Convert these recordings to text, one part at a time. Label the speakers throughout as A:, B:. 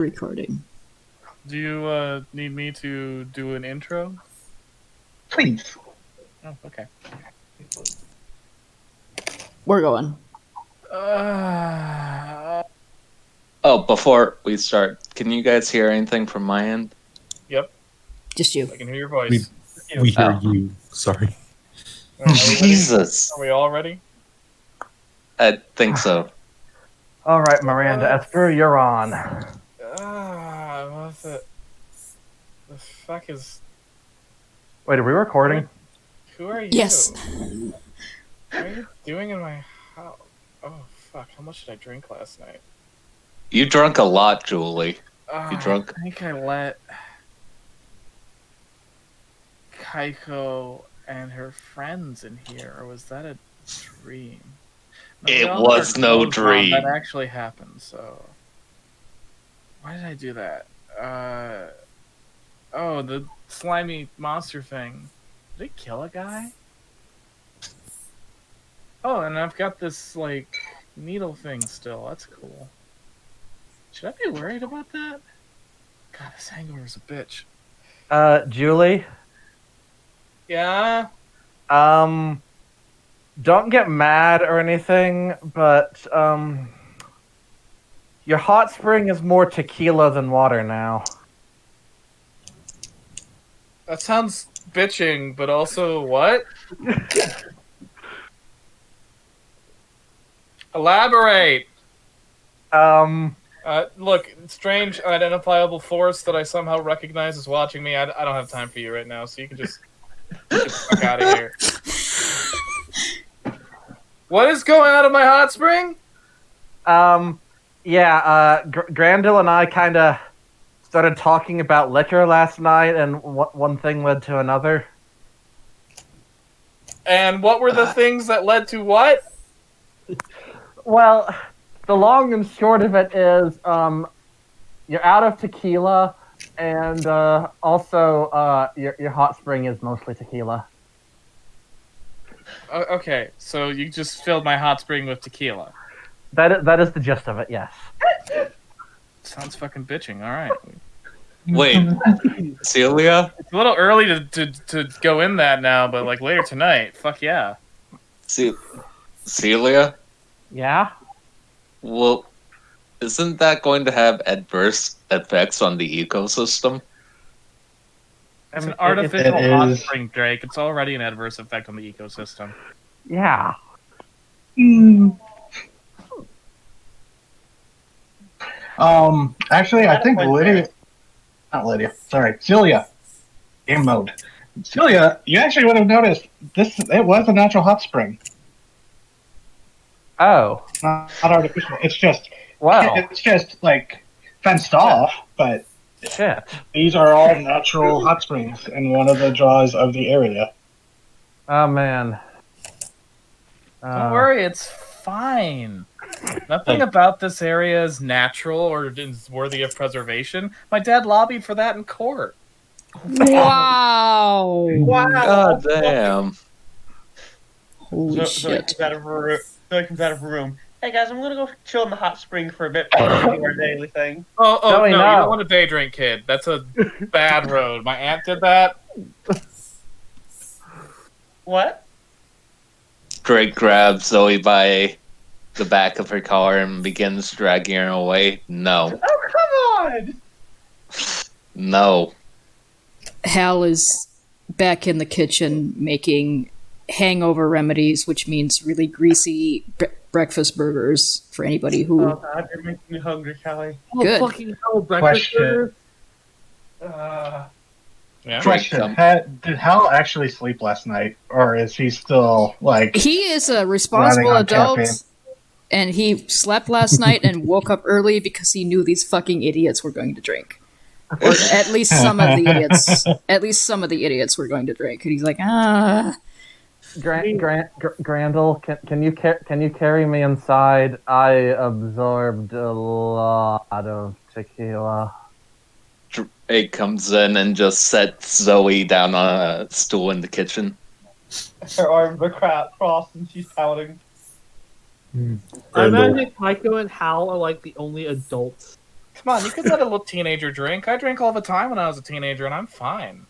A: Recording.
B: Do you need me to do an intro?
C: Please.
B: Oh, okay.
A: We're going.
D: Before we start, can you guys hear anything from my end?
B: Yep.
A: Just you.
B: I can hear your voice.
E: We hear you. Sorry.
B: Are we
D: Jesus.
B: Are we all ready?
D: I think so.
C: All right, Miranda Esper, you're on.
B: What's it? The fuck is...
C: Wait, are we recording?
B: Who are you?
A: Yes.
B: What are you doing in my house? Oh, fuck. How much did I drink last night?
D: You drunk a lot, Julie. You drunk?
B: I think I let Kaiko and her friends in here, or was that a dream? No,
D: It
B: we all
D: was
B: had our
D: no
B: clothes on.
D: dream.
B: That actually happened, so... Why did I do that? Oh, the slimy monster thing. Did it kill a guy? Oh, and I've got this, like, needle thing still. That's cool. Should I be worried about that? God, this hangover's a bitch.
C: Julie?
B: Yeah?
C: Don't get mad or anything, but, your hot spring is more tequila than water now.
B: That sounds bitching, but also what? Elaborate! Look, strange, unidentifiable force that I somehow recognize as watching me. I don't have time for you right now, so you can just get the fuck out of here. What is going on in my hot spring?
C: Grandil and I kind of started talking about liquor last night, and one thing led to another.
B: And what were the things that led to what?
C: Well, the long and short of it is, you're out of tequila, and also your hot spring is mostly tequila.
B: Okay, so you just filled my hot spring with tequila.
C: That is the gist of it. Yes.
B: Sounds fucking bitching. All right.
D: Wait, Celia?
B: It's a little early to go in that now, but like later tonight. Fuck yeah.
D: Celia?
C: Yeah.
D: Well, isn't that going to have adverse effects on the ecosystem?
B: It's an artificial
C: it
B: hot
C: is.
B: spring, Drake. It's already an adverse effect on the ecosystem.
C: Yeah.
F: Actually, I think Celia, game mode. Celia, you actually would have noticed it was a natural hot spring.
C: Oh.
F: Not artificial. It's just,
C: Wow.
F: it's just like fenced off, but
C: Shit.
F: these are all natural hot springs and one of the draws of the area.
C: Oh man.
B: Don't worry, it's fine. Nothing about this area is natural or is worthy of preservation. My dad lobbied for that in court.
A: Wow.
D: God damn.
A: Holy shit.
G: Comes out of her room. Hey guys, I'm gonna go chill in the hot spring for a bit before we do our daily thing.
B: Oh,
C: Joey,
B: no,
C: no.
B: you don't want a day drink, kid. That's a bad road. My aunt did that.
G: What?
D: Drake grabs Zoe by the back of her car and begins dragging her away. No.
G: Oh, come on!
D: No.
A: Hal is back in the kitchen making hangover remedies, which means really greasy breakfast burgers for anybody who...
G: Oh god, you're making me hungry, Kelly.
A: Good.
B: Fucking hell, breakfast
F: Question.
B: burger. Yeah.
F: Question: Did Hal actually sleep last night, or is he still like?
A: He is a responsible
F: Running on
A: adult,
F: caffeine.
A: and he slept last night and woke up early because he knew these fucking idiots were going to drink. Or at least some of the idiots. At least some of the idiots were going to drink. And he's like,
C: Grandil, can you carry me inside? I absorbed a lot of tequila.
D: Drake comes in and just sets Zoe down on a stool in the kitchen.
G: Her arms are crossed and she's pouting.
E: And
H: I imagine Kaiko and Hal are like the only adults
B: Come on, you could let a little teenager drink. I drank all the time when I was a teenager, and I'm fine.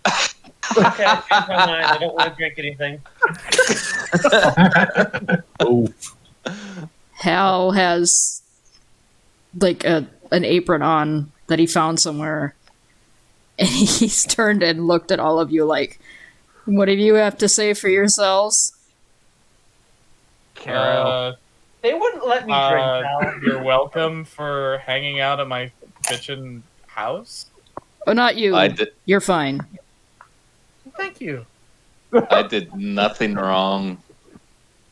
G: Okay, I changed my mind. I don't want to drink anything.
E: Oh,
A: Hal has like an apron on that he found somewhere, and he's turned and looked at all of you like, "What do you have to say for yourselves?"
C: Carol.
G: They wouldn't let me drink, Hal.
B: You're welcome for hanging out at my bitchin' house.
A: Oh, not you.
D: I did.
A: You're fine.
B: Thank you.
D: I did nothing wrong.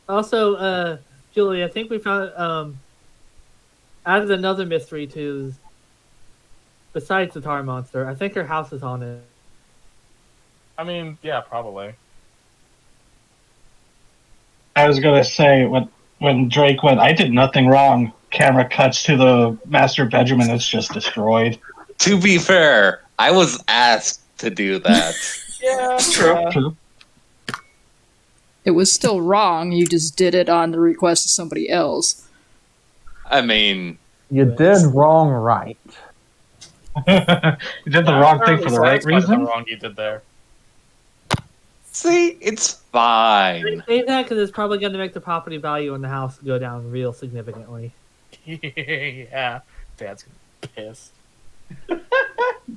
H: Also, Julie, I think we found added another mystery to besides the tar monster. I think her house is haunted.
B: I mean, yeah, probably.
F: I was gonna say when Drake went, I did nothing wrong. Camera cuts to the master bedroom and it's just destroyed.
D: To be fair, I was asked to do that.
B: Yeah,
F: True.
A: It was still wrong. You just did it on the request of somebody else.
D: I mean,
C: You did wrong right.
F: You did the wrong thing for the right
B: The
F: reason.
B: wrong you did there.
D: see, it's fine.
H: Say that because it's probably going to make the property value in the house go down real significantly.
B: Yeah, Dad's gonna be pissed.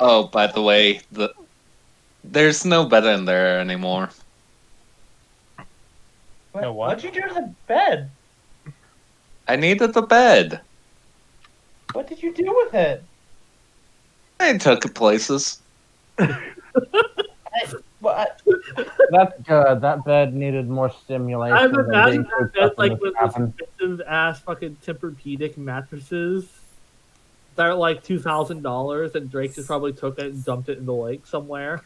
D: Oh, by the way, there's no bed in there anymore.
B: No, what?
G: What'd you do to the bed?
D: I needed the bed.
G: What did you do with it?
D: I took it places.
G: What?
C: That's good. That bed needed more stimulation.
H: I'm
C: than
H: imagining
C: being
H: that
C: cooped
H: bed
C: up in
H: like
C: this
H: with those
C: cabin.
H: expensive ass fucking Tempur-Pedic mattresses that are like $2,000, and Drake just probably took it and dumped it in the lake somewhere.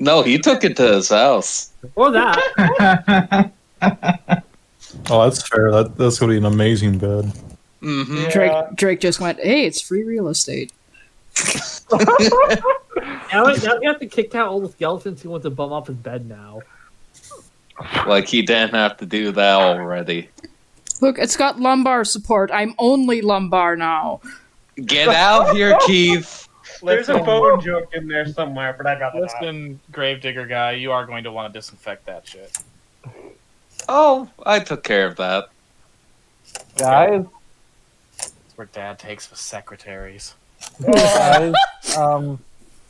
D: No, he took it to his house.
H: Or that.
E: oh, that's fair. That's gonna be an amazing bed.
D: Hmm
A: Drake just went, "Hey, it's free real estate."
H: Now we have to kick out all the skeletons who want to bum off his bed now.
D: Like he didn't have to do that already.
A: Look, it's got lumbar support. I'm only lumbar now.
D: Get out here, Keith.
G: There's a bone joke in there somewhere, but I'd rather not.
B: Listen, Gravedigger guy, you are going to want to disinfect that shit.
D: Oh, I took care of that.
C: Guys,
B: That's where Dad takes the secretaries.
C: guys,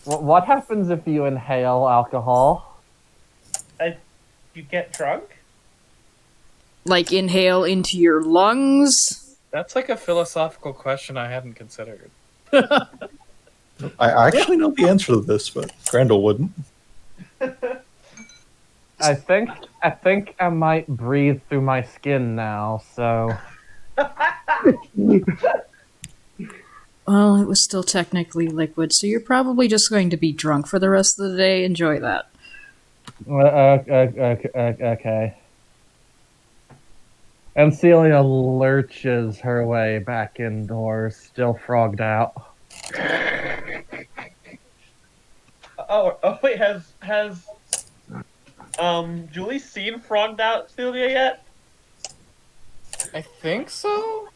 C: what happens if you inhale alcohol?
G: You get drunk?
A: Like inhale into your lungs.
B: That's like a philosophical question I hadn't considered.
E: I actually know the answer to this, but Grandel wouldn't.
C: I think I might breathe through my skin now. So
A: Well, it was still technically liquid, so you're probably just going to be drunk for the rest of the day. Enjoy that.
C: okay. And Celia lurches her way back indoors, still frogged out.
G: Oh wait, has Julie seen Frogged Out Celia yet?
B: I think so?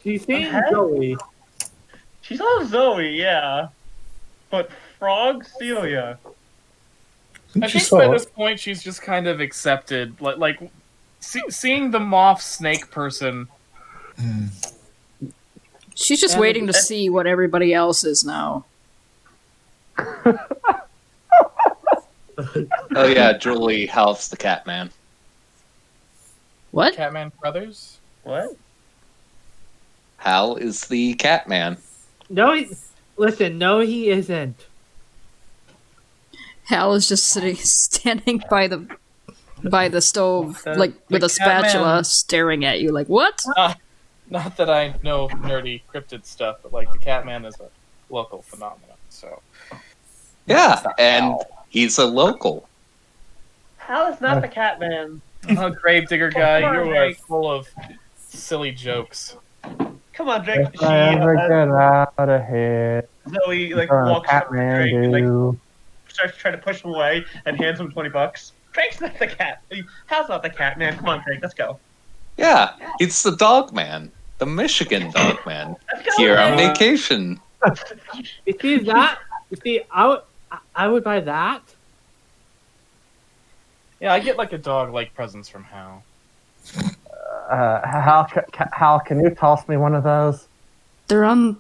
H: She's seen
G: Okay.
H: Zoe.
G: She saw Zoe, yeah. But Frog Celia.
B: I think by this point she's just kind of accepted, seeing the moth snake person.
A: She's just
G: And-
A: waiting to see what everybody else is now.
D: Oh yeah, Julie helps the Catman.
A: What?
B: Catman Brothers?
G: What?
D: Hal is the Catman.
H: No, he isn't.
A: Hal is just standing by the stove,
B: The-
A: like with
B: the
A: a spatula,
B: Catman-
A: staring at you, like what?
B: Not that I know nerdy cryptid stuff, but like the Catman is a local phenomenon, so.
D: Yeah,
B: It's not
D: and
B: Hal.
D: he's a local.
G: Hal is not the Catman.
B: Oh, Gravedigger guy,
G: Come on,
B: you are
G: Drake.
B: full of silly jokes.
G: Come on, Drake.
C: If I ever get out of here,
G: Zoe
C: what
G: walks up to
C: Catman
G: Drake and
C: do?
G: starts trying to push him away and hands him $20. Drake's not the cat. Hal's not the Catman. Come on, Drake, let's go.
D: Yeah, he's the dog man. The Michigan dog man.
G: Let's go
D: Here
G: there.
D: on vacation.
H: You see that? You see, I would buy that.
B: Yeah, I get like a dog-like presents from Hal.
C: Hal, can you toss me one of those?
A: They're on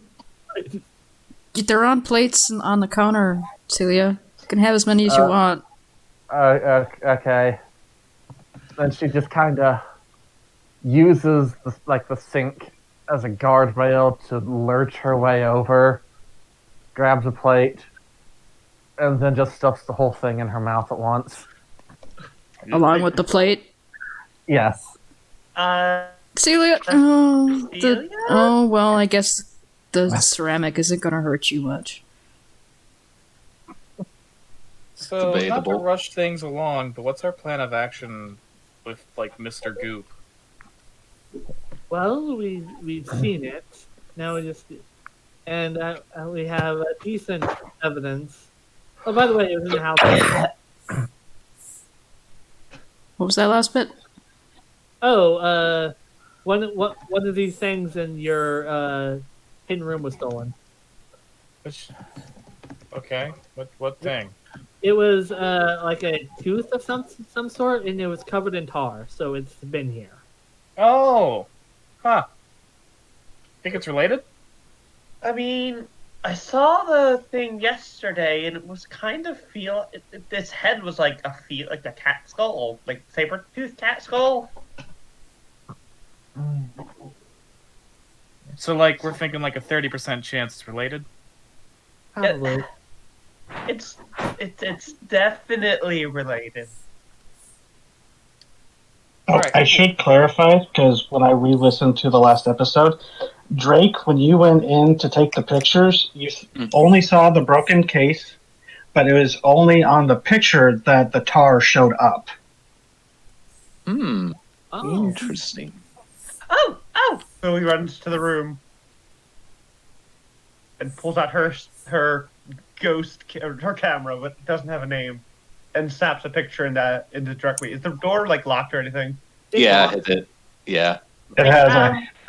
A: plates on the counter, Celia. You can have as many as you want.
C: Okay. Then she just kind of uses the sink as a guardrail to lurch her way over, grabs a plate, and then just stuffs the whole thing in her mouth at once.
A: Along with the plate.
C: Yes.
A: Celia.
G: Celia?
A: Well, I guess the ceramic isn't gonna hurt you much.
B: So, not to
D: Debatable.
B: rush things along, but what's our plan of action with, like, Mr. Goop?
H: Well, we've seen it. Now we just and we have decent evidence. Oh, by the way, it was in the house.
A: What was that last bit?
H: Oh, one of these things in your hidden room was stolen.
B: Which... Okay, what thing?
H: It was like a tooth of some sort, and it was covered in tar, so it's been here.
B: Oh! Huh. Think it's related?
G: I mean, I saw the thing yesterday, and it was kind of its head was like like a cat skull, like saber-toothed cat skull.
B: So, like, we're thinking like a 30% chance it's related?
H: Probably.
G: It's definitely related.
F: Oh,
B: Alright,
F: I
B: cool.
F: should clarify, because when I re-listened to the last episode, Drake, when you went in to take the pictures, you only saw the broken case, but it was only on the picture that the tar showed up.
D: Hmm.
H: Oh.
D: Interesting.
G: Oh! So he runs to the room and pulls out her her camera, but doesn't have a name, and snaps a picture into directly. Is the door like locked or anything?
D: Yeah, it did. Yeah.
F: It has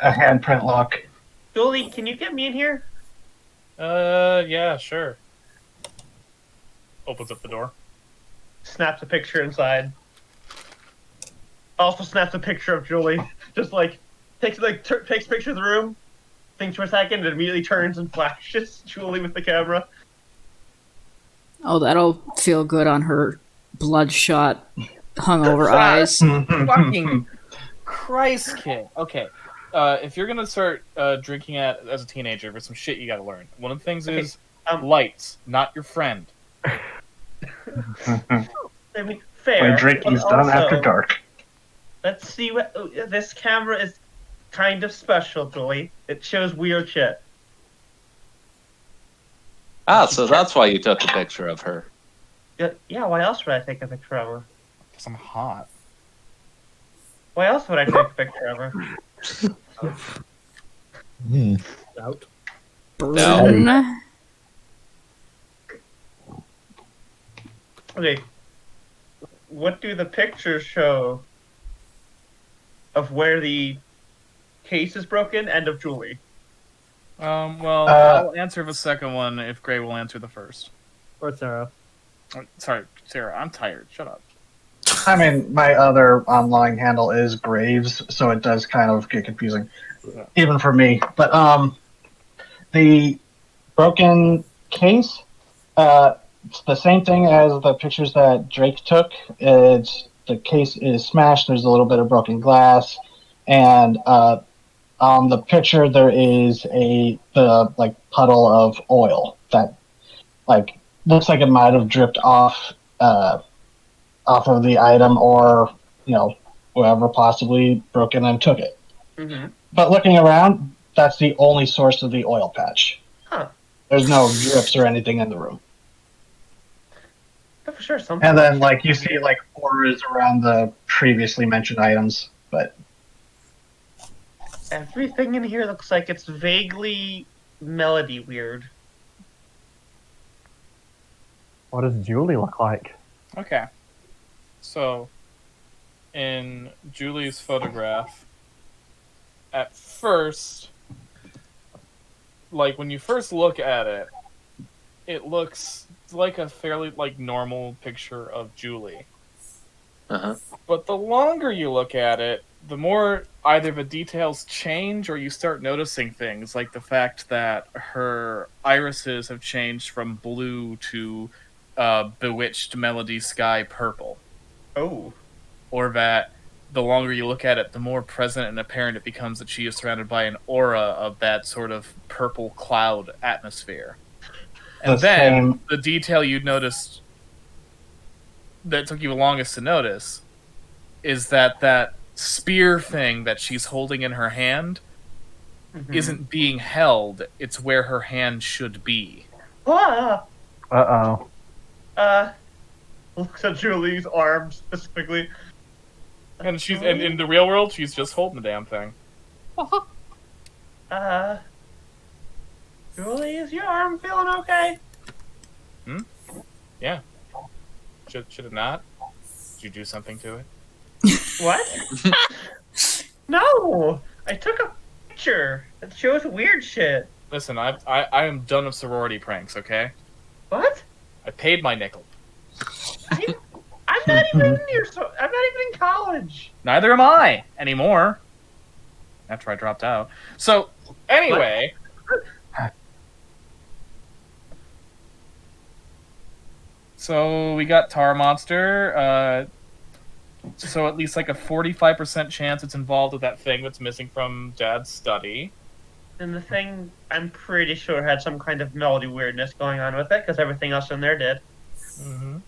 F: a handprint lock.
G: Julie, can you get me in here?
B: Yeah, sure. Opens up the door.
G: Snaps a picture inside. Also snaps a picture of Julie. Just like takes a picture of the room, thinks for a second, and immediately turns and flashes Julie with the camera.
A: Oh, that'll feel good on her bloodshot, hungover eyes.
B: Fucking Christ, kid. Okay. If you're gonna start drinking as a teenager, there's some shit you gotta learn. One of the things is lights, not your friend.
G: I mean, fair.
F: My drinking's
G: but
F: done
G: also,
F: after dark.
G: Let's see what this camera is. Kind of special, Julie. It shows weird shit.
D: Ah, so that's why you took a picture of her.
G: Yeah. Why else would I take a picture of her?
B: Because I'm hot.
G: Why else would I take a picture of her?
H: Out.
A: Burn.
G: Okay. What do the pictures show of where the case is broken and of Julie?
B: Well, I'll answer the second one if Gray will answer the first.
H: Or Sarah.
B: Sorry, Sarah, I'm tired. Shut up.
F: I mean, my other online handle is Graves, so it does kind of get confusing, even for me. But the broken case, it's the same thing as the pictures that Drake took. The case is smashed. There's a little bit of broken glass, and on the picture there is the puddle of oil that looks like it might have dripped off of the item, or whoever possibly broke in and took it.
G: Mm-hmm.
F: But looking around, that's the only source of the oil patch.
G: Huh.
F: There's no drips or anything in the room.
G: For sure, something.
F: And then you see horrors around the previously mentioned items, but
G: Everything in here looks like it's vaguely melody weird.
C: What does Julie look like?
B: Okay. So, in Julie's photograph, at first, like when you first look at it, it looks like a fairly like normal picture of Julie.
D: Uh-huh.
B: But the longer you look at it, the more either the details change or you start noticing things like the fact that her irises have changed from blue to bewitched melody sky purple.
G: Oh.
B: Or that the longer you look at it, the more present and apparent it becomes that she is surrounded by an aura of that sort of purple cloud atmosphere. And then the detail you noticed that took you the longest to notice is that spear thing that she's holding in her hand isn't being held, it's where her hand should be.
G: Ah!
C: Uh-oh.
G: Looks at Julie's arm specifically.
B: And she's and in the real world, she's just holding the damn thing.
G: Julie, is your arm feeling okay?
B: Yeah. Should it not? Did you do something to it?
G: What? No! I took a picture. It shows weird shit.
B: Listen, I am done with sorority pranks, okay?
G: What?
B: I paid my nickel.
G: I'm not even in I'm not even in college.
B: Neither am I anymore. After I dropped out. So, anyway. So, we got Tar Monster. So, at least like a 45% chance it's involved with that thing that's missing from Dad's study.
G: And the thing, I'm pretty sure had some kind of melody weirdness going on with it, because everything else in there did.
B: Mm-hmm.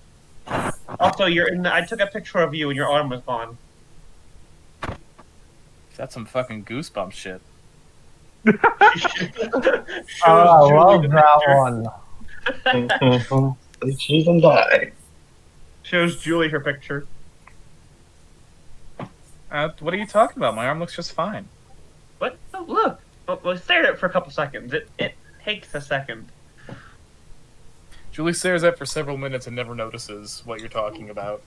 G: Also, I took a picture of you and your arm was gone.
B: That's some fucking goosebump shit.
C: I love that one.
F: She's and die.
G: Shows Julie her picture.
B: What are you talking about? My arm looks just fine.
G: What? Oh, look. Well, stare at it for a couple seconds. It takes a second.
B: Julie stares at it for several minutes and never notices what you're talking about.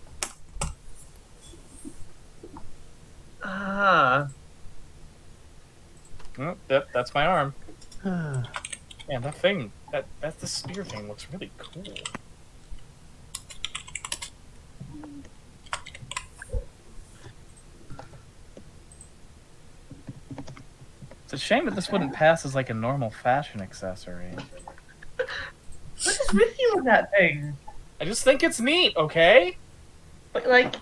B: Oh, that's my arm. Man, that thing, that the spear thing looks really cool. It's a shame that this wouldn't pass as like a normal fashion accessory.
G: What is with you with that thing?
B: I just think it's neat, okay?
G: But, like...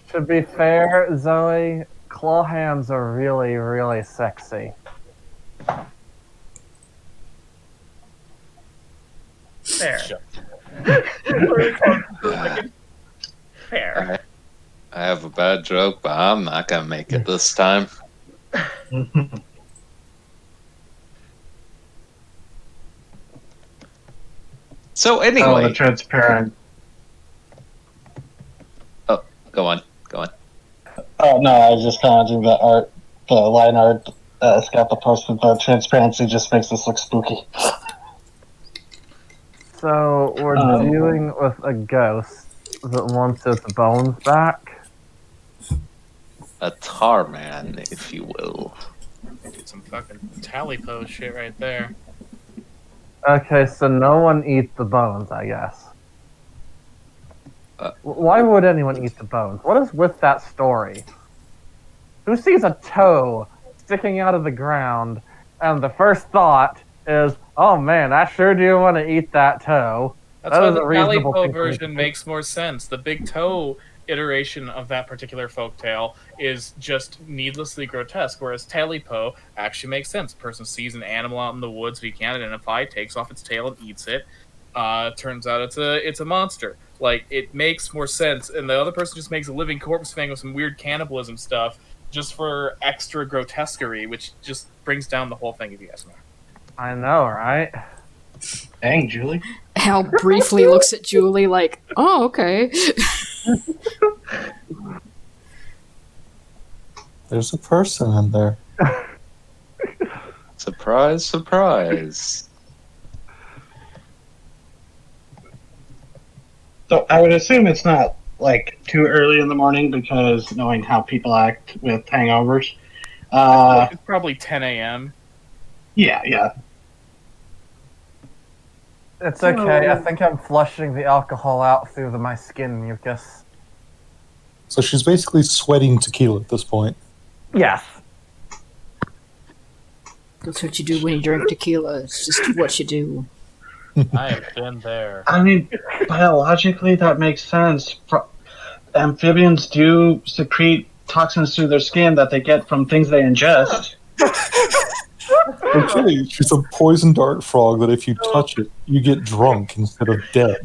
C: To be fair, Zoe, claw hands are really, really sexy.
G: Fair.
B: Sure.
G: Fair.
D: I have a bad joke, but I'm not gonna make it this time. So anyway,
F: Oh, the transparent.
D: oh, go on.
F: Oh no, I was just commenting that art, the line art, Scappa posted. The transparency just makes this look spooky.
C: So we're dealing with a ghost that wants its bones back.
D: A tar man, if you will.
B: Did some fucking tally pose shit right there.
C: Okay, so no one eats the bones, I guess. Why would anyone eat the bones? What is with that story? Who sees a toe sticking out of the ground, and the first thought is, oh man, I sure do want to eat that toe.
B: That's why the Talipo version makes more sense. The big toe iteration of that particular folktale is just needlessly grotesque, whereas Talipo actually makes sense. Person sees an animal out in the woods he can't identify, takes off its tail and eats it. Turns out it's a monster. Like, it makes more sense, and the other person just makes a living corpse thing with some weird cannibalism stuff just for extra grotesquerie, which just brings down the whole thing, if you ask me.
C: I know, right?
F: Dang, Julie.
A: Hal briefly looks at Julie like, oh, okay.
E: There's a person in there.
D: Surprise, surprise.
F: So I would assume it's not like too early in the morning because knowing how people act with hangovers.
B: It's probably 10 a.m.
F: Yeah.
C: It's okay. I think I'm flushing the alcohol out through my skin mucus.
E: So she's basically sweating tequila at this point.
C: Yes.
A: That's what you do when you drink tequila. It's just what you do.
B: I have been there.
F: I mean, biologically, that makes sense. Amphibians do secrete toxins through their skin that they get from things they ingest.
E: Okay, she's a poison dart frog that if you touch it, you get drunk instead of dead.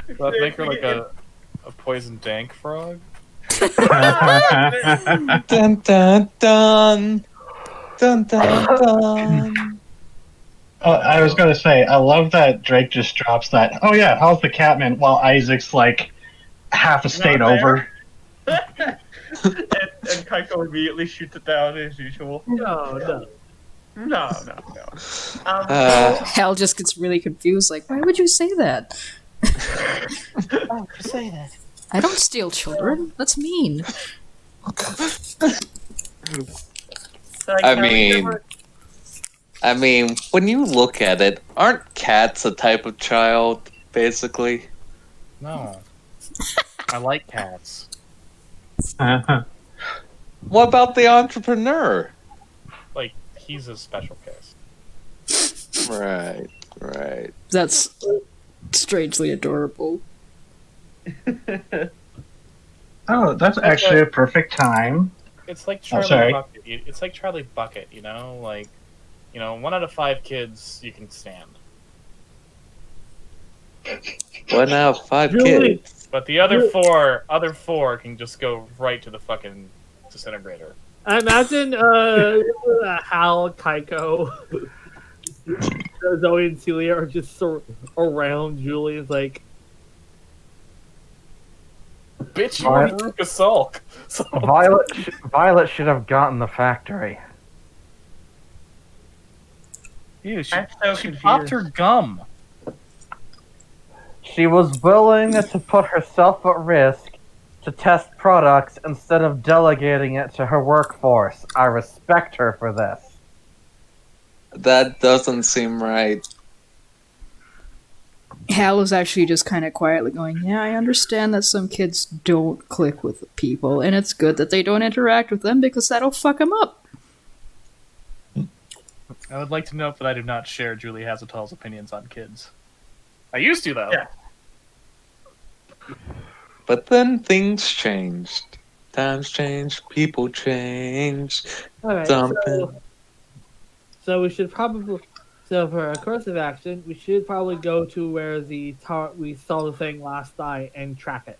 B: Does that make her like a poison dank frog?
D: Dun dun dun. Dun dun dun.
F: I was gonna say, I love that Drake just drops that. Oh yeah, how's the Catman? While Isaac's like half a state
G: Not there.
F: over.
G: and Kaiko immediately shoots it down as usual.
H: No.
G: No.
A: Hal just gets really confused. Like, why would you say that?
G: Why would you say that?
A: I don't steal children. That's mean.
D: I mean, when you look at it, aren't cats a type of child, basically?
B: No. I like cats.
D: What about the entrepreneur?
B: Like, he's a special case.
D: Right.
A: That's strangely adorable.
F: Oh, that's actually a perfect time.
B: It's like
F: Oh,
B: Charlie
F: sorry.
B: Bucket. It's like Charlie Bucket, you know? Like, 1 out of 5 kids you can stand.
D: 1 out of 5
H: Julie.
D: kids.
B: But the other four can just go right to the fucking disintegrator.
H: I imagine Hal, Kaiko, Zoe, and Celia are just around Julie. It's like,
B: Bitch, you were Veruca Sulk. So,
C: Violet should have gotten the factory.
B: ew,
G: I'm so
B: she
G: confused.
B: popped her gum.
C: She was willing to put herself at risk to test products instead of delegating it to her workforce. I respect her for this.
D: That doesn't seem right.
A: Hal is actually just kind of quietly going, yeah, I understand that some kids don't click with people, and it's good that they don't interact with them because that'll fuck them up.
B: I would like to note that I do not share Julie Hazletal's opinions on kids. I used to, though.
G: Yeah.
D: But then things changed. Times changed, people changed.
H: all right,
D: Something.
H: so we should probably. So for a course of action, we should probably go to where we saw the thing last night and track it,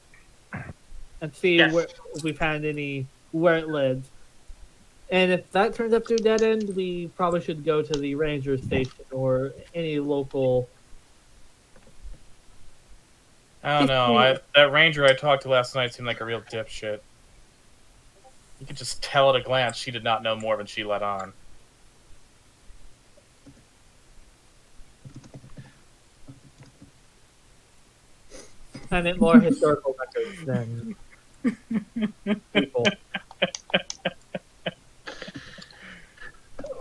H: and see
G: Yes.
H: if we found where it lives. And if that turns up to a dead end, we probably should go to the ranger station or any local.
B: I don't know. That ranger I talked to last night seemed like a real dipshit. You could just tell at a glance she did not know more than she let on.
H: And it more historical records than people.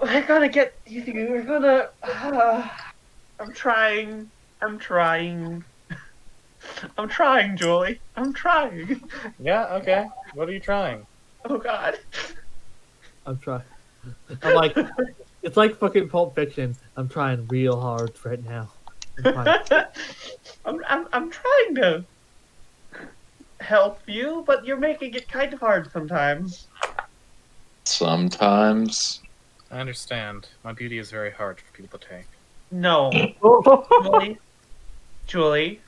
G: I gotta get you. We're gonna. I'm trying, Julie. I'm trying.
B: Yeah, okay. What are you trying?
G: Oh God.
H: I'm trying. I'm like, it's like fucking Pulp Fiction. I'm trying real hard right now. I'm trying.
G: I'm trying to help you, but you're making it kind of hard sometimes.
D: Sometimes.
B: I understand. My beauty is very hard for people to take.
G: No, Julie.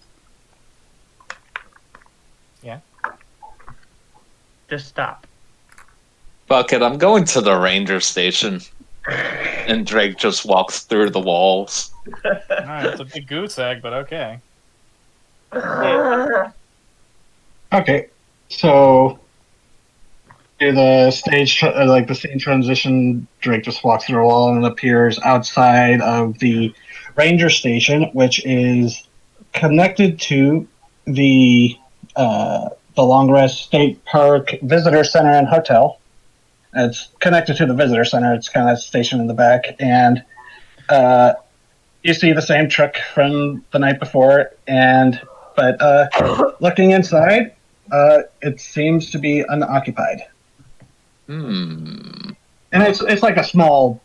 B: Yeah?
G: Just stop.
D: Fuck it, I'm going to the ranger station. And Drake just walks through the walls.
B: Alright, it's a big goose egg, but okay.
F: Okay, so do the the scene transition. Drake just walks through a wall and appears outside of the ranger station, which is connected to the the Long Rest State Park Visitor Center and Hotel. It's connected to the Visitor Center. It's kind of stationed in the back, and you see the same truck from the night before. But looking inside, it seems to be unoccupied.
D: Hmm.
F: And it's like a small.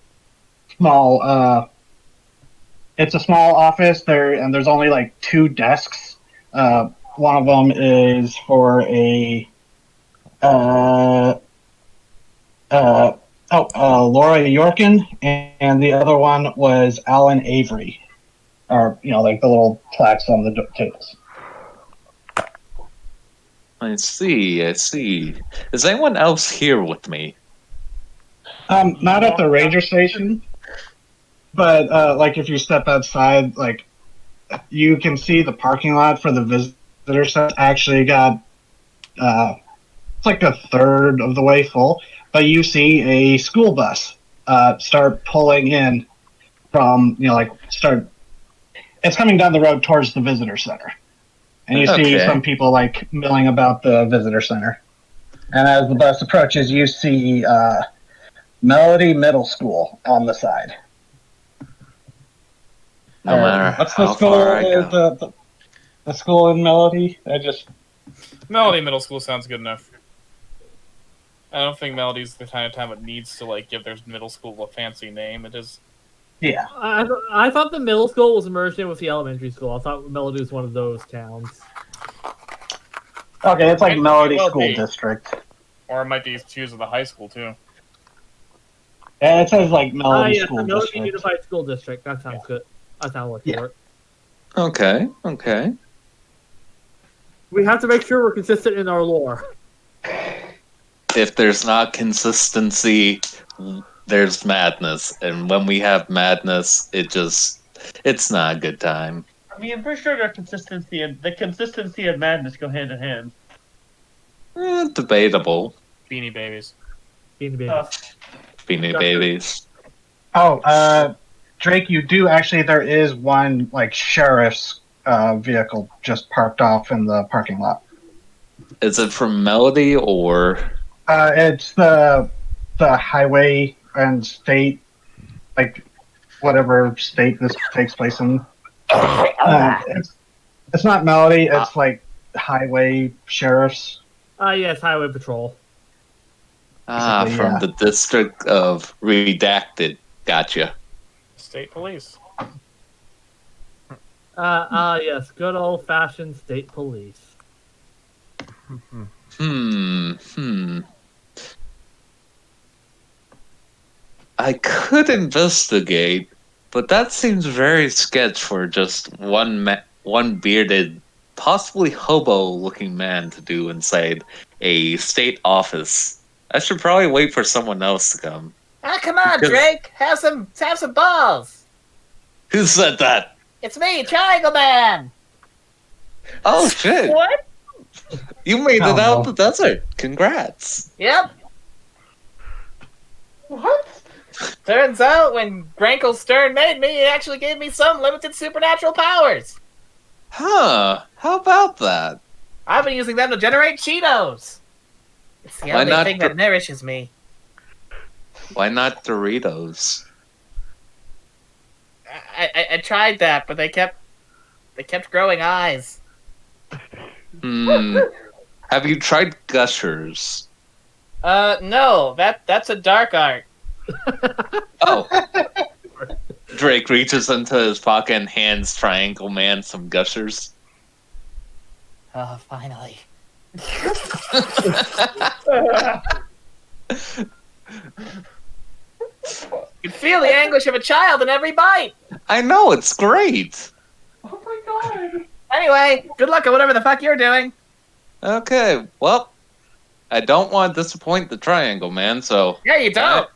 F: It's a small office there, and there's only like 2 desks. One of them is for a Laura Yorkin, and the other one was Alan Avery, or like the little plaques on the tables.
D: I see. Is anyone else here with me?
F: Not at the ranger station, but like if you step outside, like you can see the parking lot for the visitor center actually got it's like a third of the way full, but you see a school bus start pulling in from it's coming down the road towards the visitor center, and you see some people like milling about the visitor center. And as the bus approaches, you see Melody Middle School on the side.
D: No matter
F: what's the
D: how
F: school?
D: far I go.
F: The school in Melody?
B: Melody Middle School sounds good enough. I don't think Melody's the kind of time it needs to like give their middle school a fancy name. It is.
F: Yeah.
H: I thought the middle school was merged in with the elementary school. I thought Melody was one of those towns.
F: Okay, it's like Melody School
B: be.
F: District.
B: Or it might be used as the high school too.
F: Yeah, it says like Melody
H: Yes,
F: School
H: the Melody
F: District.
H: Unified School District. That sounds good. That sounds like
F: Yeah.
H: work.
D: Okay.
H: We have to make sure we're consistent in our lore.
D: If there's not consistency, there's madness. And when we have madness, it's not a good time.
G: I mean, I'm pretty sure the consistency and madness go hand in hand.
D: Debatable.
B: Beanie Babies.
H: Beanie Babies.
D: Beanie Babies.
F: Oh, Drake, you do actually. There is one like sheriff's vehicle just parked off in the parking lot.
D: Is it from Melody or?
F: It's the highway and state, like whatever state this takes place in. It's not Melody. It's like highway sheriffs.
H: Yes, Highway Patrol.
D: From the district of Redacted. Gotcha.
B: State police.
H: Yes, good old-fashioned state police.
D: I could investigate, but that seems very sketch for just one bearded, possibly hobo-looking man to do inside a state office. I should probably wait for someone else to come.
I: Ah, come on, Drake. Have some balls.
D: Who said that?
I: It's me, Triangle Man.
D: Oh shit!
G: What?
D: You made it out the desert. Congrats.
I: Yep.
G: What?
I: Turns out when Grankle Stern made me, he actually gave me some limited supernatural powers.
D: Huh? How about that?
I: I've been using them to generate Cheetos. It's the only thing that nourishes me.
D: Why not Doritos?
I: I tried that, but they kept growing eyes.
D: Have you tried Gushers?
I: No, that's a dark art.
D: Oh. Drake reaches into his pocket and hands Triangle Man some Gushers.
I: Oh, finally. You can feel the anguish of a child in every bite.
D: I know, it's great.
G: Oh my god.
I: Anyway, good luck at whatever the fuck you're doing.
D: Okay, well, I don't want to disappoint the Triangle Man, so...
I: Yeah, you don't.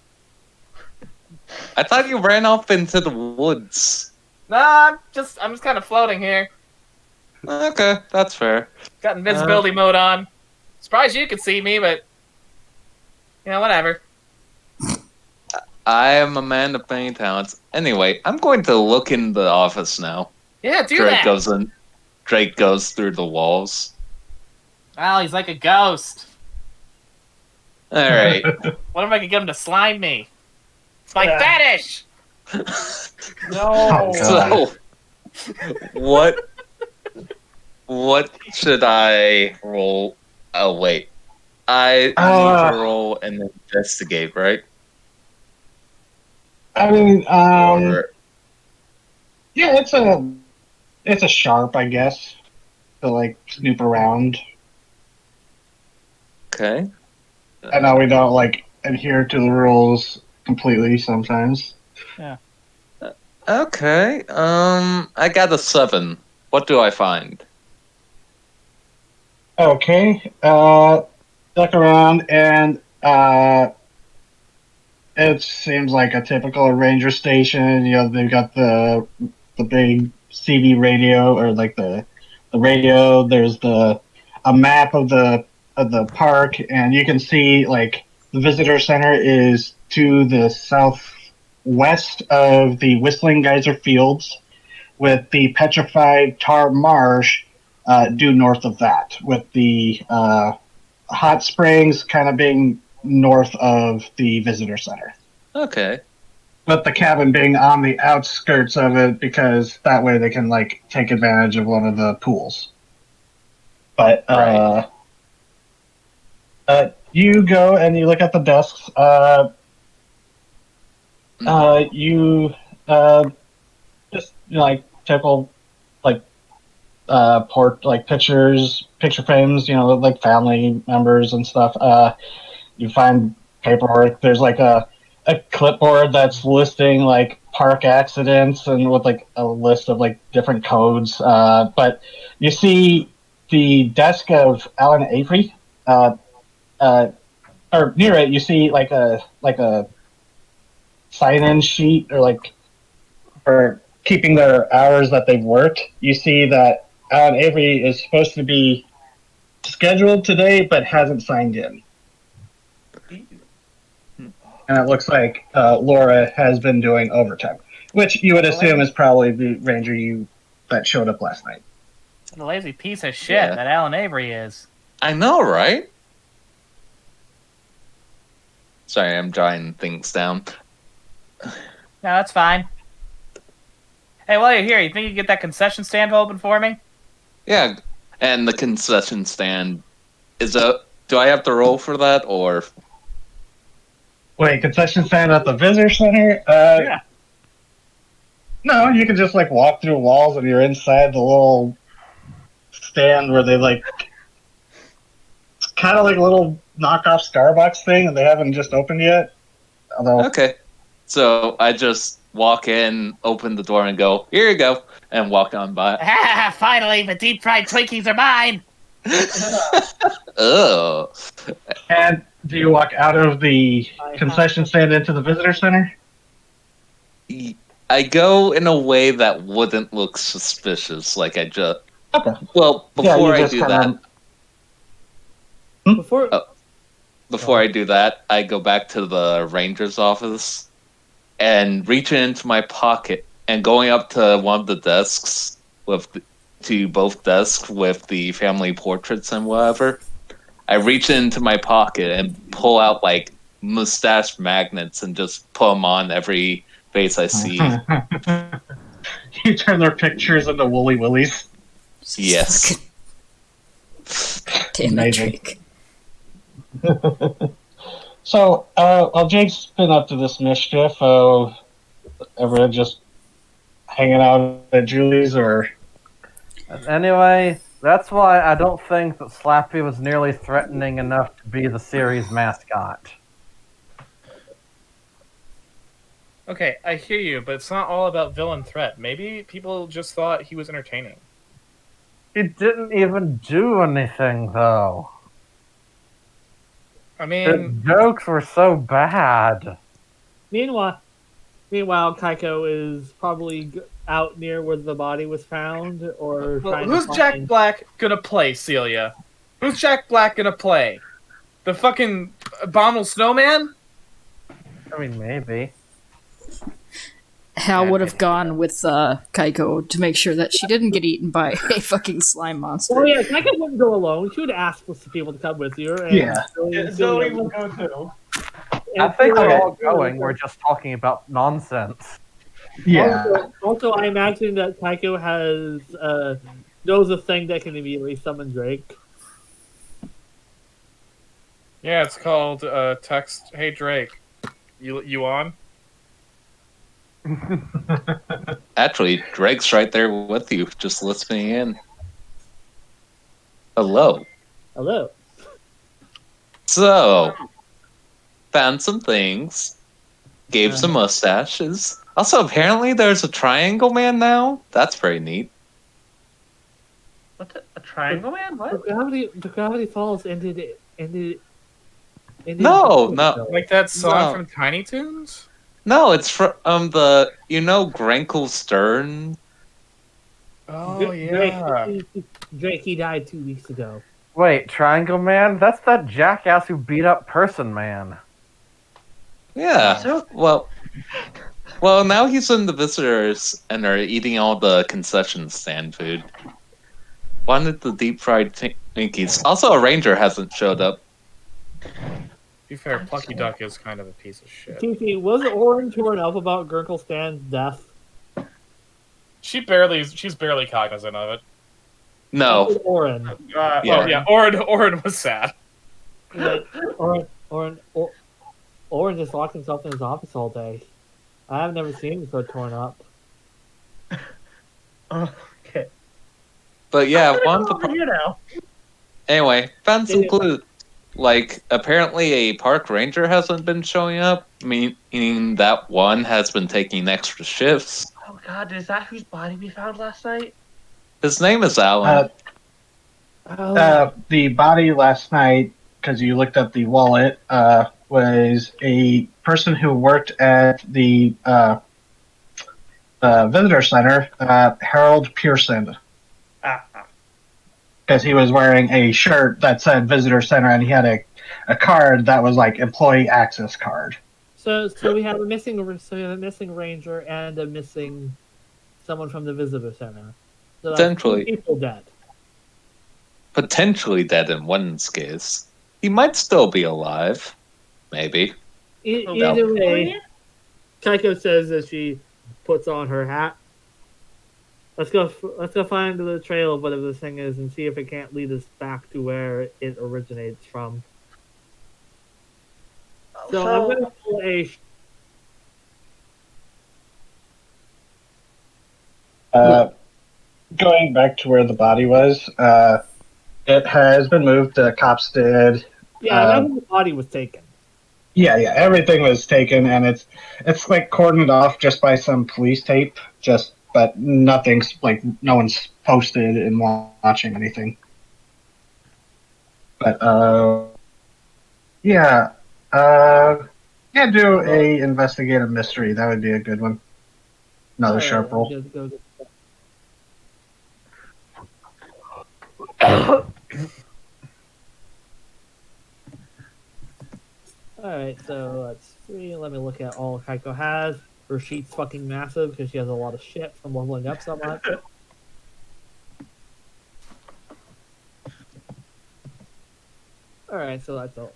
D: I thought you ran off into the woods.
I: No, I'm just kind of floating here.
D: Okay, that's fair.
I: Got invisibility mode on. Surprised you could see me, but whatever.
D: I am a man of many talents. Anyway, I'm going to look in the office now.
I: Yeah, do
D: Drake
I: that.
D: goes in. Drake goes through the walls.
I: Well, he's like a ghost.
D: All right.
I: What if I could get him to slime me? It's my
G: Yeah.
I: fetish!
F: Oh, God.
D: So, what should I roll? Oh wait, I need to roll and investigate, right?
F: I mean,
D: Or
F: yeah, it's a sharp, I guess, to like snoop around.
D: okay,
F: I know we don't like adhere to the rules completely sometimes.
D: okay. I got a 7. What do I find?
F: Okay, look around and it seems like a typical ranger station. You know, they've got the big CB radio or like the radio. There's a map of the park, and you can see like the visitor center is to the southwest of the Whistling Geyser Fields, with the petrified tar marsh due north of that, with the hot springs kind of being north of the visitor center.
D: Okay,
F: But the cabin being on the outskirts of it because that way they can like take advantage of one of the pools. But
D: Right.
F: you go and you look at the desks. You just like typical like picture frames, you know, like family members and stuff. You find paperwork. There's like a clipboard that's listing like park accidents and with like a list of like different codes. But you see the desk of Alan Avery, or near it, you see like a sign-in sheet or like for keeping their hours that they've worked. You see that Alan Avery is supposed to be scheduled today, but hasn't signed in. And it looks like Laura has been doing overtime, which you would assume is probably the ranger that showed up last night.
I: The lazy piece of shit
D: Yeah.
I: that Alan Avery is.
D: I know, right? Sorry, I'm jotting things down.
I: No, that's fine. Hey, while you're here, you think you can get that concession stand open for me?
D: Yeah, and the concession stand do I have to roll for that or?
F: Wait, concession stand at the visitor center?
I: Yeah.
F: No, you can just like walk through walls and you're inside the little stand where they like. It's kind of like a little knockoff Starbucks thing, and they haven't just opened yet. Although,
D: Okay, so I just walk in, open the door, and go, "Here you go," and walk on by.
I: Ah, finally, the deep fried Twinkies are mine!
D: Oh,
F: and do you walk out of the concession stand into the visitor center?
D: I go in a way that wouldn't look suspicious. Like I just.
F: Okay.
D: Well, before I
F: just
D: do
F: kinda-
D: that,
H: Before
D: I do that, I go back to the ranger's office and reach into my pocket and going up to one of the desks to both desks with the family portraits and whatever. I reach into my pocket and pull out like mustache magnets and just put them on every face I see.
F: You turn their pictures into woolly willies.
D: Yes.
A: Damn it,
F: Amazing.
A: Drake.
F: So, while Jake's been up to this mischief, ever just hanging out at Julie's or?
C: Anyway, that's why I don't think that Slappy was nearly threatening enough to be the series mascot.
B: Okay, I hear you, but it's not all about villain threat. Maybe people just thought he was entertaining.
C: He didn't even do anything, though.
B: I
C: His
B: mean,
C: jokes were so bad.
H: Meanwhile, Kaiko is probably out near where the body was found, or
B: well,
H: trying
B: who's
H: to
B: Jack
H: find...
B: Black gonna play, Celia? Who's Jack Black gonna play? The fucking abominable snowman?
C: I mean, maybe.
A: Hal would have gone with Kaiko to make sure that she didn't get eaten by a fucking slime monster.
H: Oh yeah, Kaiko wouldn't go alone. She would ask for some people to come with you. And
F: Yeah.
G: Zoe will go too.
C: I think we're all
H: Okay.
C: going. We're just talking about nonsense.
F: Yeah.
H: Also, I imagine that Kaiko knows a thing that can immediately summon Drake.
B: Yeah, it's called text. Hey Drake, you on?
D: Actually, Drake's right there with you, just listening in. Hello.
H: Hello.
D: So, found some things. Gave some mustaches. Also, apparently there's a triangle man now. That's pretty neat.
G: What's a triangle man? What?
H: The gravity falls ended.
D: No.
B: Like that song
D: No.
B: from Tiny Toons?
D: No, it's from the Grankle Stern.
B: Oh yeah.
H: Drake, he died 2 weeks ago.
C: Wait, Triangle Man? That's that jackass who beat up Person Man.
D: Yeah.
G: So-
D: Well, now he's in the visitors and are eating all the concession stand food. Wanted the deep fried Twinkies. Also, a ranger hasn't showed up.
B: To be fair, Plucky Duck is kind of a piece of shit.
H: TT, was Orange torn up about Gurkle Stan's death?
B: She's barely cognizant of it.
D: No.
H: Orin.
D: Yeah.
B: Oh yeah, Orin was sad.
H: Like, Orin just locked himself in his office all day. I have never seen him so torn up.
G: Okay.
D: But yeah, one of
G: Over
D: the
G: here now.
D: anyway, found some clues. Like, apparently a park ranger hasn't been showing up, meaning that one has been taking extra shifts.
G: Oh God, is that whose body we found last night?
D: His name is Alan.
F: The body last night, because you looked up the wallet, was a person who worked at the visitor center, Harold Pearson, because he was wearing a shirt that said visitor center, and he had a card that was like employee access card.
H: So we have a missing ranger and a missing someone from the visitor center. So that's
D: Potentially.
H: 2 people dead.
D: Potentially dead in one's case. He might still be alive. Maybe.
H: Either way, Kaiko says as she puts on her hat. Let's go find the trail of whatever this thing is and see if it can't lead us back to where it originates from. So I'm going to pull
F: Going back to where the body was, it has been moved. The cops did.
H: Yeah, that's when the body was taken.
F: Yeah, everything was taken, and it's like cordoned off just by some police tape. But nothing's like no one's posted and watching anything. But do a investigative mystery. That would be a good one. Another sharp roll.
H: Alright, so that's 3. Let me look at all Kaiko has. Her sheet's fucking massive because she has a lot of shit from leveling up so much. Alright, so that's all.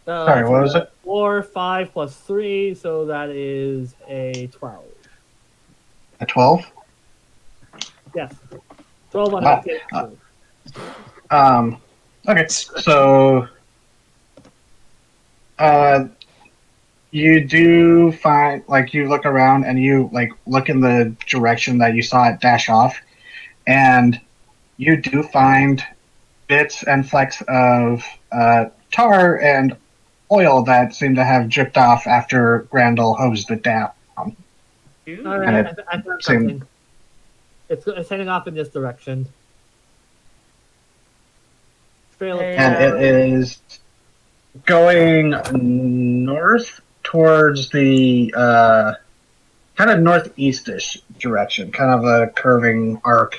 F: Sorry, what was it?
H: 4, 5 plus 3, so that is a 12.
F: A 12?
H: Yes. 12 on that.
F: Okay, so you do find, like, you look around and you like look in the direction that you saw it dash off, and you do find bits and flecks of tar and oil that seem to have dripped off after Grandel hosed it down.
H: Alright, I found something. It's heading off in this direction.
F: And it is going north towards the kind of northeastish direction, kind of a curving arc,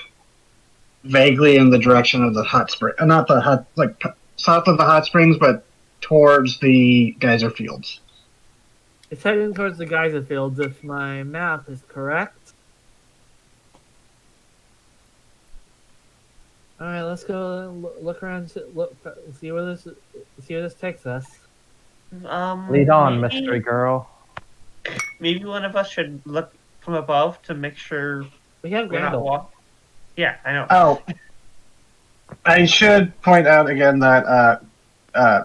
F: vaguely in the direction of the hot spring. Not the hot, like south of the hot springs, but towards the geyser fields.
H: It's heading towards the geyser fields if my map is correct. All right, let's go look around, see where this takes us.
C: Lead on,
G: maybe,
C: mystery girl.
G: Maybe one of us should look from above to make sure
H: We have
G: we're not
H: Grandel.
G: walking. Yeah, I know.
F: Oh, I should point out again that,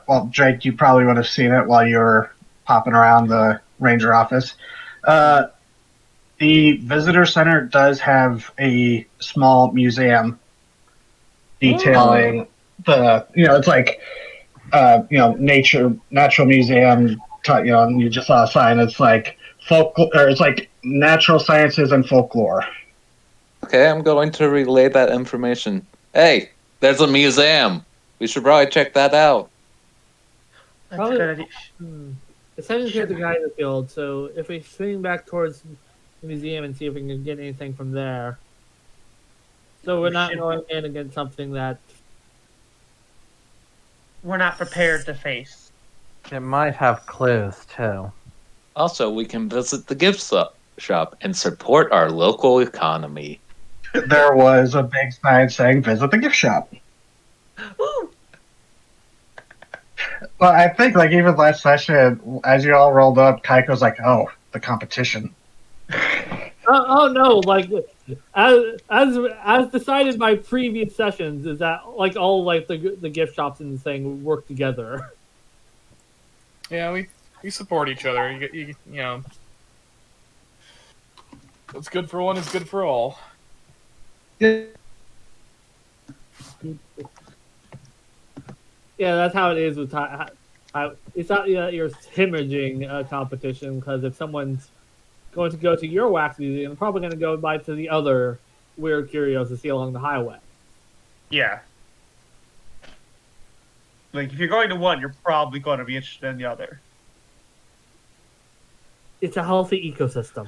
F: well, Drake, you probably would have seen it while you were popping around the ranger office. The visitor center does have a small museum detailing it's like, natural museum, and you just saw a sign. It's like it's like natural sciences and folklore.
D: Okay, I'm going to relay that information. Hey, there's a museum. We should probably check that out.
G: That's a good idea.
H: It's heading to the geyser field, so if we swing back towards the museum and see if we can get anything from there. So we're not going in against something that
G: We're not prepared to face.
C: It might have clues, too.
D: Also, we can visit the gift shop and support our local economy.
F: There was a big sign saying "Visit the gift shop."
G: Woo!
F: Well, I think even last session, as you all rolled up, Kaiko's like, "Oh, the competition."
H: oh no, as decided by previous sessions, is that all the gift shops in the thing work together.
B: Yeah, we support each other. You know, what's good for one is good for all.
H: Yeah, that's how it is with it's not your hemorrhaging competition, because if someone's going to go to your wax museum, they're probably going to go by to the other weird curios to see along the highway.
G: Yeah. Like, if you're going to one, you're probably going to be interested in the other.
H: It's a healthy ecosystem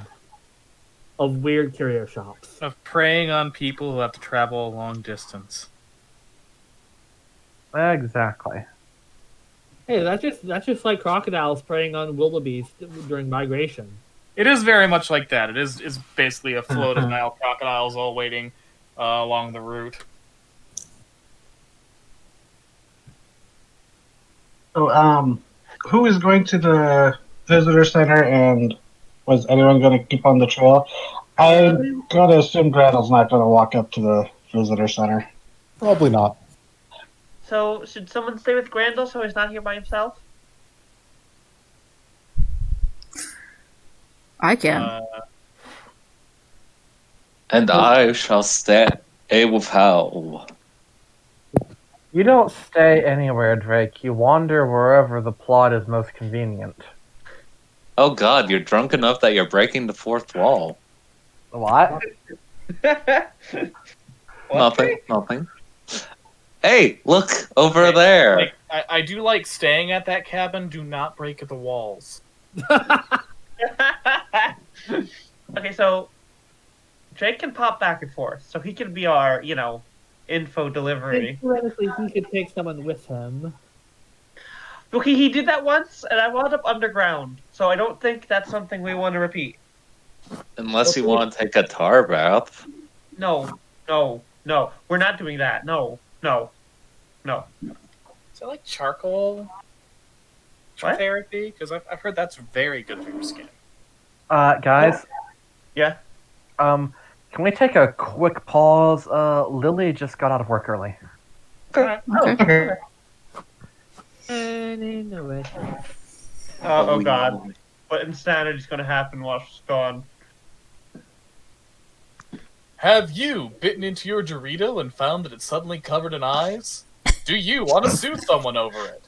H: of weird curio shops.
B: Of preying on people who have to travel a long distance.
C: Exactly.
H: Hey, that's just like crocodiles preying on wildebeest during migration.
B: It is very much like that. It is basically a float of Nile crocodiles all waiting along the route.
F: So, who is going to the visitor center, and was anyone going to keep on the trail? I'm going to assume Grandel's not going to walk up to the visitor center.
E: Probably not.
G: So, should someone stay with Grandel so he's not here by himself?
A: I can.
D: And I shall stay with Hal.
C: You don't stay anywhere, Drake. You wander wherever the plot is most convenient.
D: Oh god, you're drunk enough that you're breaking the fourth wall.
C: What?
D: Nothing. Hey, look over there.
B: Like, I do like staying at that cabin. Do not break the walls.
G: Okay, so Drake can pop back and forth, so he can be our, info delivery.
H: Theoretically, he could take someone with him.
G: Okay, he did that once, and I wound up underground, so I don't think that's something we want to repeat.
D: Unless you want to take a tar bath.
G: No. We're not doing that. No.
B: Is that like charcoal therapy? Because I've heard that's very good for your skin.
C: Guys?
G: Yeah?
C: Can we take a quick pause? Lily just got out of work early.
G: Okay.
A: Okay.
G: Oh god. What insanity is going to happen while she's gone?
B: Have you bitten into your Dorito and found that it's suddenly covered in eyes? Do you want to sue someone over it?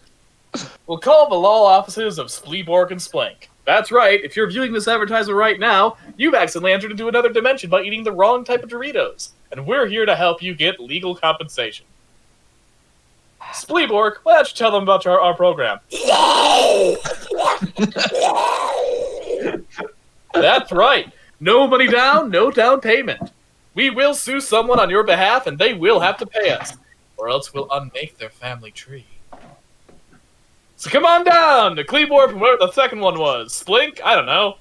B: Well, call the law offices of Spleeborg and Splank. That's right, if you're viewing this advertisement right now, you've accidentally entered into another dimension by eating the wrong type of Doritos, and we're here to help you get legal compensation. Spleeborg, why don't you tell them about our program? That's right. No money down, no down payment. We will sue someone on your behalf, and they will have to pay us, or else we'll unmake their family tree. So come on down to Cleaborp and whatever the second one was. Splink? I don't know.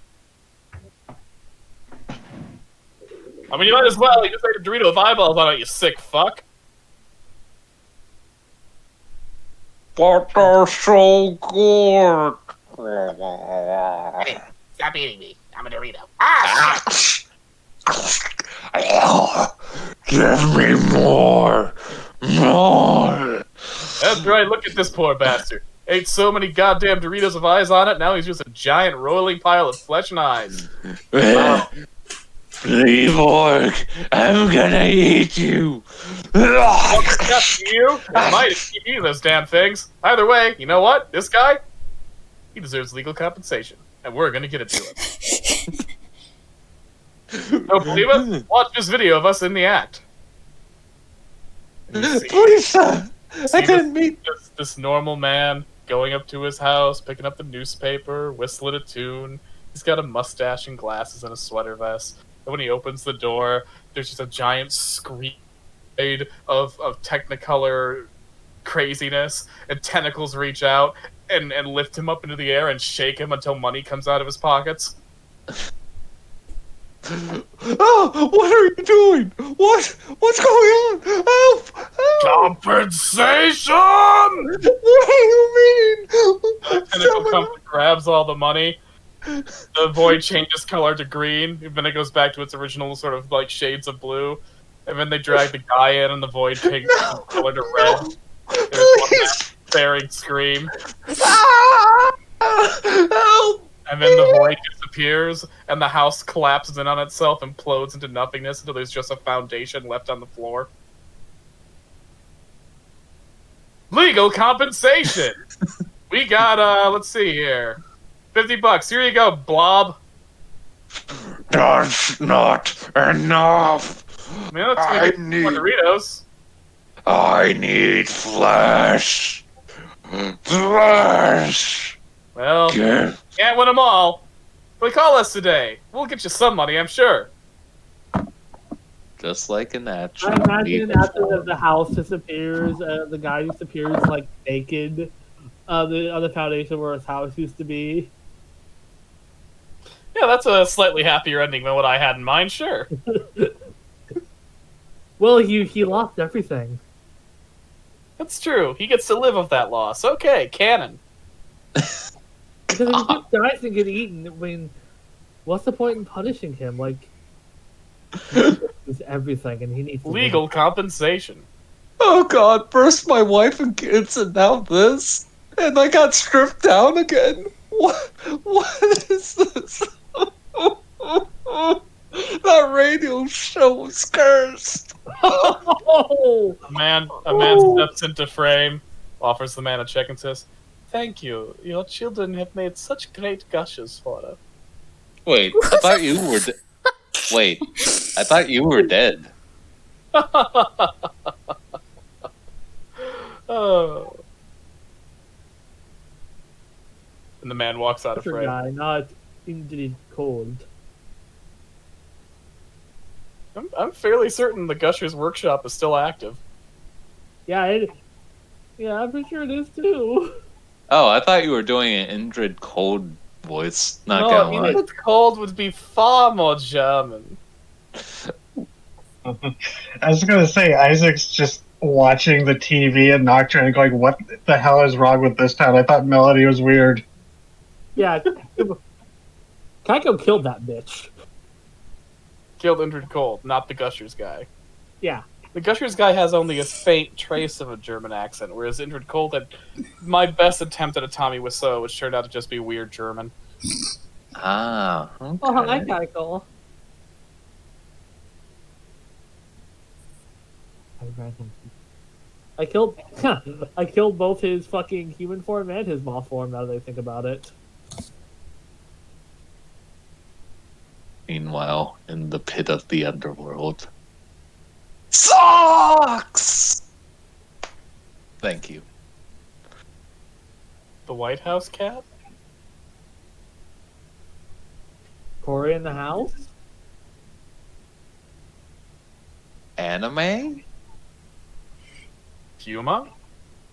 B: I mean, you might as well. You just ate a Dorito with eyeballs on it, you sick fuck.
D: But they're so good.
I: Hey, stop eating me. I'm a Dorito. Ah!
D: Give me more. More.
B: That's right, look at this poor bastard. Ate so many goddamn Doritos with eyes on it, now he's just a giant roiling pile of flesh and eyes. Wow.
D: Leborg, I'm gonna eat you.
B: Up to you? It might keep eating those damn things. Either way, you know what? This guy, he deserves legal compensation, and we're gonna get it to him. Don't believe us? Watch this video of us in the act.
D: Please, sir. I didn't mean.
B: This normal man going up to his house, picking up the newspaper, whistling a tune. He's got a mustache and glasses and a sweater vest. And when he opens the door, there's just a giant scream of Technicolor craziness, and tentacles reach out and lift him up into the air and shake him until money comes out of his pockets.
D: Oh, what are you doing? What's going on? Help! Help!
B: Compensation!
D: What do you mean?
B: The tentacle comes and grabs all the money. The void changes color to green, and then it goes back to its original sort of like shades of blue. And then they drag the guy in, and the void changes color to red. There's one bearing scream.
D: Help!
B: And then the void disappears, and the house collapses in on itself and implodes into nothingness until there's just a foundation left on the floor. Legal compensation! We got, let's see here. $50. Here you go, Blob.
D: That's not enough.
B: I mean, that's more Doritos.
D: I need flesh. Flesh.
B: Well, can't win them all. But call us today. We'll get you some money, I'm sure.
D: Just like a natural.
H: I imagine after the house disappears, the guy disappears like naked on the foundation where his house used to be.
B: Yeah, that's a slightly happier ending than what I had in mind, sure.
H: Well, he lost everything.
B: That's true. He gets to live with that loss. Okay, canon.
H: Because if he just dies and get eaten, I mean, what's the point in punishing him? Like, he's everything, and he needs to
B: legal compensation.
D: Oh God! First my wife and kids, and now this, and I got stripped down again. What is this? That radio show was cursed.
H: Oh!
B: A man steps into frame, offers the man a check, and says, "Thank you. Your children have made such great gushes for us."
D: Wait, I thought you were. Wait, I thought you were dead.
B: Oh. And the man walks out of frame.
H: Guy, not indeed cold.
B: I'm fairly certain the Gushers Workshop is still active.
H: Yeah, I'm pretty sure it is too.
D: Oh, I thought you were doing an Indrid Cold voice. Not
B: No,
D: gonna lie.
B: Indrid Cold would be far more German.
F: I was gonna say, Isaac's just watching the TV and Nocturne and going, "What the hell is wrong with this town?" I thought Melody was weird.
H: Yeah, Kaiko killed that bitch.
B: Killed Indrid Cold, not the Gushers guy.
H: Yeah.
B: The Gushers guy has only a faint trace of a German accent, whereas Indrid Cold had my best attempt at a Tommy Wiseau, which turned out to just be weird German.
D: Ah, okay.
H: Oh, hi, Kaiko. I killed both his fucking human form and his moth form, now that I think about it.
D: Meanwhile, in the pit of the underworld. Socks! Thank you.
B: The White House cat?
H: Corey in the house?
D: Anime?
B: Puma?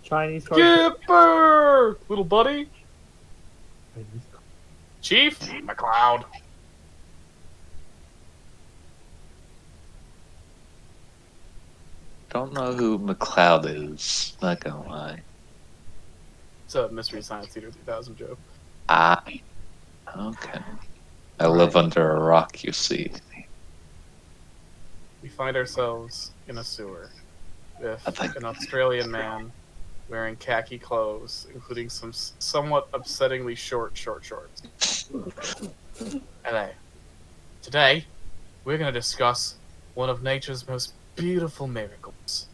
H: Chinese cartoon.
B: Skipper! Little buddy. Chief McCloud.
D: Don't know who McCloud is. Not gonna lie.
B: It's a Mystery Science Theater 3000 joke.
D: Ah, okay. I live under a rock, you see.
B: We find ourselves in a sewer with
D: I think-
B: an Australian man wearing khaki clothes, including some somewhat upsettingly short shorts. Hello. Today, we're going to discuss one of nature's most beautiful miracles.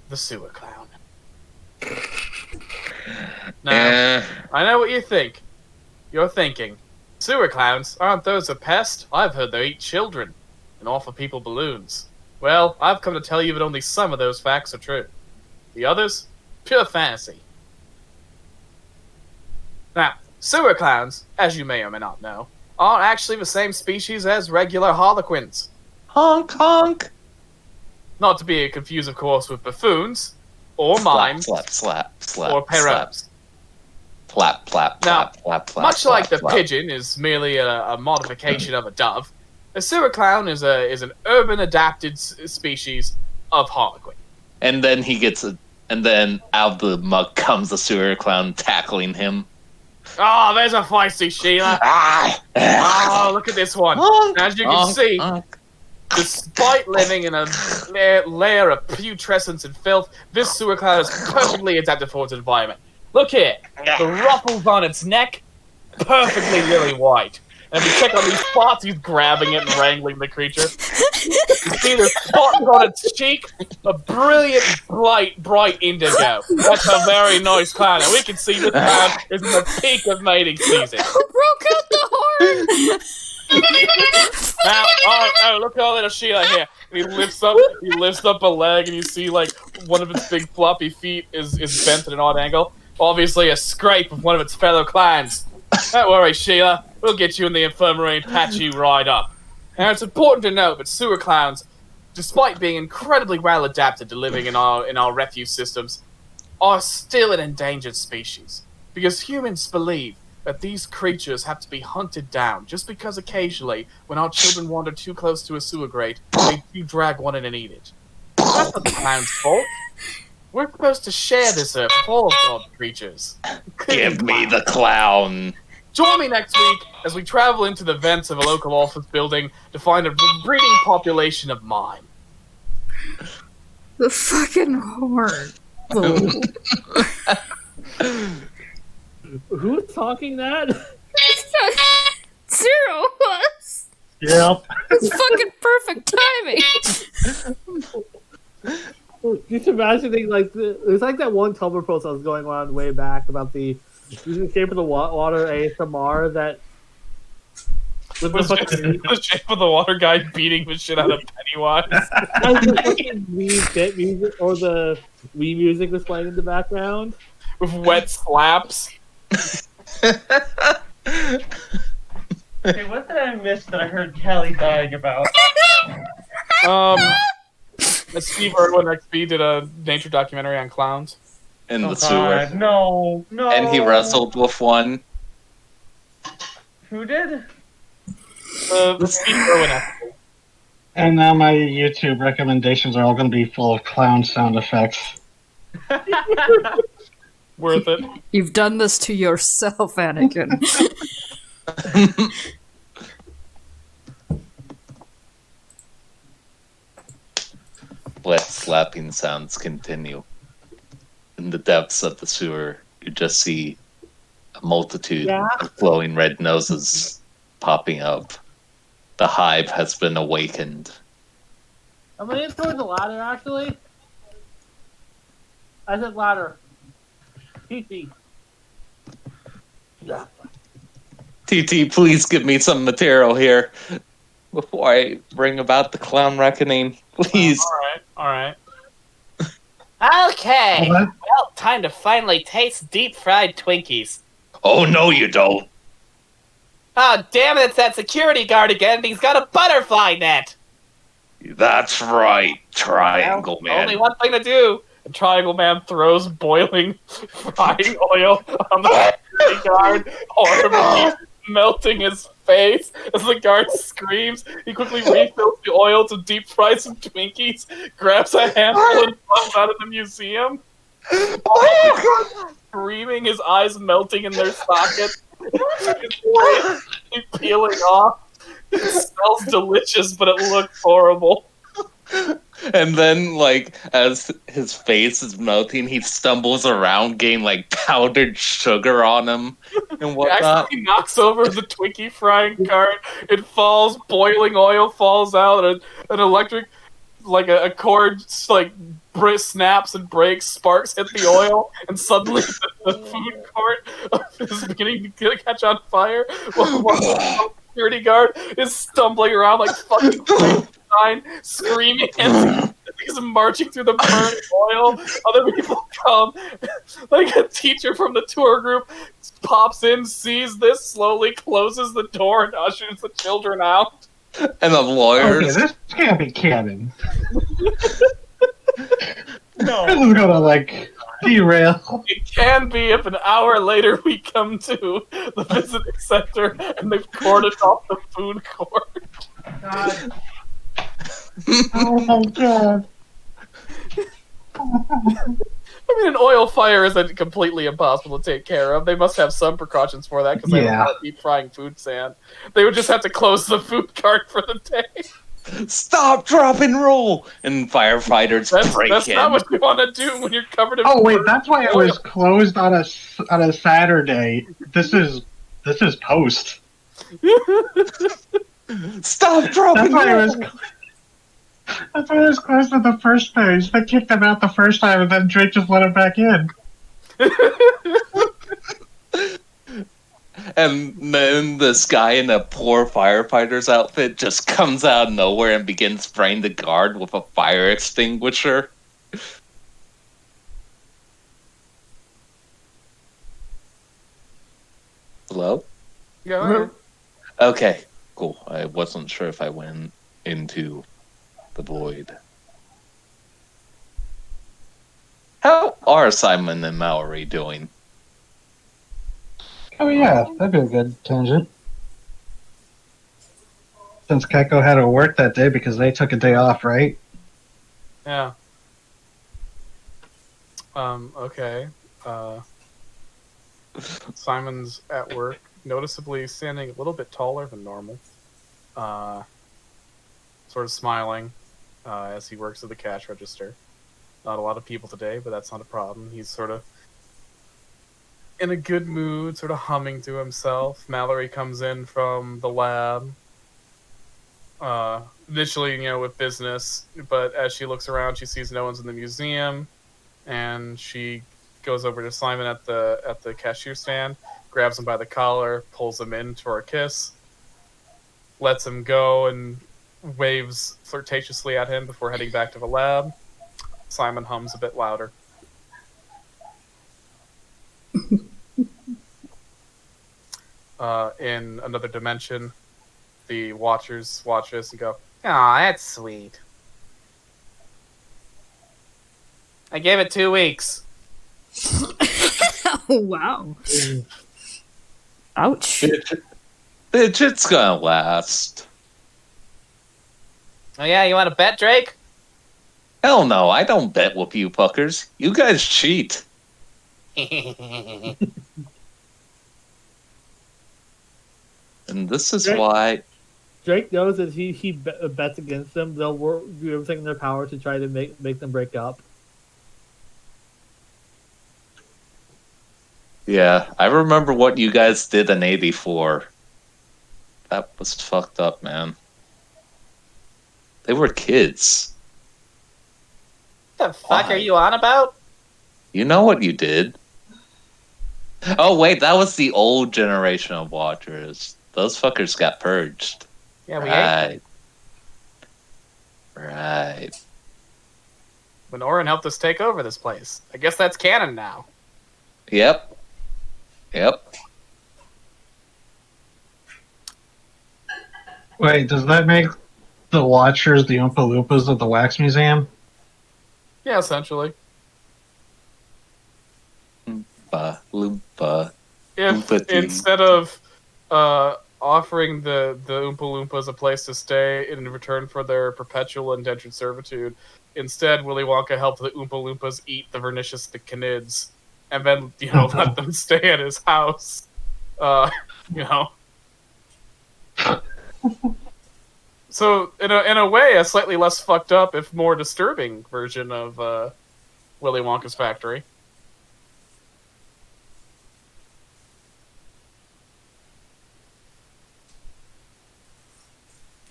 B: The sewer clown. Now, I know what you think. You're thinking, sewer clowns, aren't those a pest? I've heard they eat children and offer people balloons. Well, I've come to tell you that only some of those facts are true. The others, pure fantasy. Now, sewer clowns, as you may or may not know, aren't actually the same species as regular harlequins.
D: Honk honk!
B: Not to be confused, of course, with buffoons, or mimes,
D: Slap.
B: or perrots.
D: Flap.
B: Now, much
D: flap,
B: like the
D: flap.
B: pigeon is merely a modification of a dove, a sewer clown is an urban adapted species of harlequin.
D: And then and then out of the mug comes the sewer clown tackling him.
B: Oh, there's a feisty Sheila. Oh, look at this one. As you can see, despite living in a layer of putrescence and filth, this sewer clown is perfectly adapted for its environment. Look here, the ruffles on its neck, perfectly lily white. And if you check on these spots, he's grabbing it and wrangling the creature. You see the spots on its cheek? A brilliant, bright indigo. That's a very nice clown, and we can see this clown is in the peak of mating season.
A: Who broke out the horn?
B: Now, oh, look at all little Sheila here. And he lifts up a leg, and you see like one of its big floppy feet is bent at an odd angle. Obviously, a scrape of one of its fellow clans. Don't worry, Sheila. We'll get you in the infirmary and patch you right up. Now, it's important to note that sewer clowns, despite being incredibly well adapted to living in our refuse systems, are still an endangered species. Because humans believe that these creatures have to be hunted down, just because occasionally, when our children wander too close to a sewer grate, they do drag one in and eat it. That's not the clown's fault. We're supposed to share this earth with all of God's creatures.
D: Give me the clown.
B: Join me next week as we travel into the vents of a local office building to find a breeding population of mime.
A: The fucking horn. Oh.
H: Who's talking that?
A: Zero was.
F: Yep.
A: It's fucking perfect timing.
H: Just imagining there's like that one Tumblr post that was going on way back about the shape of the water ASMR that
B: The shape of the water guy beating the shit out of Pennywise.
H: the fucking Wii bit music or the Wii music was playing in the background
B: With wet slaps.
G: Hey, what did I miss that I heard Kelly dying about?
B: Steve Irwin XP did a nature documentary on clowns.
D: In the sewer.
G: God, no.
D: And he wrestled with one.
G: Who did?
B: The Steve Irwin XP.
F: And now my YouTube recommendations are all going to be full of clown sound effects.
B: Worth it.
A: You've done this to yourself, Anakin.
D: Wet slapping sounds continue. In the depths of the sewer, you just see a multitude of glowing red noses popping up. The hive has been awakened.
H: I'm gonna towards the ladder actually. I said ladder. PT. Yeah.
D: TT, please give me some material here before I bring about the clown reckoning. Please.
B: Alright.
I: Okay. Well, time to finally taste deep fried Twinkies.
D: Oh, no, you don't.
I: Oh, damn it, it's that security guard again, and he's got a butterfly net.
D: That's right, Triangle
I: Well,
D: Man.
I: only one thing to do,
B: and Triangle Man throws boiling frying oil on the security guard, horribly melting his face. As the guard screams, he quickly refills the oil to deep fry some Twinkies, grabs a handful and runs out of the museum. Screaming, his eyes melting in their sockets. He's peeling off. It smells delicious, but it looks horrible.
D: And then, like, as his face is melting, he stumbles around, getting like powdered sugar on him and
B: He
D: whatnot.
B: actually knocks over the Twinkie frying cart. It falls, boiling oil falls out, and an electric, like a cord, like snaps and breaks. Sparks hit the oil, and suddenly the food court is beginning to catch on fire. While the security guard is stumbling around like fucking Frankenstein, screaming and he's marching through the burning oil. Other people come, like a teacher from the tour group pops in, sees this, slowly closes the door, and ushers the children out.
D: And the lawyers.
F: Okay, this can't be canon.
G: No.
F: This is gonna, like, derail.
B: It can be if an hour later we come to the visiting center and they've cordoned off the food court.
G: God.
F: Oh my god.
B: I mean, an oil fire isn't completely impossible to take care of. They must have some precautions for that because they don't want to deep frying food sand. They would just have to close the food cart for the day.
D: Stop, drop, and roll! And firefighters break
B: That's
D: in.
B: not what you want to do when you're covered in
F: Oh wait,
B: burnt
F: that's why it
B: oil.
F: was closed on a Saturday. This is post.
D: Stop, drop,
F: That's
D: and
F: why it
D: roll!
F: was. That's why it was closed on the first page. They kicked him out the first time, and then Drake just let him back in.
D: And then this guy in a poor firefighter's outfit just comes out of nowhere and begins spraying the guard with a fire extinguisher. Hello?
B: Yeah,
D: Okay, cool. I wasn't sure if I went into the void. How are Simon and Mallory doing?
F: Oh yeah, that'd be a good tangent. Since Keiko had to work that day because they took a day off, right?
B: yeah. Okay. Simon's at work, noticeably standing a little bit taller than normal. Sort of smiling as he works at the cash register. Not a lot of people today, but that's not a problem. He's sort of in a good mood, sort of humming to himself. Mallory comes in from the lab. Initially, with business, but as she looks around, she sees no one's in the museum, and she goes over to Simon at the cashier stand, grabs him by the collar, pulls him in for a kiss, lets him go, and waves flirtatiously at him before heading back to the lab. Simon hums a bit louder. In another dimension, the Watchers watch this and go, "Aw, that's sweet. I gave it 2 weeks."
A: Oh, wow. Ouch.
D: Bitch, it's gonna last.
I: Oh yeah, you want to bet, Drake?
D: Hell no, I don't bet with you fuckers. You guys cheat. And this is
H: Drake-
D: why...
H: Drake knows that he bets against them. They'll do everything in their power to try to make them break up.
D: Yeah, I remember what you guys did in 84. That was fucked up, man. They were kids.
I: What the fuck
D: Why?
I: are you on about?
D: You know what you did. Oh, wait, that was the old generation of Watchers. Those fuckers got purged.
I: Yeah, we ate.
D: Right.
B: When Orin helped us take over this place. I guess that's canon now.
D: Yep.
F: Wait, does that make the Watchers the Oompa Loompas of the Wax Museum?
B: Yeah, essentially.
D: Loompa.
B: If
D: Oompa tea.
B: instead of offering the Oompa Loompas a place to stay in return for their perpetual indentured servitude, instead Willy Wonka helped the Oompa Loompas eat the Vernicious the Canids, and then let them stay at his house. You know. So in a way, a slightly less fucked up, if more disturbing version of Willy Wonka's factory.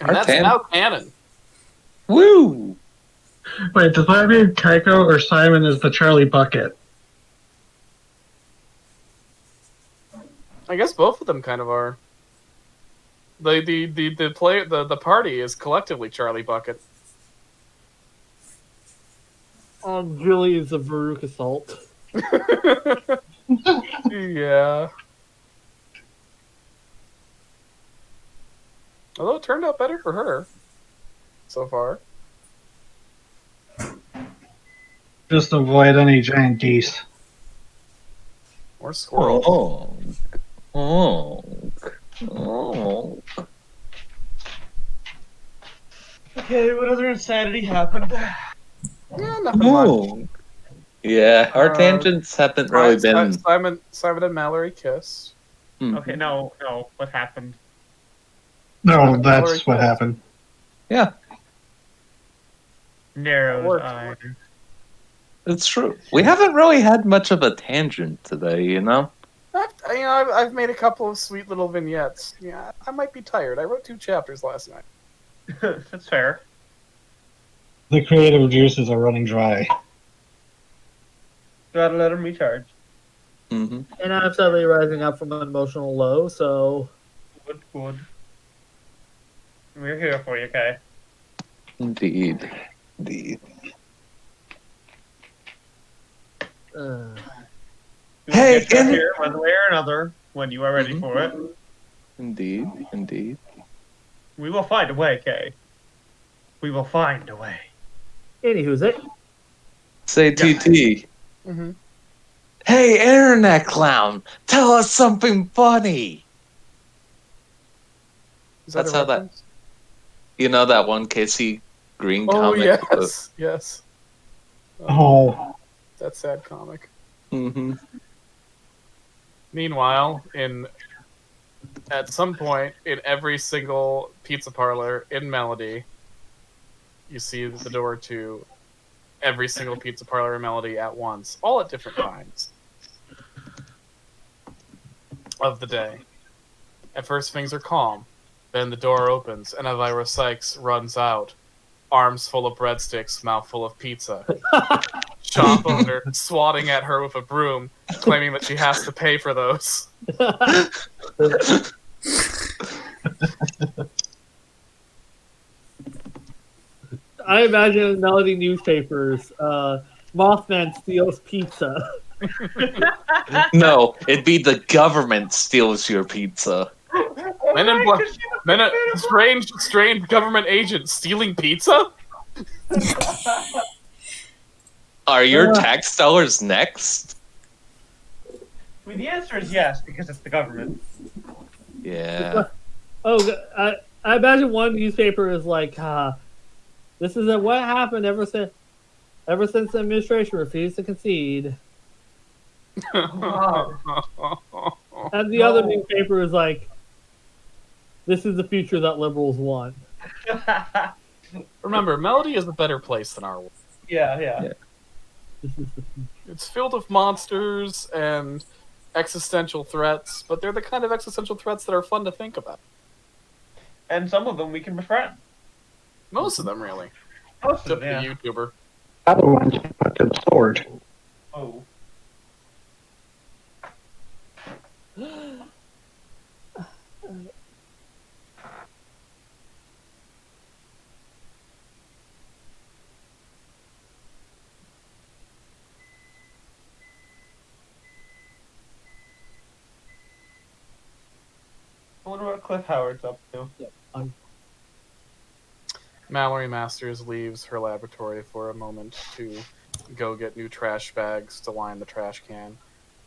B: And that's now canon.
D: Woo!
F: Wait, does that mean Keiko or Simon is the Charlie Bucket?
B: I guess both of them kind of are. The party is collectively Charlie Bucket.
H: Julie is a Veruca Salt.
B: Yeah. Although it turned out better for her so far.
F: Just avoid any giant geese.
B: Or squirrels.
D: Oh.
G: Okay, what other insanity happened?
B: Yeah, nothing much.
D: Yeah, our tangents haven't really been.
B: Simon and Mallory kissed.
G: Okay, no, what happened?
F: No, that's what happened.
D: Yeah,
G: Narrowed eyes.
D: it's true. We haven't really had much of a tangent today, you know?
B: I've made a couple of sweet little vignettes. Yeah, I might be tired. I wrote 2 chapters last night.
G: That's fair.
F: The creative juices are running dry.
G: Gotta let him recharge.
D: Mm-hmm.
H: And I'm suddenly rising up from an emotional low, so...
G: Good. We're here for you, Kai.
D: Indeed. Hey,
G: get here one way or another when you are ready for it.
D: Indeed.
G: We will find a way, Kay. We will find a way.
H: Anywho's it?
D: Say TT.
B: Mm-hmm.
D: Hey, internet clown, tell us something funny. That's how that. You know that one Casey Green comic?
B: Yes.
F: Oh.
B: That sad comic.
D: Mm-hmm.
B: Meanwhile, at some point in every single pizza parlor in Melody, you see the door to every single pizza parlor in Melody at once, all at different times of the day. At first, things are calm. Then the door opens, and Elvira Sykes runs out, arms full of breadsticks, mouth full of pizza. Shop owner swatting at her with a broom, claiming that she has to pay for those.
H: I imagine in Melody newspapers, Mothman steals pizza.
D: No, it'd be the government steals your pizza.
B: Strange government agent stealing pizza?
D: Are your tax dollars next?
G: I mean, the answer is yes, because it's the government.
D: Yeah.
H: I imagine one newspaper is like, this is what happened ever since the administration refused to concede.
G: Wow.
H: And the other newspaper is like, this is the future that liberals want.
B: Remember, Melody is a better place than our world.
G: Yeah.
B: It's filled with monsters and existential threats, but they're the kind of existential threats that are fun to think about.
G: And some of them we can befriend.
B: Most of them, really.
G: Most of them,
B: Except
G: yeah.
B: the YouTuber.
F: Other ones put to the sword.
G: Oh. I wonder what Cliff Howard's up to.
B: Mallory Masters leaves her laboratory for a moment to go get new trash bags to line the trash can,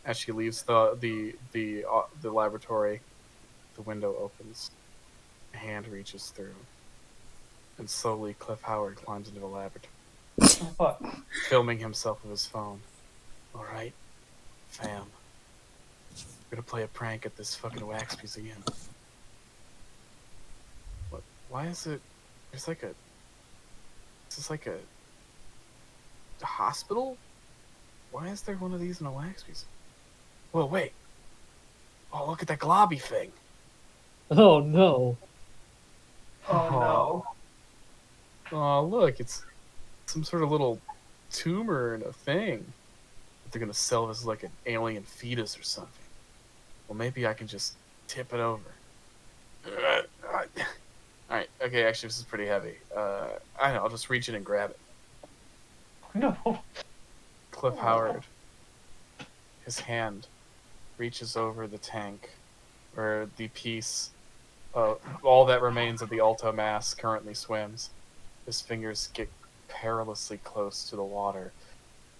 B: As she leaves the laboratory, the window opens. A hand reaches through, and slowly Cliff Howard climbs into the laboratory, filming himself with his phone. All right, fam. We're gonna play a prank at this fucking wax museum. What? Why is it? There's like a. Is this like a hospital? Why is there one of these in a wax museum? Whoa, wait. Oh, look at that globby thing.
H: Oh no.
G: Oh no.
B: Oh, look, it's some sort of little tumor and a thing. They're gonna sell this as like an alien fetus or something. Well, maybe I can just tip it over. Alright, okay, actually, this is pretty heavy. I know, I'll just reach in and grab it.
G: No.
B: Cliff Howard, his hand reaches over the tank, where the piece of all that remains of the Alto mass currently swims. His fingers get perilously close to the water.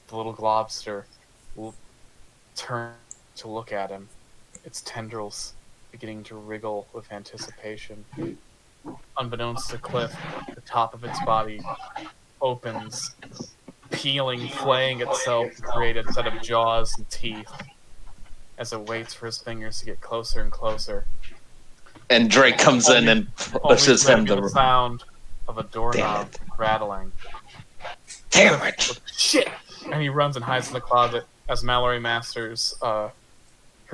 B: The little globster will turn to look at him, its tendrils beginning to wriggle with anticipation. Unbeknownst to Cliff, the top of its body opens, peeling, flaying itself to create a set of jaws and teeth as it waits for his fingers to get closer and closer.
D: And Drake comes in and pushes him
B: to
D: to
B: the sound of a doorknob rattling.
D: Damn it!
B: Shit! And he runs and hides in the closet as Mallory Masters, her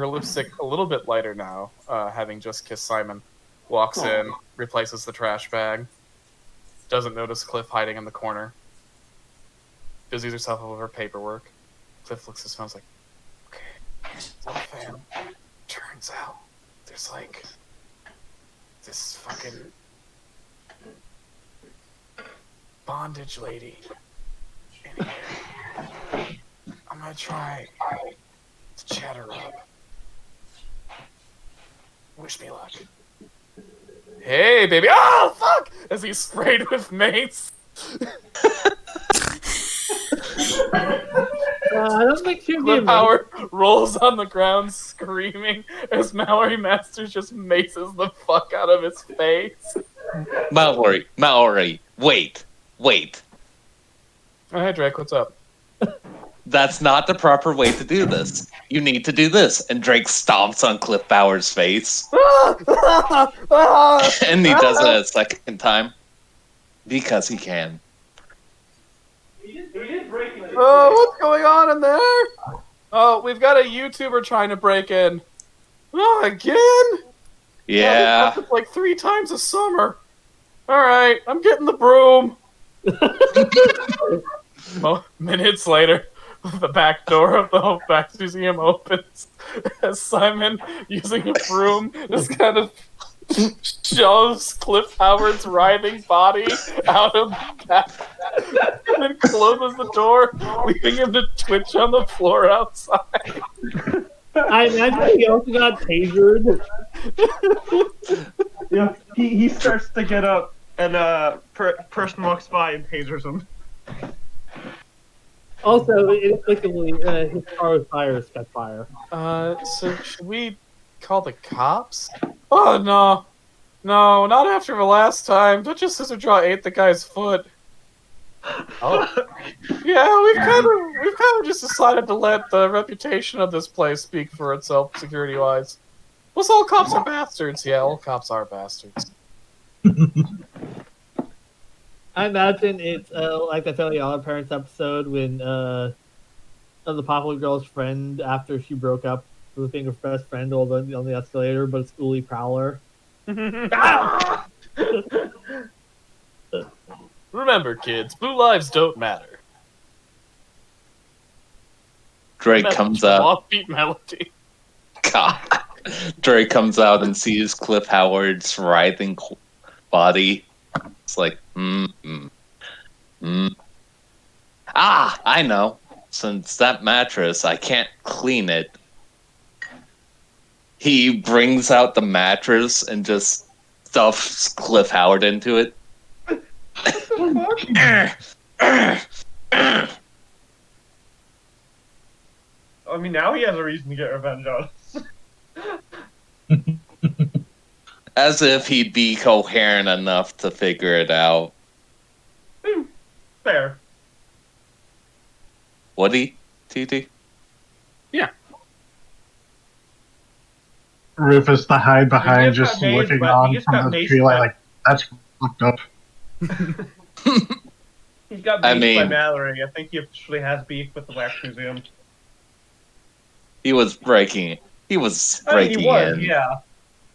B: lipstick a little bit lighter now, having just kissed Simon, walks in, replaces the trash bag, doesn't notice Cliff hiding in the corner, busies herself over her paperwork. Cliff looks at his phone, like, okay, so fam, turns out there's like this fucking bondage lady in here. I'm gonna try to chat her up. Wish me luck. Hey, baby. Oh, fuck! As he's sprayed with mace.
H: I don't think she'd be
B: Cliff Howard rolls on the ground screaming as Mallory Masters just maces the fuck out of his face.
D: Mallory, wait.
B: Oh, hey, Drake, what's up?
D: That's not the proper way to do this. You need to do this. And Drake stomps on Cliff Bauer's face. And he does it a second time. Because he can.
B: Oh, what's going on in there? Oh, we've got a YouTuber trying to break in. Oh, again?
D: Yeah.
B: It's like 3 times a summer. Alright, I'm getting the broom. Minutes later, the back door of the Wax Museum opens as Simon, using a broom, just kind of shoves Cliff Howard's writhing body out of the back and then closes the door, leaving him to twitch on the floor outside.
H: I imagine he also got tasered.
G: Yeah, he starts to get up, and person walks by and tasers him.
H: Also, inexplicably, his car was fire, set fire.
B: So should we call the cops? Oh, no. No, not after the last time. Duchess Scissorjaw ate the guy's foot. Oh. Yeah, we've kind of just decided to let the reputation of this place speak for itself, security-wise. Plus, all cops are bastards. Yeah, all cops are bastards.
H: I imagine it's like the Fairly Odd Parents episode when the popular girl's friend, after she broke up with being her best friend on the escalator, but it's Uli Prowler.
B: Remember, kids, blue lives don't matter.
D: Drake comes out.
B: Offbeat melody.
D: God. Drake comes out and sees Cliff Howard's writhing body. It's like, Ah, I know. Since that mattress, I can't clean it. He brings out the mattress and just stuffs Cliff Howard into it.
G: I mean, now he has a reason to get revenge on us.
D: As if he'd be coherent enough to figure it out.
G: Fair.
D: Would he, TT?
F: Rufus, the hide behind,
G: just
F: just
G: got mazed,
F: looking
G: but he
F: on
G: just
F: from
G: got
F: the
G: mazed
F: tree,
G: by-
F: like that's fucked up.
G: He's got
D: I
G: beef by
D: mean-
G: Mallory. I think he officially has beef with the Wax Museum.
D: He was breaking. He was breaking
G: he was,
D: in.
G: yeah.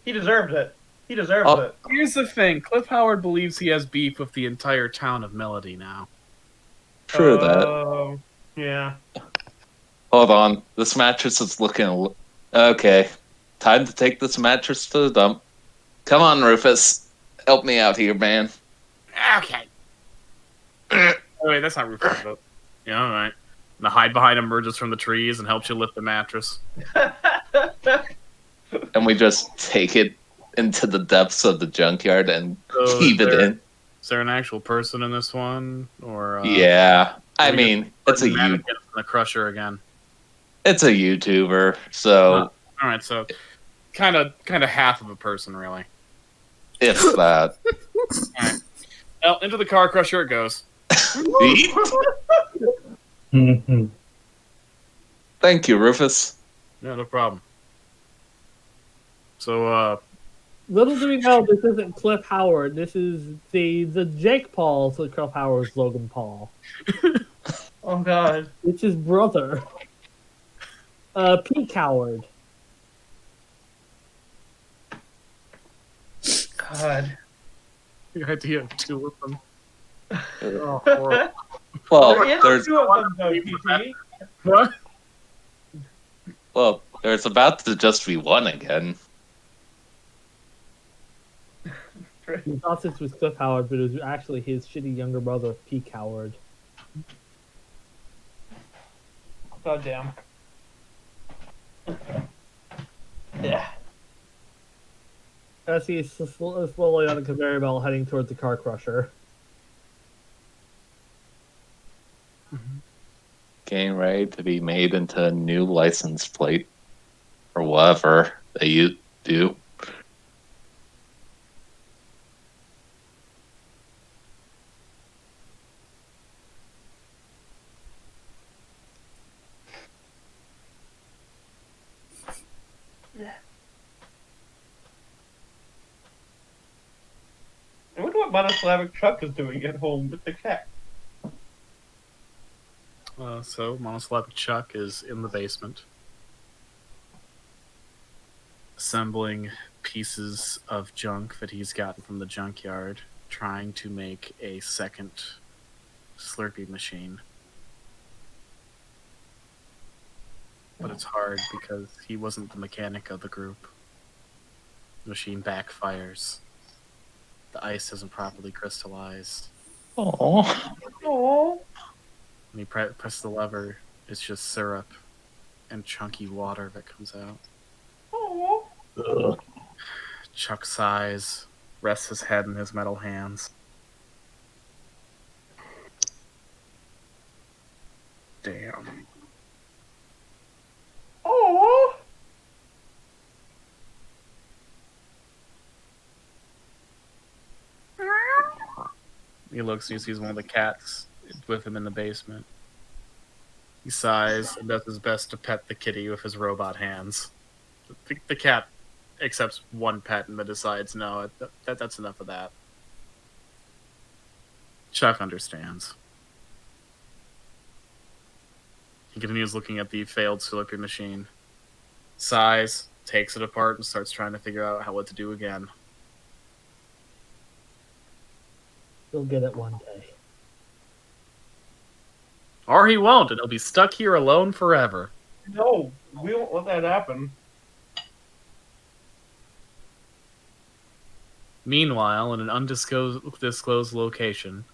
G: He deserved it. He deserves
D: Oh.
G: it.
B: Here's the thing: Cliff Howard believes he has beef with the entire town of Melody now.
D: True that.
G: Yeah.
D: Hold on. This mattress is looking. Okay. Time to take this mattress to the dump. Come on, Rufus. Help me out here, man.
B: Okay. Oh, wait, that's not Rufus. Yeah, all right. And the hide behind emerges from the trees and helps you lift the mattress.
D: And we just take it into the depths of the junkyard and
B: So
D: keep it in.
B: Is there an actual person in this one, or
D: Yeah. I
B: we
D: mean, it's a
B: mannequin from the Crusher again?
D: it's a YouTuber, so
B: All right, so kind of half of a person, really.
D: if that.
B: Well, into the car crusher it goes.
D: Thank you, Rufus.
B: Yeah, no problem. So,
H: Little do we know, this isn't Cliff Howard. This is the Jake Paul to Cliff Howard's Logan Paul.
G: Oh god.
H: It's his brother. Pete Howard.
G: God.
B: the idea of two of them.
D: Well,
G: There is
D: there's
G: two of them, though, TT.
B: What?
D: well, there's about to just be one again.
H: He thought this was Cliff Howard, but it was actually his shitty younger brother, Pete Howard.
G: God damn. Yeah.
H: As he's slowly on a conveyor belt heading towards the car crusher.
D: Getting ready to be made into a new license plate. Or whatever they do.
G: I wonder what Monoslavic Chuck is doing at home with the cat.
B: So Monoslavic Chuck is in the basement, assembling pieces of junk that he's gotten from the junkyard, trying to make a second Slurpee machine. But it's hard because he wasn't the mechanic of the group. The machine backfires. The ice doesn't properly crystallize.
D: Oh.
G: Oh.
B: When you press the lever, it's just syrup and chunky water that comes out.
G: Oh.
B: Chuck sighs, rests his head in his metal hands. Damn.
G: Oh.
B: He looks and he sees one of the cats with him in the basement. He sighs and does his best to pet the kitty with his robot hands. The cat accepts one pet and then decides, no, that's enough of that. Chuck understands. He continues looking at the failed Slurpee machine. Sighs, takes it apart, and starts trying to figure out what to do again.
H: He'll get it one day.
B: Or he won't, and he'll be stuck here alone forever.
G: No, we won't let that happen.
B: Meanwhile, in an undisclosed location,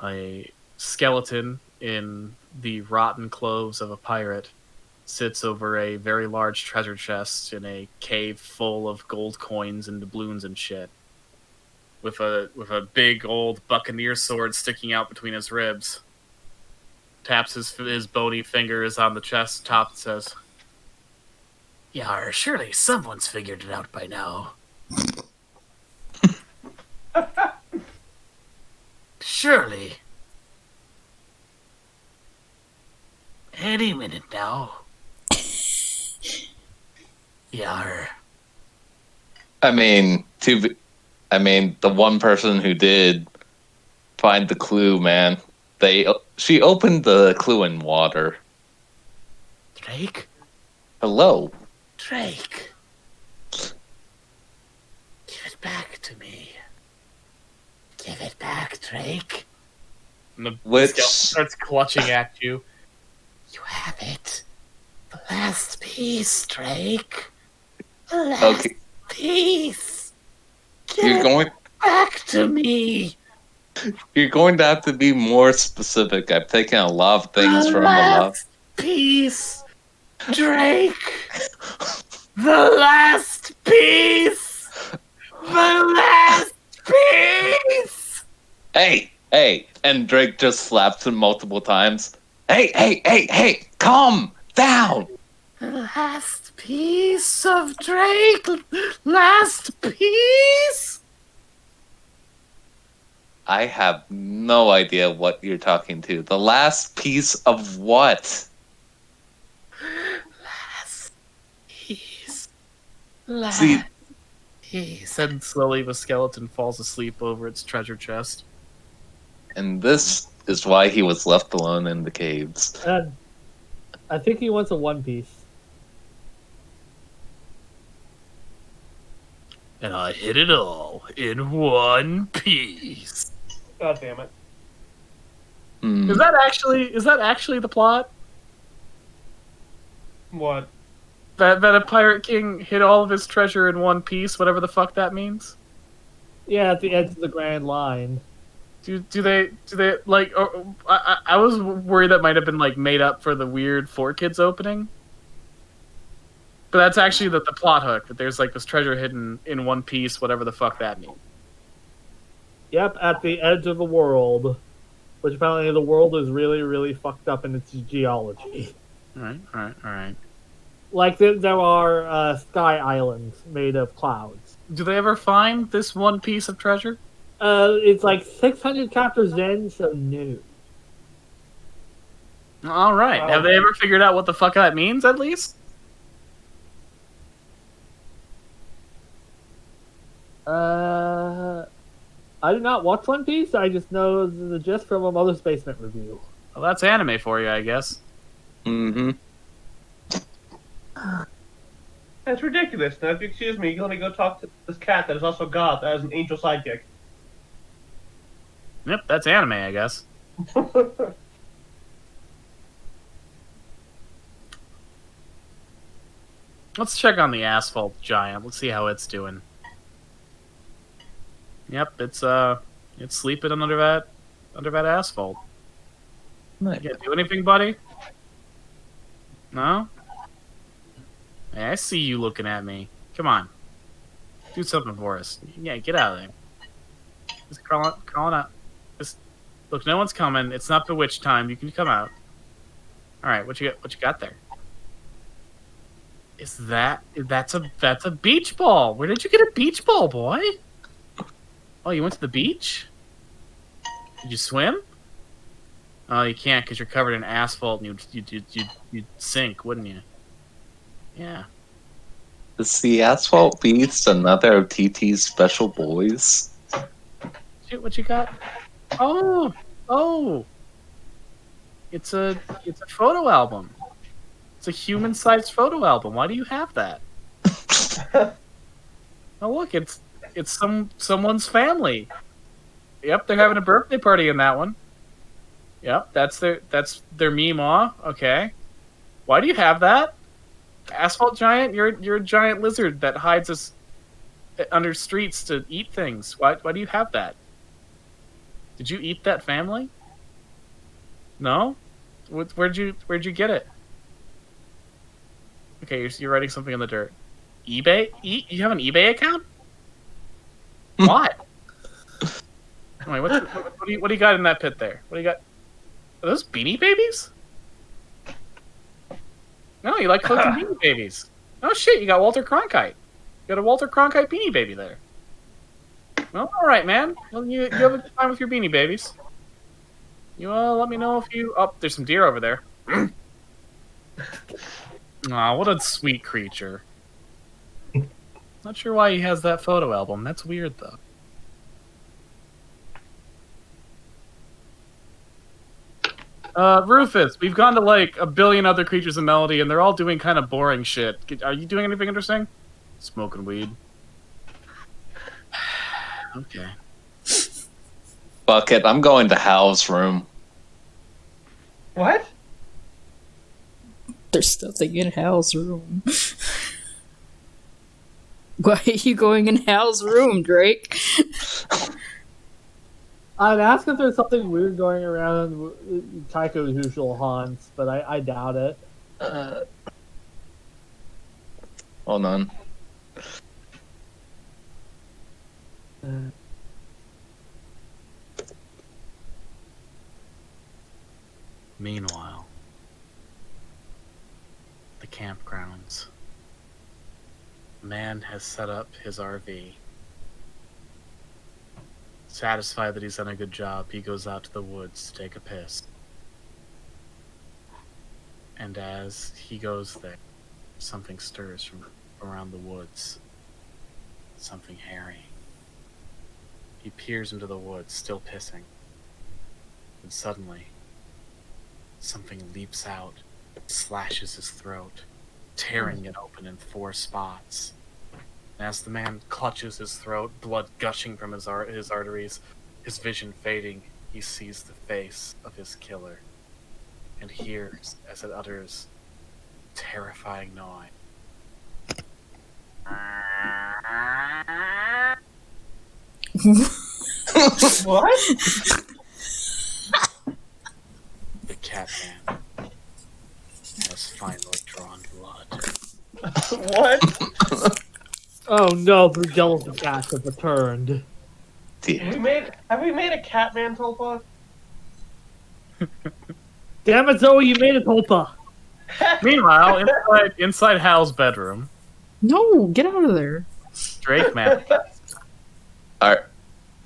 B: a skeleton in the rotten clothes of a pirate sits over a very large treasure chest in a cave full of gold coins and doubloons and shit. With a big old buccaneer sword sticking out between his ribs. taps his bony fingers on the chest top and says, "Yar, surely someone's figured it out by now. Surely. Any minute now. Yar."
D: I mean, the one person who did find the clue, man. She opened the clue in water.
B: Drake?
D: Hello.
B: Drake. Give it back to me. Give it back, Drake. And the skeleton starts clutching at you. You have it. The last piece, Drake. The last piece. Give it back to me.
D: You're going to have to be more specific. I've taken a lot of things from a lot.
B: Piece, Drake. The last piece. The last piece.
D: Hey! And Drake just slaps him multiple times. Hey! Calm down.
B: The last piece of Drake. Last piece.
D: I have no idea what you're talking to. The last piece of what?
B: Last piece. Last
D: See,
B: piece. And slowly the skeleton falls asleep over its treasure chest.
D: and this is why he was left alone in the caves.
H: I think he wants a One Piece.
B: And I hid it all in one piece.
G: God damn it.
B: Is that actually the plot?
G: What?
B: That a pirate king hid all of his treasure in one piece, whatever the fuck that means?
H: Yeah, at the edge of the Grand Line.
B: Do they like? I was worried that might have been like made up for the weird 4Kids opening, but that's actually the plot hook. That there's like this treasure hidden in one piece, whatever the fuck that means.
H: Yep, at the edge of the world, which apparently the world is really, really fucked up in its geology.
B: All right.
H: Like there are sky islands made of clouds.
B: Do they ever find this one piece of treasure?
H: It's like 600 chapters in, so no.
B: All right. Have they ever figured out what the fuck that means? At least.
H: I did not watch One Piece. I just know the gist from a Mother's Basement review.
B: Well, that's anime for you, I guess.
D: Mm-hmm.
G: That's ridiculous. Now, if you excuse me, you let me go talk to this cat that is also God, that has an angel sidekick.
B: Yep, that's anime, I guess. Let's check on the asphalt giant. Let's see how it's doing. Yep, it's sleeping under that asphalt.
D: Nice.
B: You can't do anything, buddy? No? Hey, I see you looking at me. Come on. Do something for us. Yeah, get out of there. Just crawling out. Just look, no one's coming. It's not bewitched time. You can come out. Alright, what you got there? That's a beach ball. Where did you get a beach ball, boy? Oh, you went to the beach? Did you swim? Oh, you can't because you're covered in asphalt and you'd sink, wouldn't you? Yeah.
D: Is the asphalt beast another of TT's special boys?
B: What you got? Oh! It's a photo album. It's a human-sized photo album. Why do you have that? Oh, look, it's someone's family. Yep, they're having a birthday party in that one. Yep, that's their Meemaw. Okay. Why do you have that? Asphalt giant, you're a giant lizard that hides us under streets to eat things. Why do you have that? Did you eat that family? No? Where'd you get it? Okay, you're writing something in the dirt. eBay? You have an eBay account? Why? Wait, what do you got in that pit there? What do you got? Are those Beanie Babies? No, you like floating Beanie Babies. Oh shit, you got Walter Cronkite. You got a Walter Cronkite Beanie Baby there. Well, alright, man. Well, you have a good time with your Beanie Babies. You let me know if you... Oh, there's some deer over there. Aw, what a sweet creature. Not sure why he has that photo album. That's weird, though. Rufus, we've gone to like a billion other creatures in Melody, and they're all doing kind of boring shit. Are you doing anything interesting? Smoking weed. Okay.
D: Fuck it, I'm going to Hal's room.
G: What?
A: There's nothing in Hal's room. Why are you going in Hal's room, Drake?
H: I'd ask if there's something weird going around Tycho's usual haunts, but I doubt it.
D: Hold on.
B: Meanwhile, the campgrounds. Man has set up his RV. Satisfied that he's done a good job, he goes out to the woods to take a piss. And as he goes there, something stirs from around the woods. Something hairy. He peers into the woods, still pissing. And suddenly, something leaps out, slashes his throat, tearing it open in 4 spots. And as the man clutches his throat, blood gushing from his arteries, his vision fading, he sees the face of his killer and hears as it utters terrifying noise.
G: What?
B: The Catman has finally drawn blood.
G: What?
H: Oh no, the jealous cats have returned.
G: Have we made a Catman Tulpa?
H: Damn it, Zoe, you made it, Tulpa.
B: Meanwhile, inside Hal's bedroom,
A: No, get out of there.
B: Drake man.
D: Alright.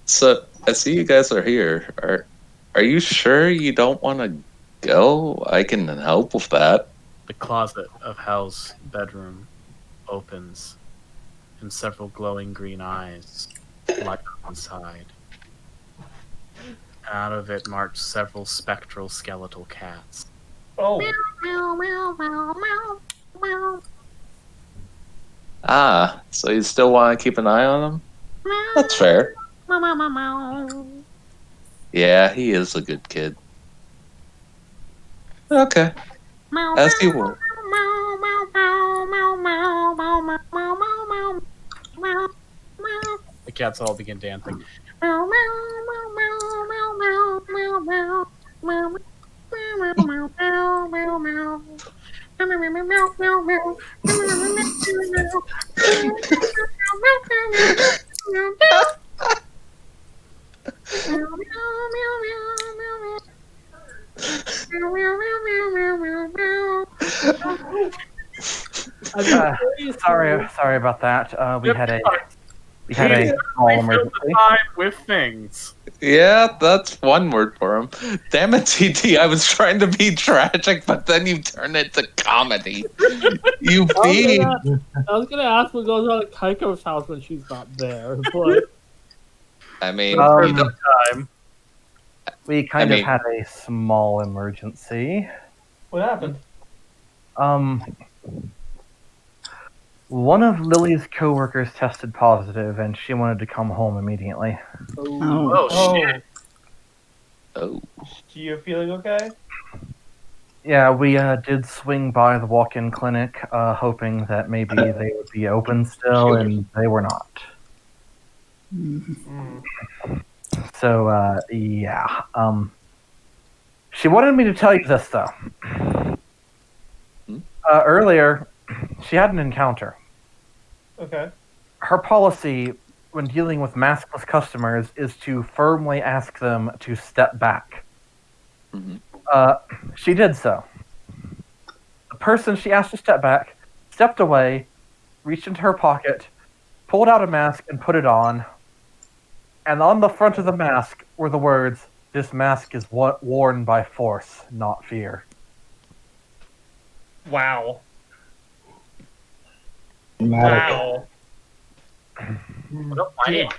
D: So I see you guys are here. Are you sure you don't want to go? I can help with that.
B: The closet of Hal's bedroom opens, and several glowing green eyes light up inside. Out of it march several spectral skeletal cats.
G: Oh.
D: Ah, so you still want to keep an eye on him? That's fair. Yeah, he is a good kid. Okay. As you will.
B: The cats all begin dancing.
C: Sorry about that. We had a small
B: Refill
C: emergency.
B: the time with things.
D: Yeah, that's one word for him. Damn it, TT, I was trying to be tragic, but then you turn it to comedy. You feed.
H: I was gonna ask what goes on at Kaiko's house when she's not there, but
D: I mean,
C: Um,
D: you don't-
B: Time.
C: We kind
D: I
C: of
D: mean-
C: had a small emergency.
G: What happened?
C: One of Lily's coworkers tested positive, and she wanted to come home immediately.
A: Oh.
B: Oh, shit.
D: oh,
G: You feeling okay?
C: Yeah, we did swing by the walk-in clinic, hoping that maybe they would be open still, and they were not.
G: Mm.
C: So, yeah. She wanted me to tell you this, though. Earlier, she had an encounter.
G: Okay.
C: Her policy when dealing with maskless customers is to firmly ask them to step back.
D: Mhm.
C: She did so. The person she asked to step back stepped away, reached into her pocket, pulled out a mask, and put it on. And on the front of the mask were the words, "This mask is worn by force, not fear."
G: Wow.
F: Dramatic.
G: Wow.
B: What a whiny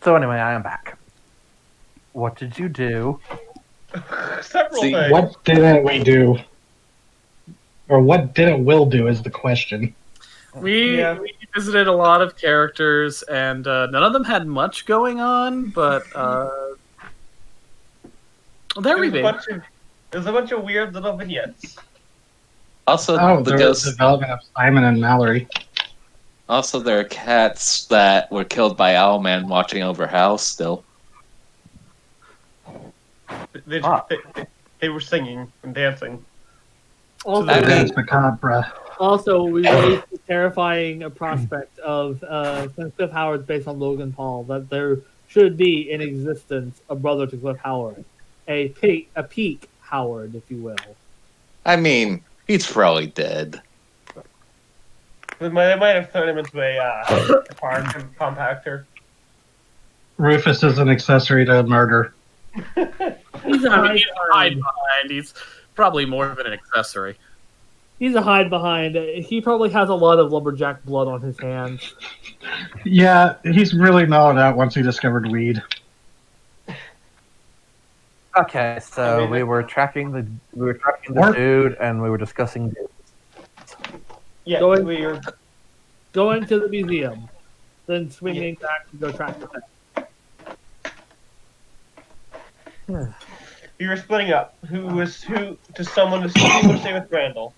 C: So anyway, I am back. What did you do?
G: Several
D: See,
G: things.
F: What didn't we do? Or what didn't Will do is the question.
B: We visited a lot of characters, and none of them had much going on, but there we be.
G: There's a bunch of weird little vignettes.
D: Also,
F: Oh,
D: the
F: the
D: ghost.
F: development of Simon and Mallory.
D: Also, there are cats that were killed by Owlman watching over House still.
G: They,
C: Ah.
G: they were singing and dancing.
H: Also,
D: I mean-
F: Dance Macabre.
H: Also, we raised the terrifying prospect of, since Cliff Howard's based on Logan Paul, that there should be in existence a brother to Cliff Howard, a peak Howard, if you will.
D: I mean, he's probably dead.
G: They might have thrown him into a park and compactor.
F: Rufus is an accessory to murder.
H: He's a
B: I mean,
H: hide
B: he's a hide
H: behind.
B: behind. He's probably more of an accessory.
H: He's a hide behind. He probably has a lot of lumberjack blood on his hands.
F: Yeah, he's really mellowed out once he discovered weed.
C: Okay, so we were tracking the dude, and we were discussing dudes.
G: Yeah,
H: Going-
G: we were.
H: Going to the museum, then swinging back to go track the pet.
G: We were splitting up. Who? To someone to stay with Randall.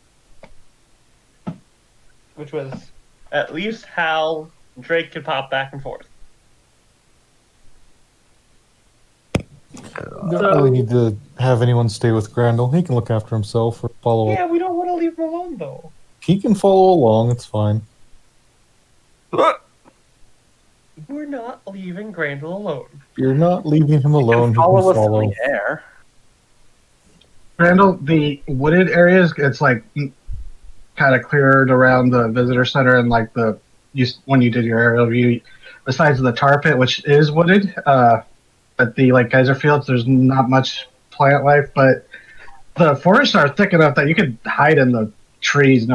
G: Which was at least how Drake could pop back and forth.
E: Don't really need to have anyone stay with Grandel. He can look after himself or follow.
G: Yeah, we don't want to leave him alone though.
E: He can follow along. It's fine.
G: We're not leaving Grandel alone.
E: You're not leaving him alone. He can
C: Follow us in
E: follow.
C: the air.
F: Randall, the wooded areas, it's like kind of cleared around the visitor center and like when you did your aerial view, besides the tar pit, which is wooded, but the like geyser fields, there's not much plant life, but the forests are thick enough that you could hide in the trees,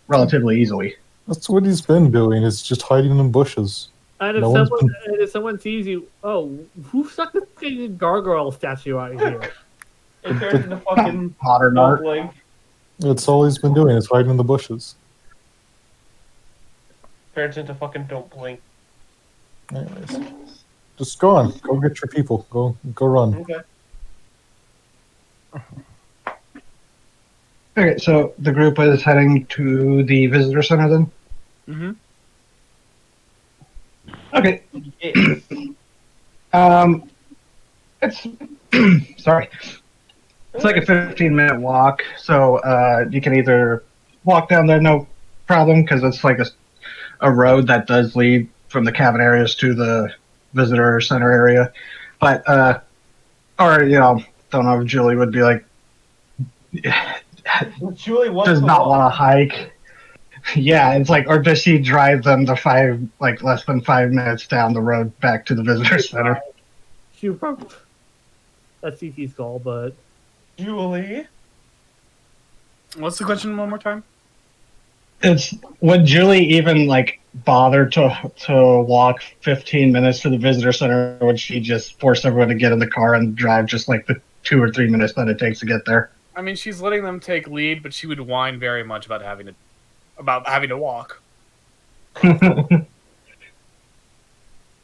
F: relatively easily.
E: That's what he's been doing. Is just hiding in bushes.
H: And
E: No one's
H: if someone sees you, oh, who stuck this fucking gargoyle statue out here?
G: It turns into fucking
F: Modern art.
G: Blink.
E: That's all he's been doing. Is hiding in the bushes.
G: Turns into fucking Don't Blink.
E: Anyways, just go on. Go get your people. Go run.
G: Okay.
F: Okay, so the group is heading to the visitor center then?
B: Mm-hmm.
F: Okay. It's sorry. It's like a 15-minute walk, so you can either walk down there, no problem, because it's like a road that does lead from the cabin areas to the visitor center area. But or don't know if Julie would be like
G: Julie wants
F: does
G: to
F: not
G: walk.
F: want to hike. Yeah, it's like, or does she drive them to less than 5 minutes down the road back to the visitor center?
H: She probably, that's CT's call, but
G: Julie.
B: What's the question one more time?
F: It's would Julie even bother to walk 15 minutes to the visitor center? Or would she just force everyone to get in the car and drive just like the 2 or 3 minutes that it takes to get there?
B: I mean, she's letting them take lead, but she would whine very much about having to walk.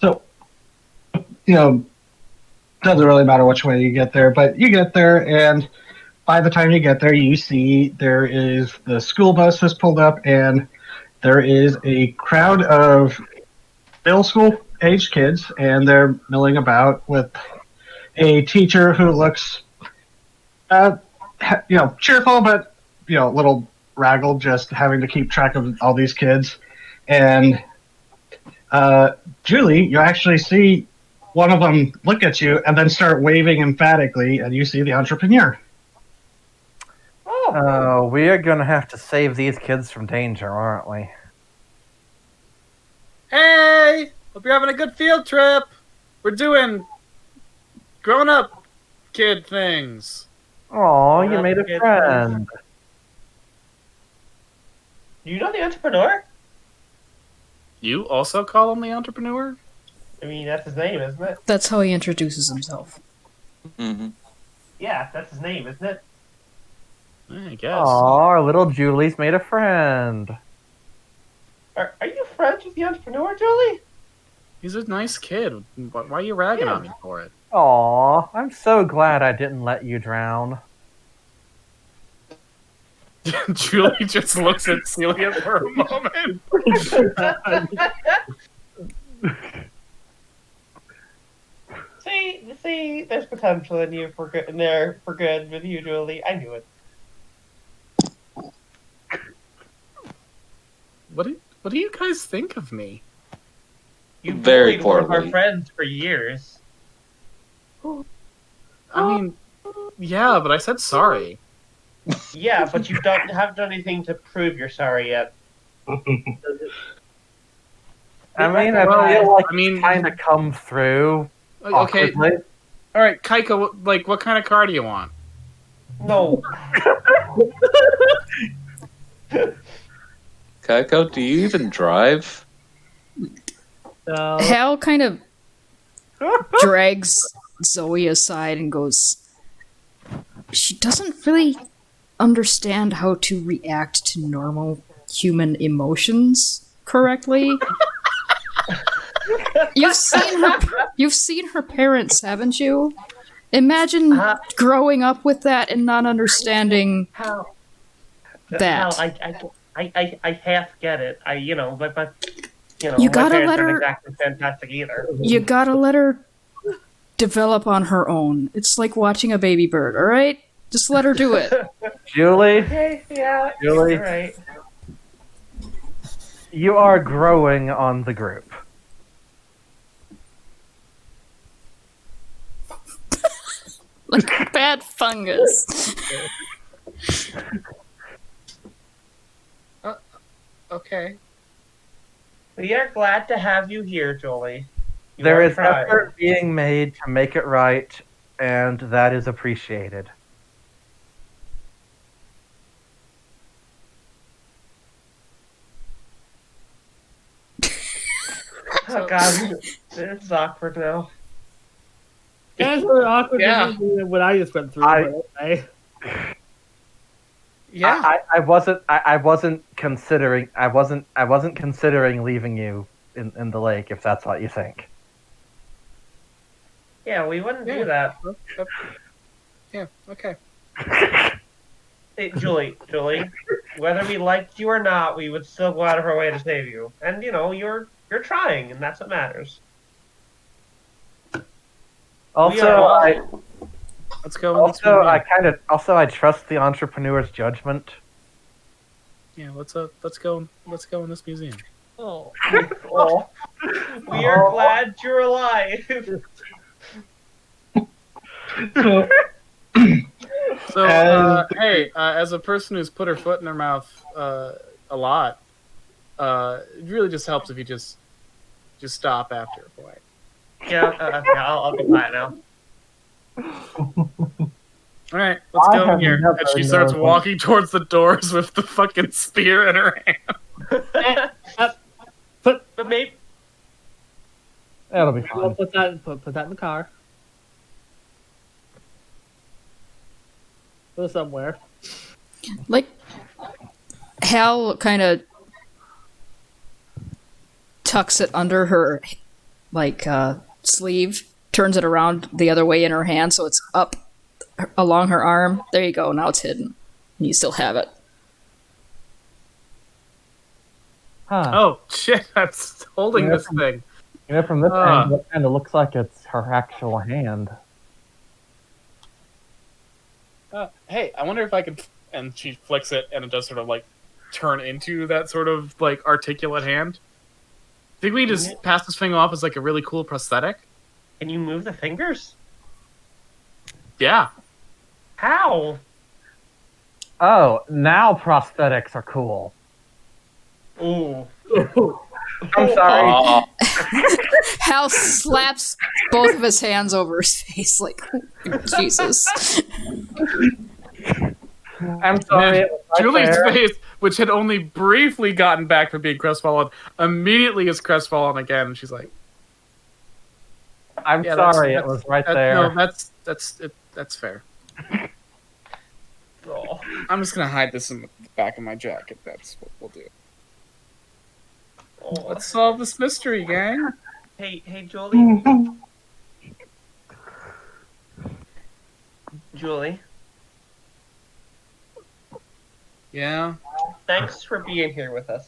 F: So, doesn't really matter which way you get there, but you get there, and by the time you get there, you see there is the school bus has pulled up, and there is a crowd of middle school aged kids, and they're milling about with a teacher who looks, cheerful, but a little raggled, just having to keep track of all these kids. And Julie, you actually see one of them look at you and then start waving emphatically, and you see the entrepreneur.
C: Oh, we are gonna have to save these kids from danger, aren't we?
B: Hey! Hope you're having a good field trip. We're doing grown-up kid things.
C: Oh, you
G: Grown-up
C: made a
G: kids.
C: friend.
G: You know the entrepreneur?
B: You also call him the entrepreneur?
G: I mean, that's his name, isn't it?
A: That's how he introduces himself.
D: Mm-hmm.
G: Yeah, that's his name, isn't it?
B: I guess.
C: Oh, our little Julie's made a friend.
G: Are you friends with the entrepreneur, Julie?
B: He's a nice kid. Why are you ragging on me for it?
C: Aw, I'm so glad I didn't let you drown.
B: Julie just looks at Celia for a moment.
G: See, there's potential in you for good, in there for good with you, Julie. I knew it.
B: What do you guys think of me?
G: You
D: Very
G: bullied one of our
D: poorly.
G: friends for years.
B: I mean, yeah, but I said sorry.
G: Yeah, but you haven't done anything to prove you're sorry yet.
C: I mean, I feel like
B: I mean-
C: it's kind of come through.
B: Okay,
C: Awkwardly.
B: all right, Kaiko. What kind of car do you want?
G: No.
D: Kaiko, do you even drive?
A: Hal kind of drags Zoe aside and goes, she doesn't really understand how to react to normal human emotions correctly. You've seen her parents, haven't you? Imagine growing up with that and not understanding
G: How?
A: that.
G: I half get it. But
A: You
G: my
A: gotta
G: parents
A: let
G: aren't
A: her-
G: exactly fantastic either.
A: You gotta let her develop on her own. It's like watching a baby bird, alright? Just let her do it.
C: Julie,
G: Okay, yeah,
C: Julie?
G: you're right.
C: you are growing on the group.
A: Like bad fungus.
B: Okay.
G: We are glad to have you here, Julie. You
C: There
G: are
C: is
G: trying.
C: effort being made to make it right, and that is appreciated.
G: Oh god, this is awkward now.
H: That's really awkward
B: Yeah.
H: to me than what I just went through. But okay.
B: Yeah.
C: I wasn't considering leaving you in the lake, if that's what you think.
G: Yeah, we wouldn't
B: Yeah.
G: do that.
B: Yeah. Okay.
G: Hey, Julie, whether we liked you or not, we would still go out of our way to save you. And you're trying, and that's what matters.
C: Also,
G: are-
C: I
B: Let's go. Let's move in.
C: I trust the entrepreneur's judgment.
B: Yeah. Let's go. Let's go in this museum.
G: Oh, we are glad you're alive.
B: So, hey, as a person who's put her foot in her mouth a lot, it really just helps if you just stop after a point.
G: Yeah, I'll be quiet now.
B: All right, let's
C: I
B: go in
C: have
B: here.
C: never
B: And she starts
C: known-
B: walking towards the doors with the fucking spear in her hand.
G: But maybe
C: That'll be
H: I'll
C: fine.
H: put that in the car. Go somewhere.
A: Like, Hal kind of tucks it under her, like, sleeve, turns it around the other way in her hand so it's up along her arm. There you go, now it's hidden. You still have it.
C: Huh.
B: Oh shit! I'm holding this thing.
C: From this
B: Ah.
C: angle, it kind of looks like it's her actual hand.
B: Hey, I wonder if I could. And she flicks it, and it does sort of like turn into that sort of like articulate hand. Think we just pass this thing off as like a really cool prosthetic?
G: Can you move the fingers?
B: Yeah.
G: How?
C: Oh, now prosthetics are cool.
G: Ooh.
C: I'm sorry.
D: Oh,
A: Hal slaps both of his hands over his face, like, Jesus.
C: I'm sorry. It was right
B: Julie's
C: there.
B: face, which had only briefly gotten back from being crestfallen, immediately is crestfallen again. And she's like,
C: I'm
B: "Yeah,
C: sorry. It was right there.
B: No, that's fair.
G: Oh.
B: I'm just gonna hide this in the back of my jacket. That's what we'll do.
G: Oh.
B: Let's solve this mystery, gang."
G: Hey, Julie. Julie,
B: Yeah.
G: thanks for being here with us.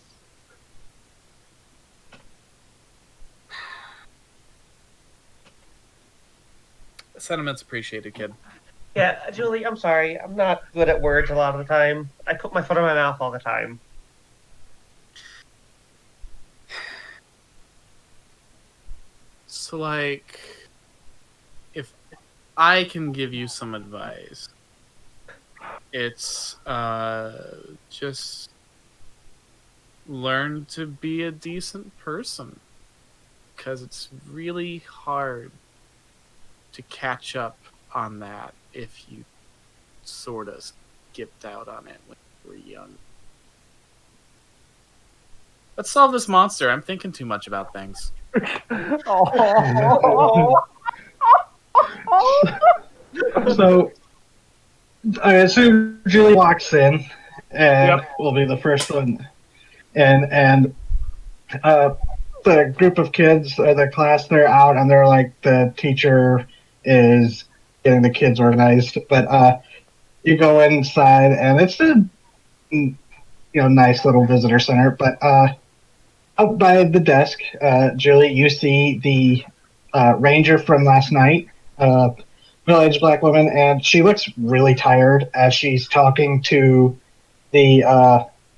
B: Sentiments appreciated, kid.
G: Yeah, Julie, I'm sorry. I'm not good at words a lot of the time. I put my foot in my mouth all the time.
B: So, like, if I can give you some advice, it's just learn to be a decent person, because it's really hard to catch up on that if you sort of skipped out on it when you were young. Let's solve this monster. I'm thinking too much about things.
C: Oh.
F: So I assume Julie walks in, and will be the first one. And the group of kids, the class, they're out, and they're like, the teacher is getting the kids organized. But you go inside, and it's a nice little visitor center. But out by the desk, Julie, you see the ranger from last night, middle-aged black woman, and she looks really tired as she's talking to the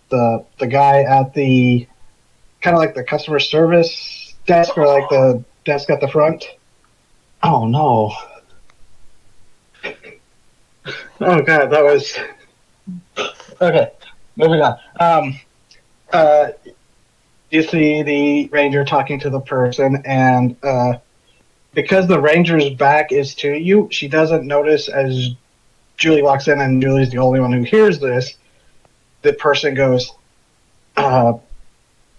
F: guy at the kind of like the customer service desk, or like the desk at the front. Oh no! Oh god, that was okay. Moving on. You see the ranger talking to the person, and because the ranger's back is to you, she doesn't notice as Julie walks in, and Julie's the only one who hears this. The person goes, what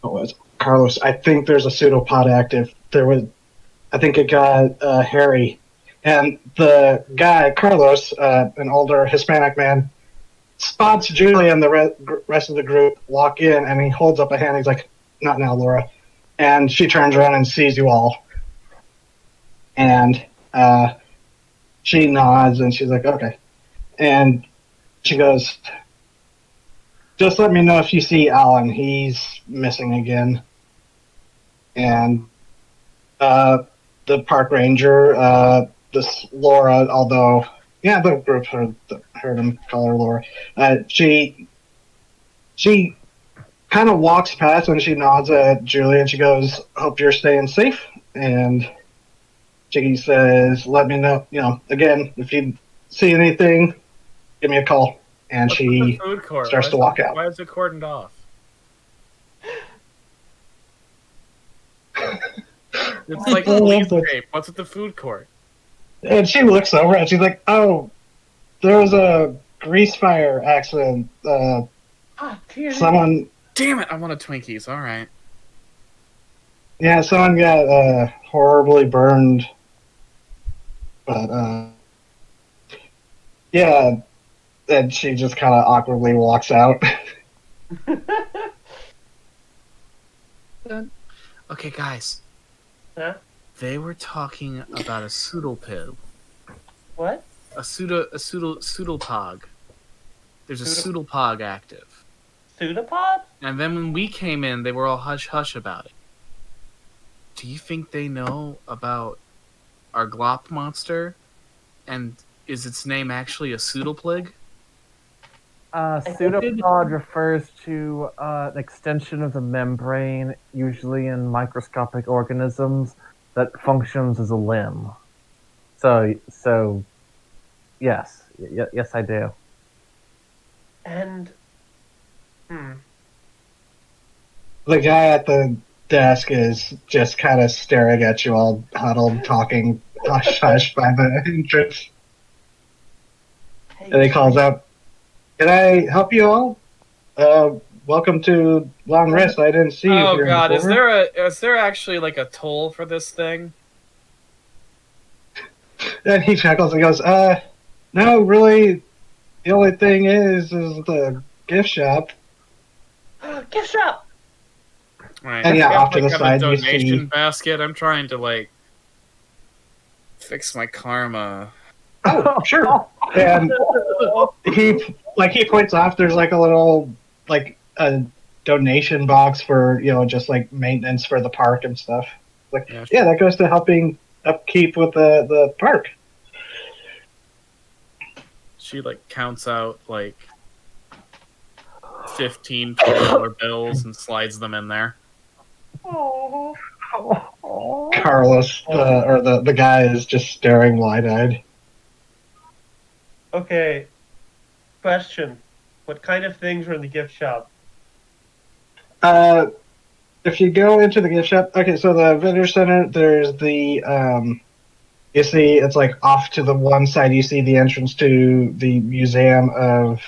F: was it? Carlos, I think there's a pseudopod active. I think it got Harry. And the guy, Carlos, an older Hispanic man, spots Julie and the rest of the group walk in, and he holds up a hand. He's like, "Not now, Laura." And she turns around and sees you all. And she nods, and she's like, "Okay." And she goes, "Just let me know if you see Alan. He's missing again." And the park ranger, this Laura, although, yeah, the group heard him call her Laura. She kind of walks past, and she nods at Julie, and she goes, "Hope you're staying safe." And she says, "Let me know, again, if you see anything, give me a call." And
B: What's with
F: she
B: the food court?
F: starts to walk out.
B: Why is it cordoned off? It's like police tape. What's with the food court?
F: And she looks over, and she's like, "Oh, there was a grease fire accident. Someone,
B: Damn it! I wanted Twinkies. All right.
F: yeah, someone got horribly burned. But yeah." And she just kind of awkwardly walks out.
B: Okay, guys.
G: Huh?
B: They were talking about a pseudopod.
G: What?
B: A pseudopog. There's a pseudopog active.
G: Pseudopod?
B: And then when we came in, they were all hush-hush about it. Do you think they know about our glop monster? And is its name actually a pseudoplig?
C: Pseudopod refers to an extension of the membrane, usually in microscopic organisms, that functions as a limb. So yes, yes, I do.
G: And
F: The guy at the desk is just kind of staring at you all huddled, talking hush hush by the entrance.
G: hey,
F: And he calls out, "Can I help you all? Welcome to Long Rest. I didn't see you
B: Oh
F: here
B: god,
F: before."
B: is there actually like a toll for this thing?
F: And he chuckles and goes, no, really, the only thing is the gift shop."
G: gift shop.
B: Right.
F: And yeah,
B: I
F: off to the
B: have a
F: side you
B: donation
F: see.
B: basket. I'm trying to like fix my karma.
F: Oh, sure. And he points off. There's like a little like a donation box for just like maintenance for the park and stuff. Like
B: Yeah,
F: yeah, that goes to helping upkeep with the park.
B: she like counts out like 15 $20 bills and slides them in there.
G: Oh.
F: Carlos, or the guy, is just staring wide-eyed.
G: Okay. Question: what kind of things are in the gift shop?
F: If you go into the gift shop, okay, so the vendor center, there's the you see it's like off to the one side. You see the entrance to the museum of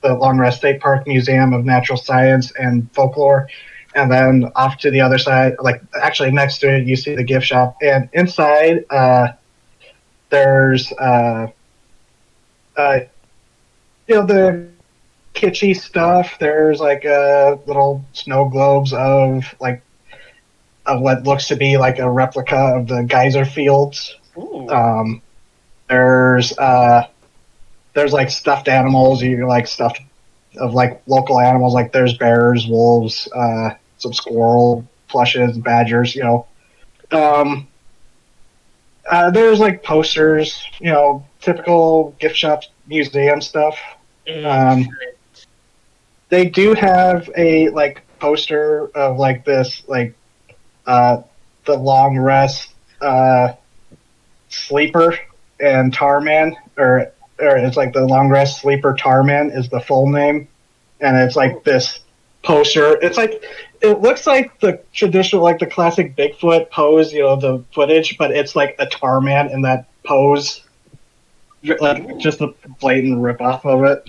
F: the Long Rest State Park Museum of Natural Science and Folklore, and then off to the other side, like actually next to it, you see the gift shop, and inside there's the kitschy stuff. There's like little snow globes of what looks to be like a replica of the geyser fields.
G: Ooh.
F: There's like stuffed animals. You like stuffed of like local animals. Like there's bears, wolves, some squirrel plushes, badgers. There's like posters. Typical gift shop museum stuff. They do have a like poster of like this like the Long Rest Sleeper and Tarman, or it's like the Long Rest Sleeper Tarman is the full name, and it's like this poster. It's like it looks like the traditional, like the classic Bigfoot pose, the footage, but it's like a Tarman in that pose, like just a blatant rip off of it.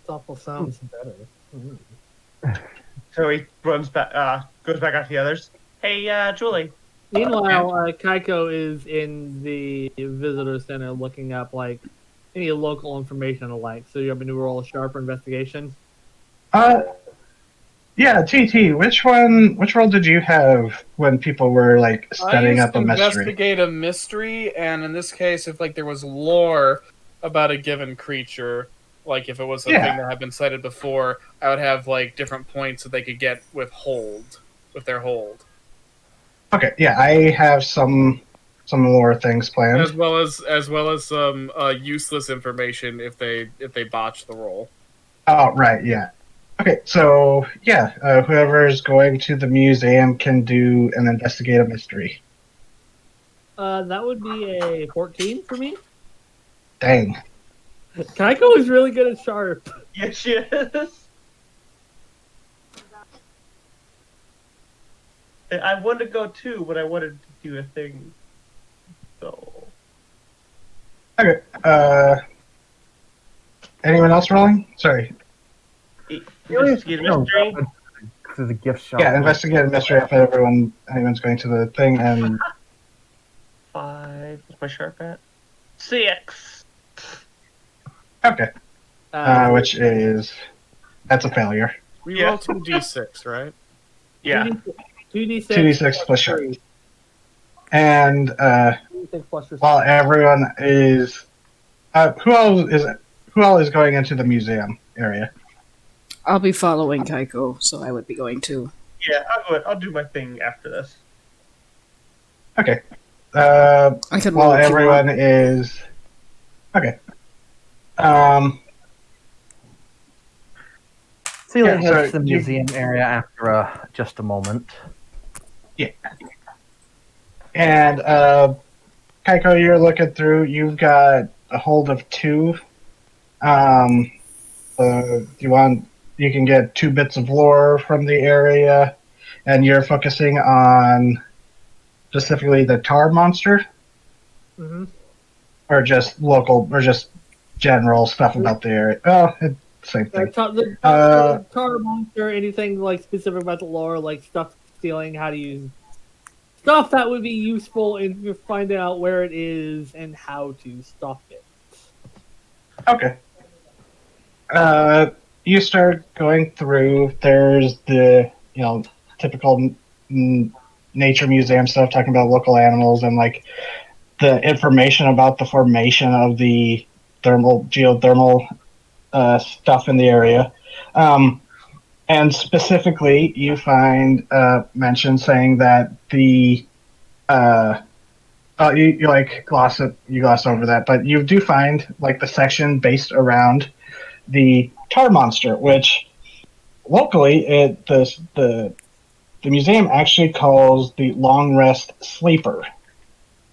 H: Awful sounds better.
G: So he runs back, goes back out to the others. Hey, Julie.
H: Meanwhile, Kaiko is in the visitor center looking up like any local information alike. So you have to roll a sharper investigation.
F: Yeah, TT. Which role did you have when people were like setting up a mystery?
B: Investigate a mystery, and in this case, if like there was lore about a given creature, like if it was a thing that had been cited before, I would have like different points that they could get with their hold.
F: Okay, yeah, I have some lore things planned,
B: as well as some useless information if they botch the roll.
F: Oh, right, yeah. Okay, so yeah, whoever's going to the museum can do an investigate a mystery.
H: That would be a 14 for me.
F: Dang.
H: Kaiko is really good at sharp.
G: Yes, she is. I wanted to go too, but I wanted to do a thing. So.
F: Okay. Anyone else rolling? Sorry.
G: Investigate a mystery.
C: To the gift shop.
F: Yeah, investigate a mystery if anyone's going to the thing, and
G: 5. What's my sharp at? 6.
F: Okay. Which is that's a failure.
B: We roll 2d6, right?
G: Yeah.
F: 2d6 plus sharp. And while everyone is, who all is going into the museum area?
A: I'll be following Kaiko, so I would be going too.
G: Yeah, I'll do my thing after this.
F: Okay.
A: I could
F: while
A: roll if you
F: everyone
A: want.
F: is okay.
C: Celia
F: Yeah,
C: heads
F: so
C: to the museum area after just a moment.
F: Yeah. And Kaiko, you're looking through. You've got a hold of two. You can get 2 bits of lore from the area, and you're focusing on specifically the tar monster,
H: Mm-hmm.
F: or just local, or just general stuff about the area. Oh, same thing.
H: The tar monster, anything like specific about the lore, like stuff stealing, how to use stuff that would be useful in finding out where it is and how to stop it.
F: Okay. You start going through. There's the typical nature museum stuff, talking about local animals and like the information about the formation of the geothermal stuff in the area. And specifically, you find mention saying that the you like gloss over that, but you do find like the section based around the tar monster, which locally the museum actually calls the long rest sleeper,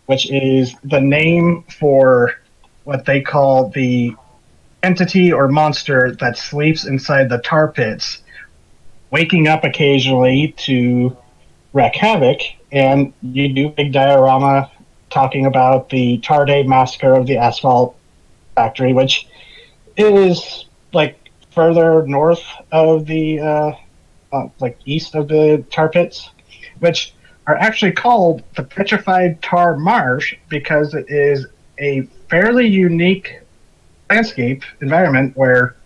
F: which is the name for what they call the entity or monster that sleeps inside the tar pits, waking up occasionally to wreak havoc. And you do big diorama talking about the Tar Day massacre of the asphalt factory, which is like further north of the like east of the tar pits, which are actually called the Petrified Tar Marsh because it is a fairly unique landscape environment where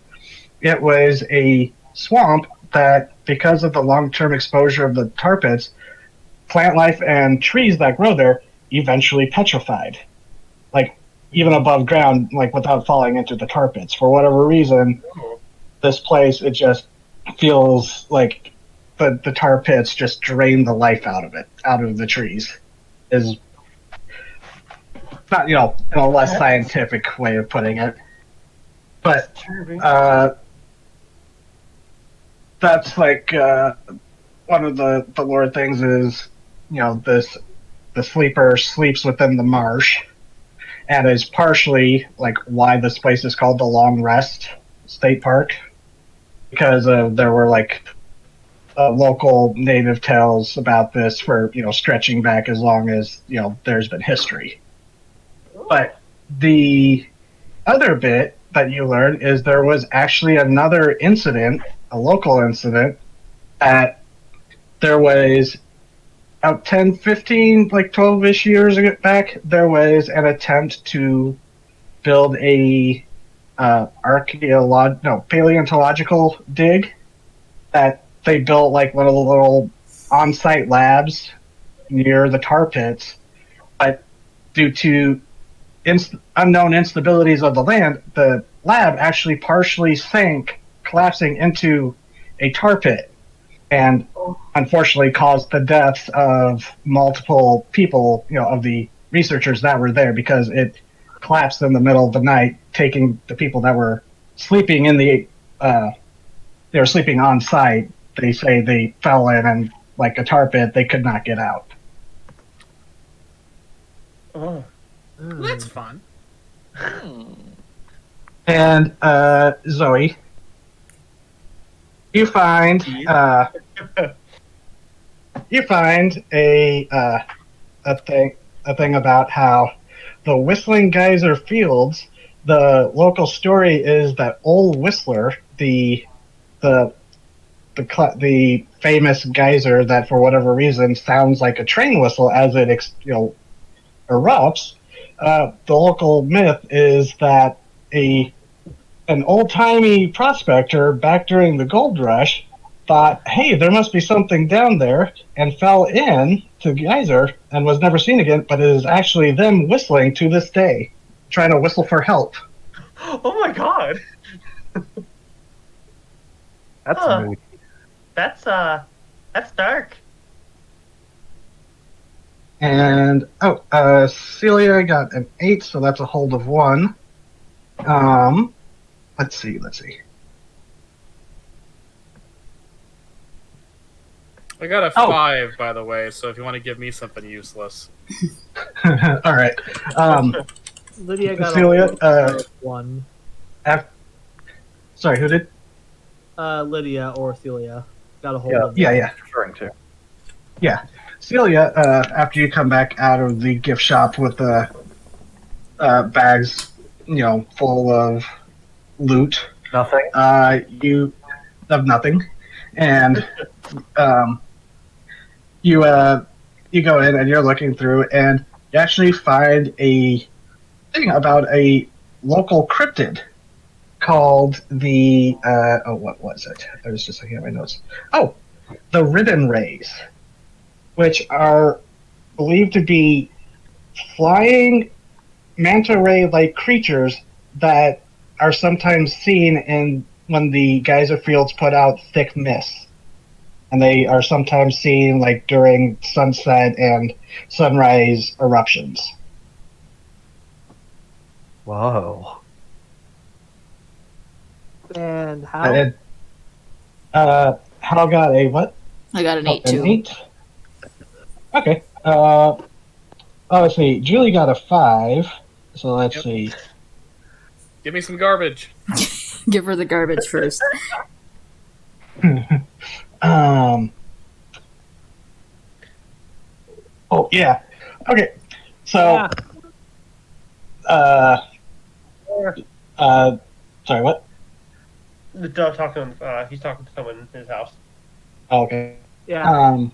F: it was a swamp that, because of the long-term exposure of the tar pits, plant life and trees that grow there eventually petrified, like even above ground, like without falling into the tar pits. For whatever reason, this place, it just feels like the tar pits just drain the life out of it, out of the trees. Is not, in a less scientific way of putting it. But that's like one of the lore things is, the sleeper sleeps within the marsh, and is partially like why this place is called the Long Rest State Park, because there were like local native tales about this for stretching back as long as there's been history. But the other bit that you learn is there was actually another incident, a local incident, that there was about 10, 15, like 12-ish years back, there was an attempt to build a paleontological dig that they built like one of the little on-site labs near the tar pits, but due to unknown instabilities of the land, the lab actually partially sank, collapsing into a tar pit, and unfortunately caused the deaths of multiple people, of the researchers that were there, because it collapsed in the middle of the night, taking the people that were sleeping in they were sleeping on site. They say they fell in, and like a tar pit, they could not get out.
B: Oh, that's fun.
F: And Zoe, you find a thing about how the Whistling Geyser Fields. The local story is that Old Whistler, the famous geyser that for whatever reason sounds like a train whistle as it erupts. The local myth is that an old-timey prospector back during the gold rush thought, hey, there must be something down there, and fell in to geyser and was never seen again, but it is actually them whistling to this day, trying to whistle for help.
G: Oh my god.
C: That's moody.
G: That's dark.
F: And Celia got an 8, so that's a hold of 1. Let's see.
B: I got a
F: Oh.
B: 5, by the way, so if you want to give me something useless.
F: All right.
H: Lydia got
F: Celia,
H: a 1.
F: Sorry, who did?
H: Lydia or Celia got a hold
C: Yeah,
H: of
F: Yeah,
H: it.
F: yeah.
C: Referring to.
F: Yeah. Celia, after you come back out of the gift shop with the bags, full of loot,
C: Nothing.
F: you have nothing, and you you go in and you're looking through, and you actually find a thing about a local cryptid called the what was it? I was just looking at my notes. Oh, the ribbon rays, which are believed to be flying manta ray-like creatures that are sometimes seen in when the geyser fields put out thick mists, and they are sometimes seen like during sunset and sunrise eruptions.
C: Whoa.
H: And how?
F: And, Hal got a what?
A: I got an
F: Oh,
A: 8 too.
F: An 8. Okay. Let's see. Julie got a 5. So let's
B: Yep.
F: see.
B: Give me some garbage.
A: Give her the garbage first.
F: Oh yeah. Okay. So. Sorry. What?
G: The dog talking. He's talking to someone in his house.
F: Okay.
H: Yeah.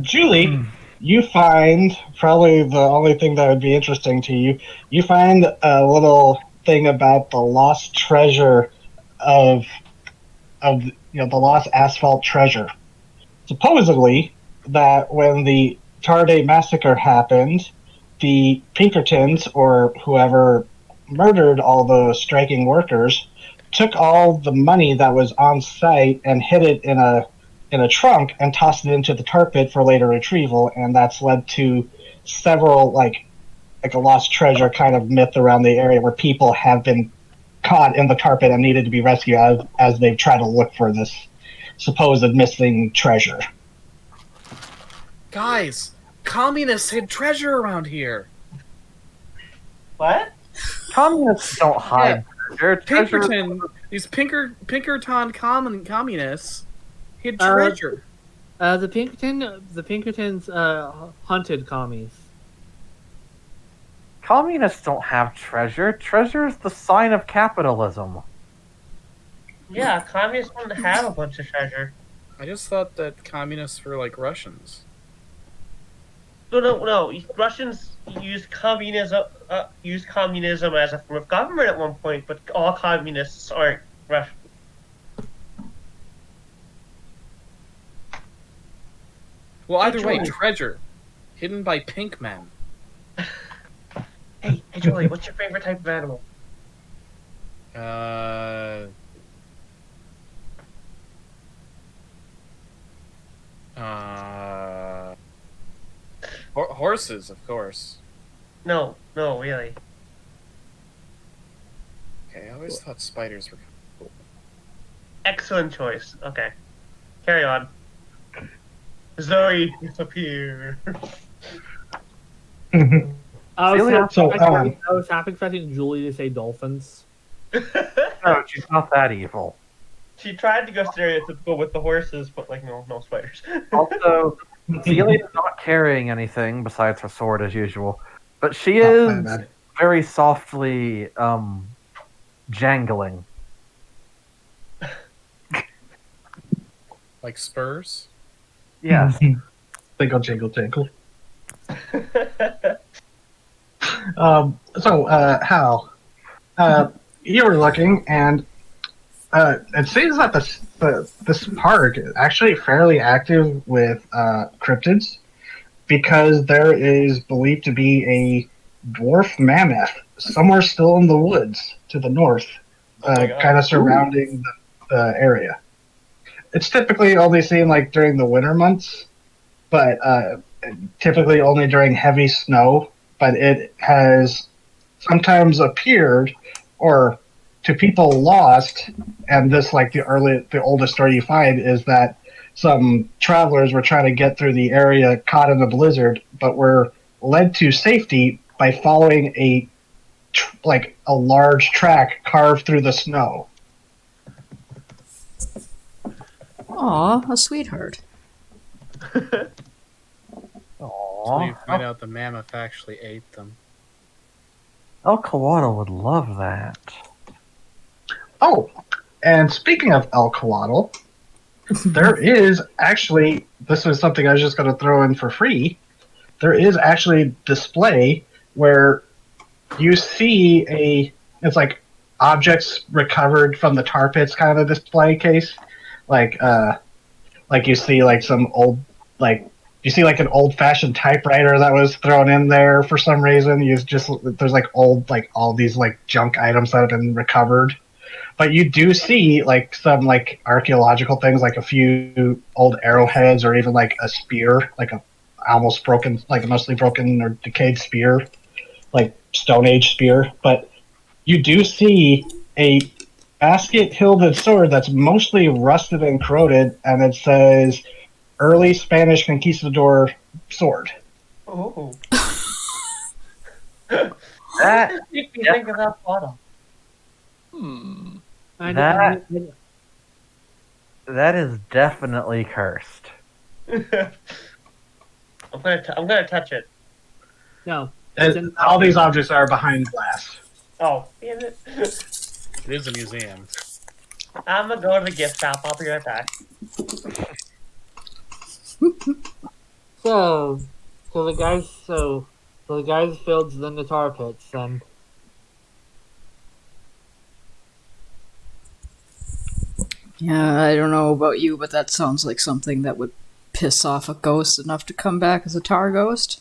F: Julie, you find probably the only thing that would be interesting to you. You find a little thing about the lost treasure of the lost asphalt treasure. Supposedly, that when the Tar Day massacre happened, the Pinkertons or whoever murdered all the striking workers took all the money that was on site and hid it in a trunk and tossed it into the tar pit for later retrieval, and that's led to several like a lost treasure kind of myth around the area where people have been caught in the tar pit and needed to be rescued as they try to look for this supposed missing treasure.
B: Guys, communists hid treasure around here.
G: What?
C: Communists don't hide treasure.
B: Pinkerton, these Pinkerton communists hid treasure.
H: The Pinkertons hunted commies.
C: Communists don't have treasure. Treasure is the sign of capitalism.
G: Yeah, communists don't have a bunch of treasure.
B: I just thought that communists were like Russians.
G: No. Russians used communism as a form of government at one point, but all communists aren't Russian.
B: Well, either way, treasure hidden by pink men.
G: Hey, Julie, what's your favorite type of animal?
B: Horses, of course.
G: No, really.
B: Okay, I always thought spiders were cool.
G: Excellent choice. Okay, carry on. Zoe, disappear.
H: I was half expecting Julie to say dolphins.
C: No, she's not that evil.
G: She tried to go stereotypical with the horses, but no spiders.
C: Also, Celia is not carrying anything besides her sword as usual, but she is very softly jangling.
B: Like spurs?
C: Yes.
F: Jingle, jingle, jingle. Hal, you were looking, and it seems that this park is actually fairly active with cryptids, because there is believed to be a dwarf mammoth somewhere still in the woods to the north, kind of surrounding the area. It's typically only seen during the winter months, but typically only during heavy snow. But it has sometimes appeared, or to people lost, and this the oldest story you find is that some travelers were trying to get through the area caught in the blizzard, but were led to safety by following a large track carved through the snow.
A: Aw, a sweetheart.
B: So you find out the mammoth actually ate them.
C: El Coatl would love that.
F: Oh, and speaking of El Coatl, there is actually, this is something I was just going to throw in for free. There is actually a display where you see it's like objects recovered from the tar pits kind of display case. Like you see like some old, like, you see like an old fashioned typewriter that was thrown in there for some reason. There's like old, like all these like junk items that have been recovered. But you do see like some like archaeological things, like a few old arrowheads, or even like a spear, like a almost broken, like a mostly broken or decayed spear, like Stone Age spear. But you do see a basket-hilded sword that's mostly rusted and corroded, and it says "Early Spanish Conquistador Sword."
G: Oh.
C: That
G: Make me think of that photo.
C: That is definitely cursed.
G: I'm gonna touch it.
H: No.
F: And all these objects are behind glass.
G: Oh, damn it.
B: It is a museum.
G: I'm gonna go to the gift shop. I'll be right back.
H: So the guys filled in the tar pits, then.
A: Yeah, I don't know about you, but that sounds like something that would piss off a ghost enough to come back as a tar ghost.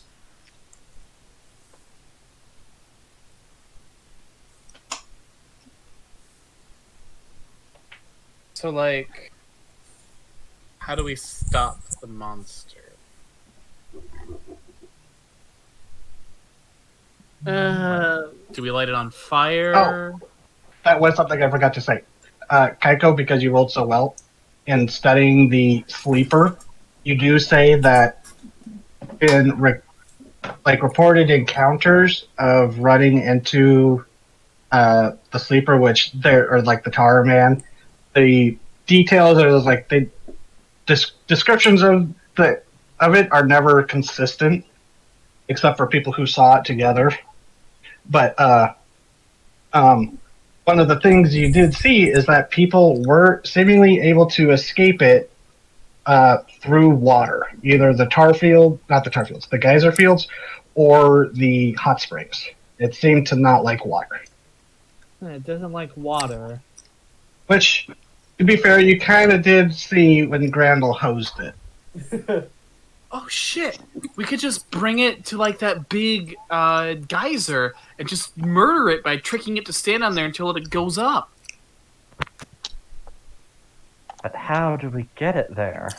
B: So, like, how do we stop the monster? Do we light it on fire?
F: Oh, that was something I forgot to say. Kaiko, because you rolled so well, in studying the sleeper, you do say that in reported encounters of running into the sleeper, which or like the Tar Man, the details are like the descriptions of it are never consistent, except for people who saw it together. But one of the things you did see is that people were seemingly able to escape it through water, either the the geyser fields, or the hot springs. It seemed to not like water.
H: It doesn't like water.
F: Which, to be fair, you kind of did see when Grandel hosed it.
B: Oh shit! We could just bring it to like that big geyser and just murder it by tricking it to stand on there until it goes up.
C: But how do we get it there?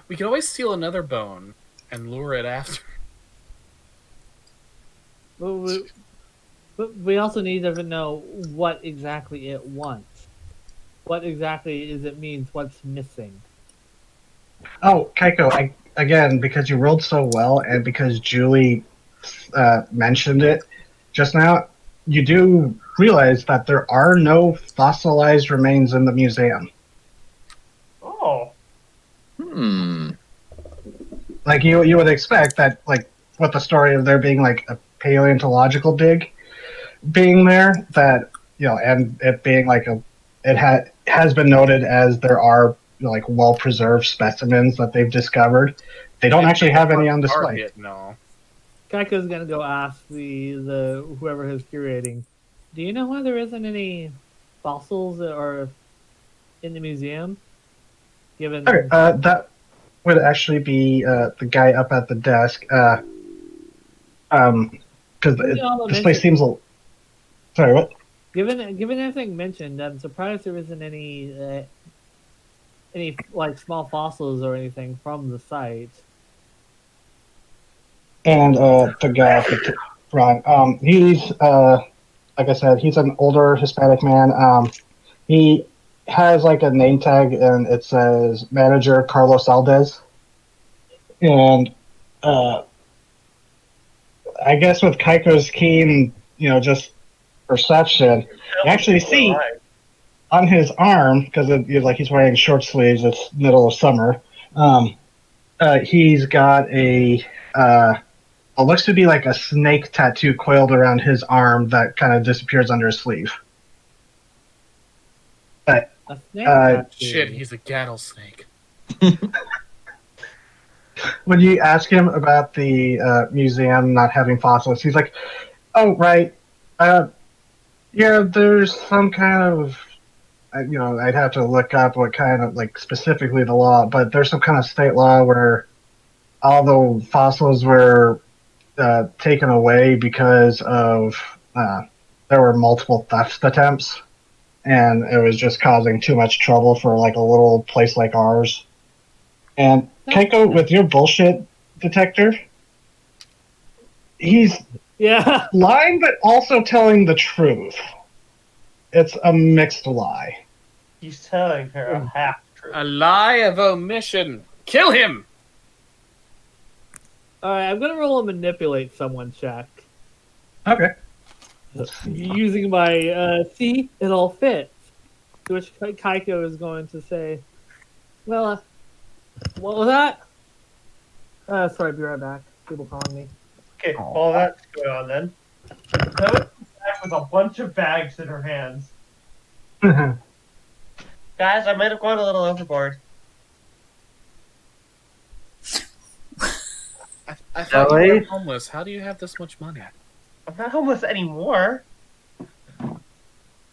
B: We could always steal another bone and lure it after.
H: But we also need to know what exactly it wants. What exactly is it means? What's missing?
F: Oh, Kaiko, again, because you rolled so well, and because Julie mentioned it just now, you do realize that there are no fossilized remains in the museum.
G: Oh.
F: Like you would expect that, like, with the story of there being like a paleontological dig being there, that, you know, and it being like has been noted as there are, you know, like well preserved specimens that they've discovered. They don't actually have any on display.
B: Target, no.
H: Kaiko's gonna go ask the whoever is curating. Do you know why there isn't any fossils or in the museum? Given
F: Okay, that would actually be the guy up at the desk. Because this place seems a little. Sorry, what?
H: Given everything mentioned, I'm surprised there isn't any like small fossils or anything from the site.
F: And the guy up at Ron, he's like I said, he's an older Hispanic man. He has like a name tag, and it says Manager Carlos Aldez. And I guess with Kaiko's keen, just perception, you actually see on his arm, because he's wearing short sleeves. It's middle of summer. He's got a what looks to be like a snake tattoo coiled around his arm that kind of disappears under his sleeve. But
H: A snake tattoo.
B: Shit, he's a rattlesnake.
F: when you ask him about the museum not having fossils, he's like, "Oh, right. Yeah, there's some kind of, I'd have to look up what kind of, like, specifically the law, but there's some kind of state law where all the fossils were taken away because of there were multiple theft attempts, and it was just causing too much trouble for like a little place like ours." And Keiko, with your bullshit detector, he's
H: Yeah.
F: lying but also telling the truth. It's a mixed lie.
G: He's telling her a half truth.
B: A lie of omission. Kill him!
H: Alright, I'm gonna roll a manipulate someone check.
F: Okay.
H: Using my, see, it all fits. To which Kaiko is going to say, well, what was that? Sorry, be right back. People calling me.
G: Okay, while that's going on then, Chloe comes back with a bunch of bags in her hands. Guys, I might have gone a little overboard.
B: I thought you were homeless. How do you have this much money?
G: I'm not homeless anymore.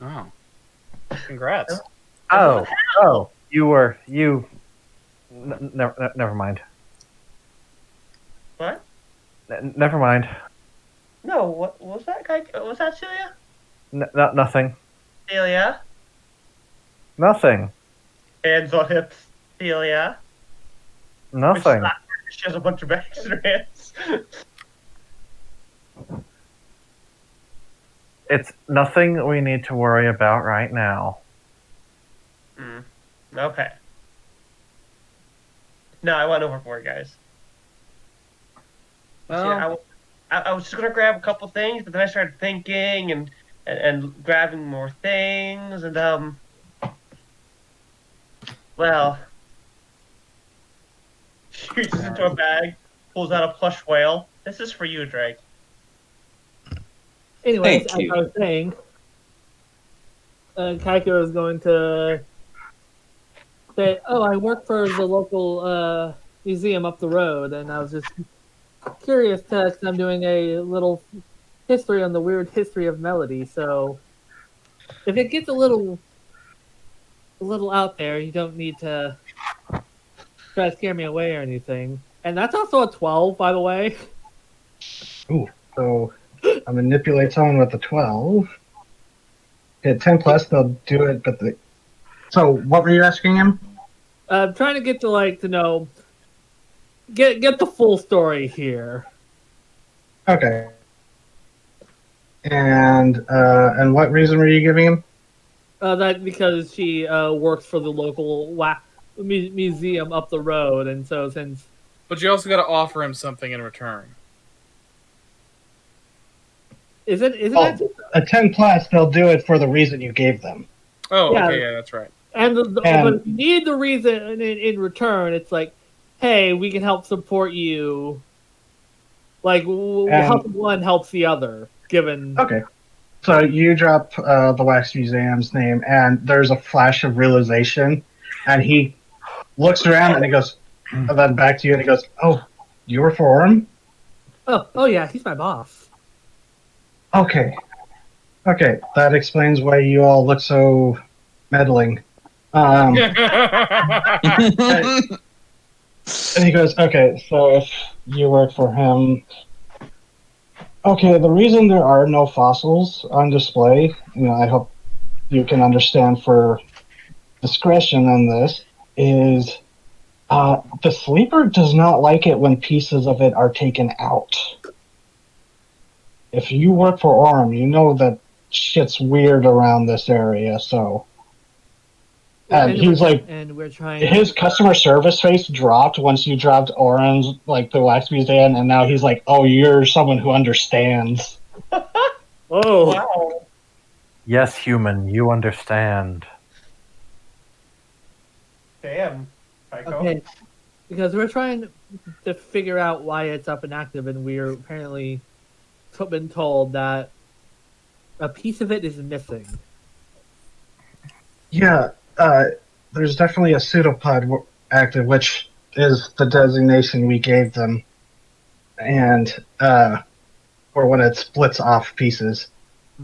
B: Oh. Congrats.
C: Never mind.
G: What?
C: Never mind.
G: No, what was that guy? Was that Celia?
C: Nothing.
G: Celia?
C: Nothing.
G: Hands on hips. Celia?
C: Nothing.
G: She has a bunch of bags in her hands.
C: It's nothing we need to worry about right now.
G: Okay. No, I went overboard, guys.
B: Well,
G: See, I was just gonna grab a couple things, but then I started thinking and grabbing more things, and well, she reaches into a bag, pulls out a plush whale. This is for you, Drake.
H: Anyways,
D: Thank
H: as
D: you.
H: I was saying, Kaiko is going to say, "Oh, I work for the local museum up the road, and I was just curious because I'm doing a little history on the weird history of Melody. So if it gets a little out there, you don't need to try to scare me away or anything." And that's also a 12, by the way.
F: Ooh, so I manipulate someone with a 12. At 10 plus, they'll do it, but So, what were you asking him?
H: I'm trying to get to know, get the full story here.
F: Okay. And what reason were you giving him?
H: That because she works for the local museum up the road, and so since.
B: but you also got to offer him something in return.
H: Isn't
F: Oh,
H: that
F: a 10 plus, they'll do it for the reason you gave them.
B: Oh,
H: Yeah.
B: okay, yeah, that's right.
H: and but if you need the reason in return, it's like, hey, we can help support you. Like helping one helps the other. Given
F: Okay. So you drop the Wax Museum's name, and there's a flash of realization, and he looks around and he goes, and then back to you, and he goes, "Oh, you were for him?
H: oh yeah, he's my boss.
F: Okay, that explains why you all look so meddling." And he goes, "Okay, so if you work for him, okay, the reason there are no fossils on display, I hope you can understand for discretion in this, is the sleeper does not like it when pieces of it are taken out. If you work for Orem, you know that shit's weird around this area, so. And he's like,
H: and we're trying.
F: his customer service face dropped once you dropped Orange, like the wax museum, and now he's like, "Oh, you're someone who understands."
H: Oh,
G: Wow.
C: Yes, human, you understand.
G: Damn. Tycho.
H: okay. Because we're trying to figure out why it's up and active, and we're apparently been told that a piece of it is missing.
F: Yeah, there's definitely a pseudopod active, which is the designation we gave them, and or when it splits off pieces.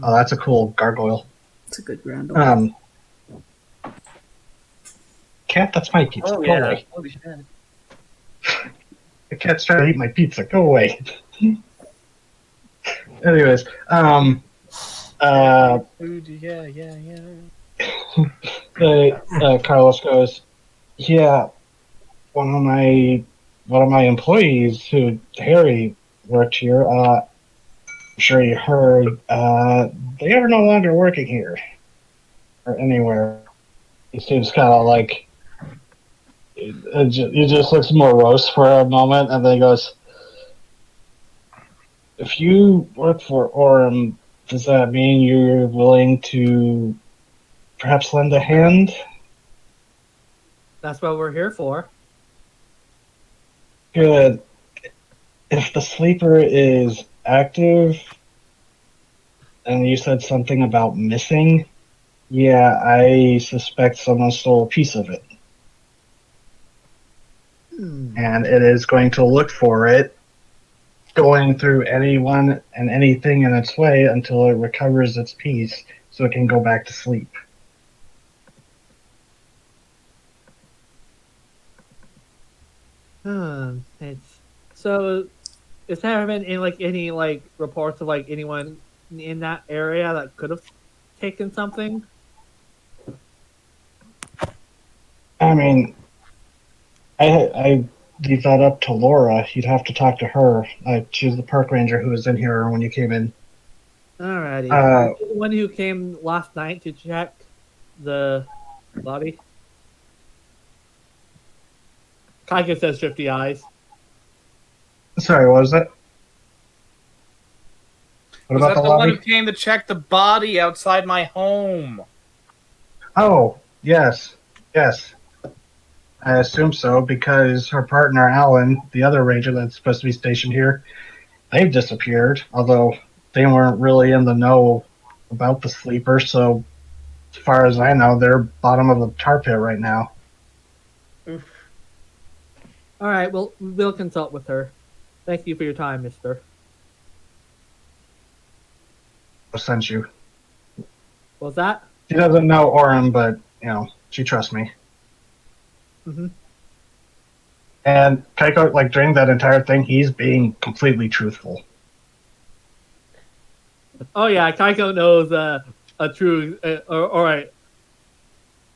F: Oh, that's a cool gargoyle.
A: It's a good grand old.
F: Cat, that's my pizza.
G: Oh
F: Go
G: yeah.
F: away.
G: Holy shit.
F: The cat's trying to eat my pizza. Go away. Anyways,
B: Food, yeah.
F: Carlos goes, yeah, one of my employees who Harry worked here, I'm sure you heard, they are no longer working here or anywhere. He seems kind of like he just looks morose for a moment, and then he goes, if you work for Orem, does that mean you're willing to perhaps lend a hand?
H: That's what we're here for.
F: Good. If the sleeper is active, and you said something about missing, yeah, I suspect someone stole a piece of it. And it is going to look for it, going through anyone and anything in its way until it recovers its piece so it can go back to sleep.
H: So, is there been any reports of anyone in that area that could have taken something?
F: I mean, I leave that up to Laura. You'd have to talk to her. She's the park ranger who was in here when you came in.
H: Alrighty. The one who came last night to check the lobby. Kaika says 50 eyes.
F: Sorry, what was that? What
B: Was
F: about
B: that
F: the
B: the one
F: lobby?
B: who came to check the body outside my home?
F: Oh, yes. I assume so, because her partner, Alan, the other ranger that's supposed to be stationed here, they've disappeared, although they weren't really in the know about the sleeper, so as far as I know, they're bottom of the tar pit right now.
G: Oof.
H: Alright, well, we'll consult with her. Thank you for your time, mister.
F: I sent you.
H: What was that?
F: She doesn't know Orem, but, she trusts me.
H: Mm-hmm.
F: And Kaiko, during that entire thing, he's being completely truthful.
H: Oh yeah, Kaiko knows a true,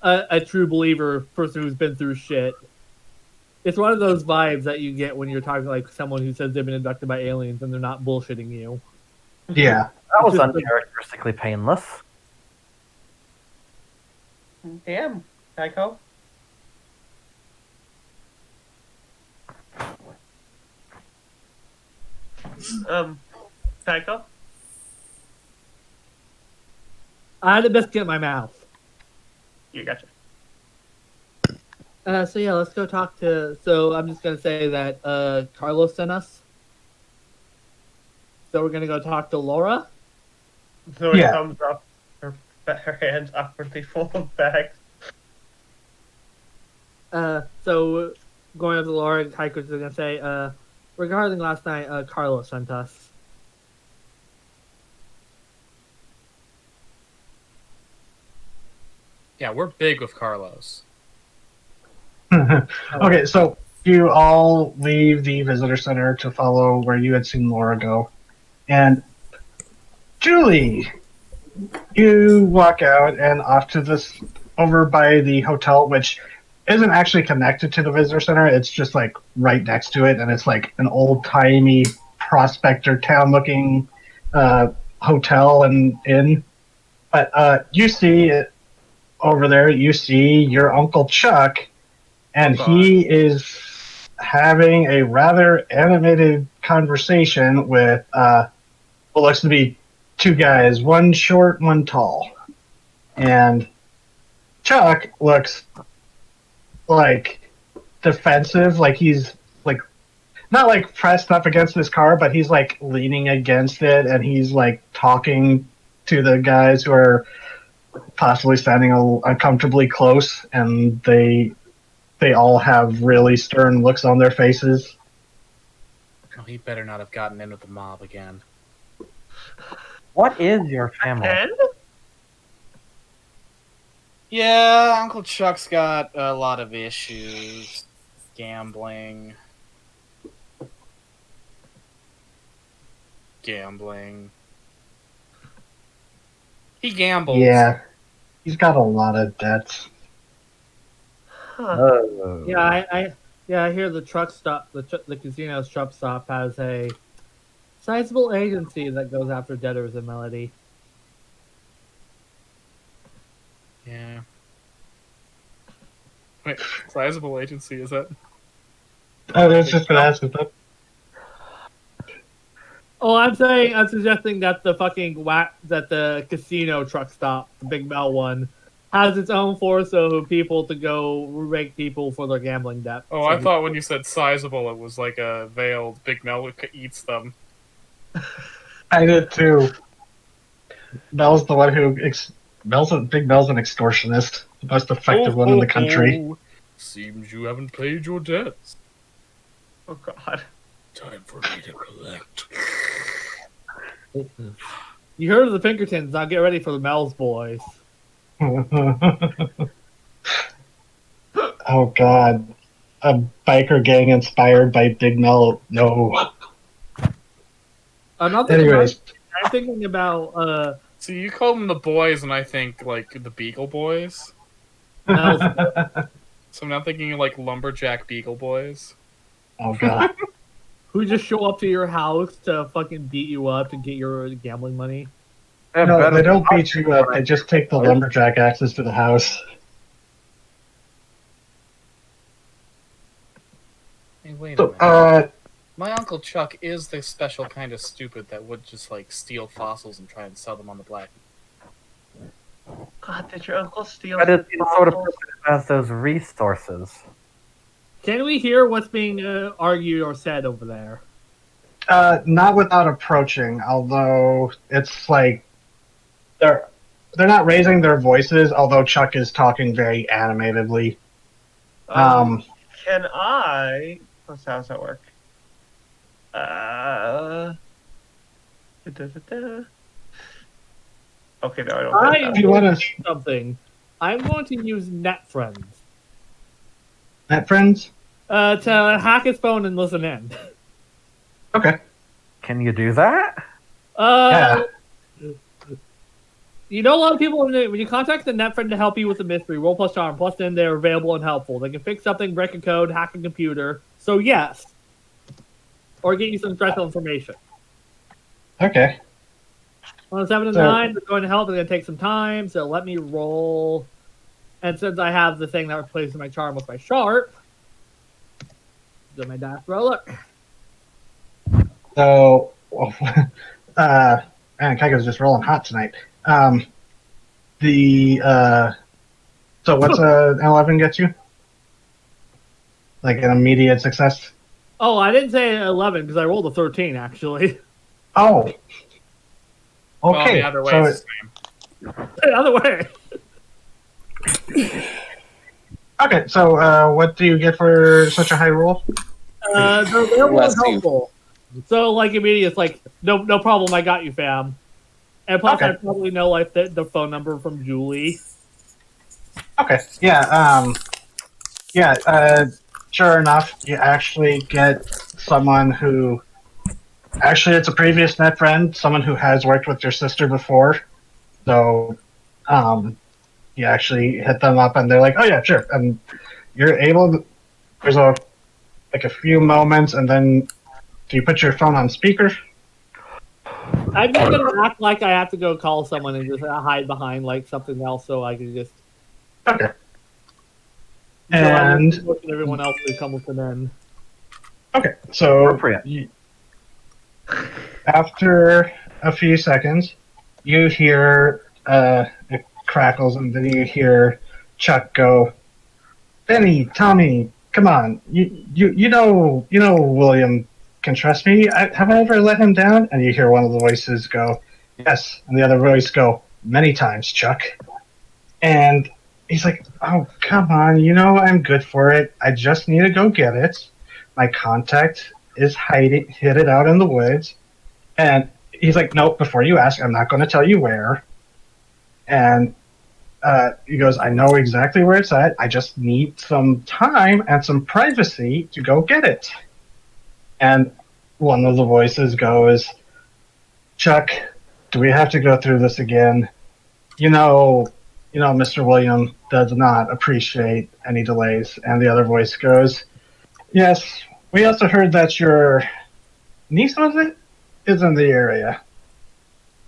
H: a true believer, person who's been through shit. It's one of those vibes that you get when you're talking someone who says they've been abducted by aliens and they're not bullshitting you.
F: Yeah.
C: That was
H: Just
C: uncharacteristically painless.
G: Damn, Tycho. Tycho?
H: I had a biscuit in my mouth.
G: You gotcha.
H: So yeah, let's go talk to. So I'm just gonna say that Carlos sent us. So we're gonna go talk to Laura.
G: So it
F: Yeah.
G: comes up, her hands awkwardly full of bags.
H: So going up to Laura, and Kaiko's gonna say, regarding last night, Carlos sent us.
B: Yeah, we're big with Carlos.
F: Okay, so you all leave the visitor center to follow where you had seen Laura go. And Julie, you walk out and off to this over by the hotel, which isn't actually connected to the visitor center. It's just right next to it, and it's an old timey prospector town looking hotel and inn. But you see it over there. You see your Uncle Chuck, and he is having a rather animated conversation with what looks to be two guys, one short, one tall. And Chuck looks like defensive, like he's like not like pressed up against this car, but he's like leaning against it, and he's like talking to the guys who are possibly standing uncomfortably close, and they all have really stern looks on their faces.
B: Oh, he better not have gotten in with the mob again.
C: What is your family?
G: And
B: Yeah, Uncle Chuck's got a lot of issues. Gambling. He gambles.
F: Yeah, he's got a lot of debts.
G: huh.
H: Yeah, I hear the truck stop, the casino's truck stop has a sizable agency that goes after debtors in Melody.
B: Yeah. Wait, sizable agency, is that?
F: Oh, there's just an ask that.
H: Oh, I'm suggesting that the that the casino truck stop, the Big Mel one, has its own force of people to go rake people for their gambling debt.
B: Oh, I thought when you said sizable, it was like a veiled Big Mel eats them.
F: I did too. Mel's the one who Big Mel's an extortionist, the most effective one in the country.
B: Seems you haven't paid your debts.
G: Oh God.
B: Time for me to collect.
H: You heard of the Pinkertons, now get ready for the Mel's boys.
F: Oh God, a biker gang inspired by Big Mel. No. Anyways,
H: I'm thinking about
B: So you call them the boys, and I think like the Beagle Boys.
H: Mel's.
B: So I'm now thinking like lumberjack Beagle Boys.
F: Oh God.
H: Who just show up to your house to fucking beat you up to get your gambling money?
F: No, they don't beat you up. They just take the lumberjack axes to the house.
B: Hey, wait a
F: So,
B: minute. My Uncle Chuck is the special kind of stupid that would just like steal fossils and try and sell them on the black.
G: God, did your uncle steal?
C: That is
G: some
C: the sort of
G: bottles?
C: person who has those resources.
H: Can we hear what's being argued or said over there?
F: Not without approaching, although it's like they're not raising their voices, although Chuck is talking very animatedly.
G: Can I? How does that work? Okay, no, I don't.
H: I'm
F: If you want to
H: something. I'm going to use NetFriends
F: net friends,
H: to hack his phone and listen in.
F: okay.
C: Can you do that?
H: You know, a lot of people when you contact the NetFriend to help you with the mystery, roll plus charm, plus then they're available and helpful. They can fix something, break a code, hack a computer. So yes, or get you some special information.
F: Okay.
H: On a 7 and 9, they're going to help. They're going to take some time, so let me roll. And since I have the thing that replaces my charm with my sharp, do my dash roller.
F: So, man, Kaiko's just rolling hot tonight. So what's an 11 get you? Like an immediate success?
H: Oh, I didn't say 11 because I rolled a 13 actually.
F: Oh.
B: Well,
F: Okay.
B: the other way
F: So
B: is the same.
H: The other way.
F: okay. So what do you get for such a high roll?
H: They're available and
D: Bless you.
H: helpful. So like immediate, it's like no problem. I got you, fam. And plus,
F: Okay.
H: I probably know like the phone number from Julie.
F: Okay. Yeah. Sure enough, you actually get someone who. Actually, it's a previous net friend, someone who has worked with your sister before. So, you actually hit them up, and they're like, "Oh yeah, sure." And you're able to. There's a few moments, and then do you put your phone on speaker?
H: I'm just gonna act like I have to go call someone and just hide behind like something else, so I can just.
F: Okay.
H: So I
F: And
H: will motion everyone else to come with an end.
F: okay, so
C: Appropriate.
F: after a few seconds, you hear it crackles, and then you hear Chuck go, "Benny, Tommy, come on, you know William can trust me. Have I ever let him down?" And you hear one of the voices go, "Yes," and the other voice go, "Many times, Chuck." And he's like, "Oh, come on, you know I'm good for it. I just need to go get it. My contact is hid it out in the woods." And he's like, "Nope, before you ask, I'm not going to tell you where." And he goes, "I know exactly where it's at. I just need some time and some privacy to go get it." And one of the voices goes, "Chuck, do we have to go through this again? You know, Mr. William does not appreciate any delays." And the other voice goes, "Yes, we also heard that your niece, was it, is in the area.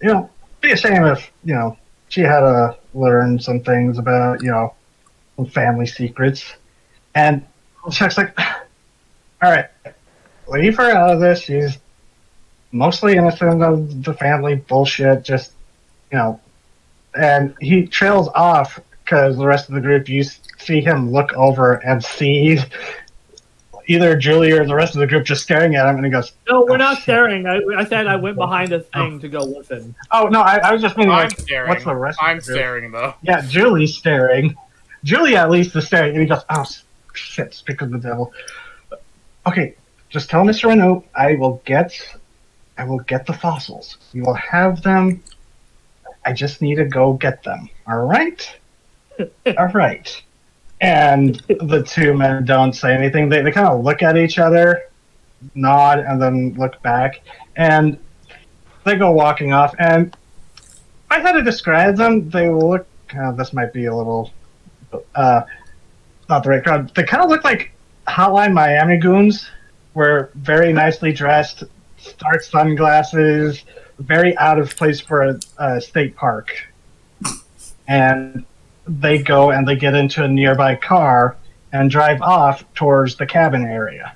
F: Be a shame if, she had to learn some things about, some family secrets." And Chuck's like, "All right, leave her out of this. She's mostly innocent of the family bullshit. Just, you know." And he trails off because the rest of the group, you see him look over and see either Julie or the rest of the group just staring at him, and he goes,
H: No, we're
F: "Oh,
H: not
F: shit."
H: staring. I said I went behind a thing to go listen.
F: Oh, no, I was just meaning,
B: I'm
F: like,
B: staring.
F: what's the rest
B: I'm
F: of the group?
B: staring though.
F: Yeah, Julie's staring. Julie at least is staring, and he goes, "Oh, shit, speak of the devil. Okay, just tell Mr. Renault I will get the fossils. We will have them. I just need to go get them. All right? All right." And the two men don't say anything. They kind of look at each other, nod, and then look back. And they go walking off. And if I had to describe them, they look. This might be a little. Not the right crowd. They kind of look like Hotline Miami goons. Were very nicely dressed, dark sunglasses, very out of place for a state park. And they go and they get into a nearby car and drive off towards the cabin area,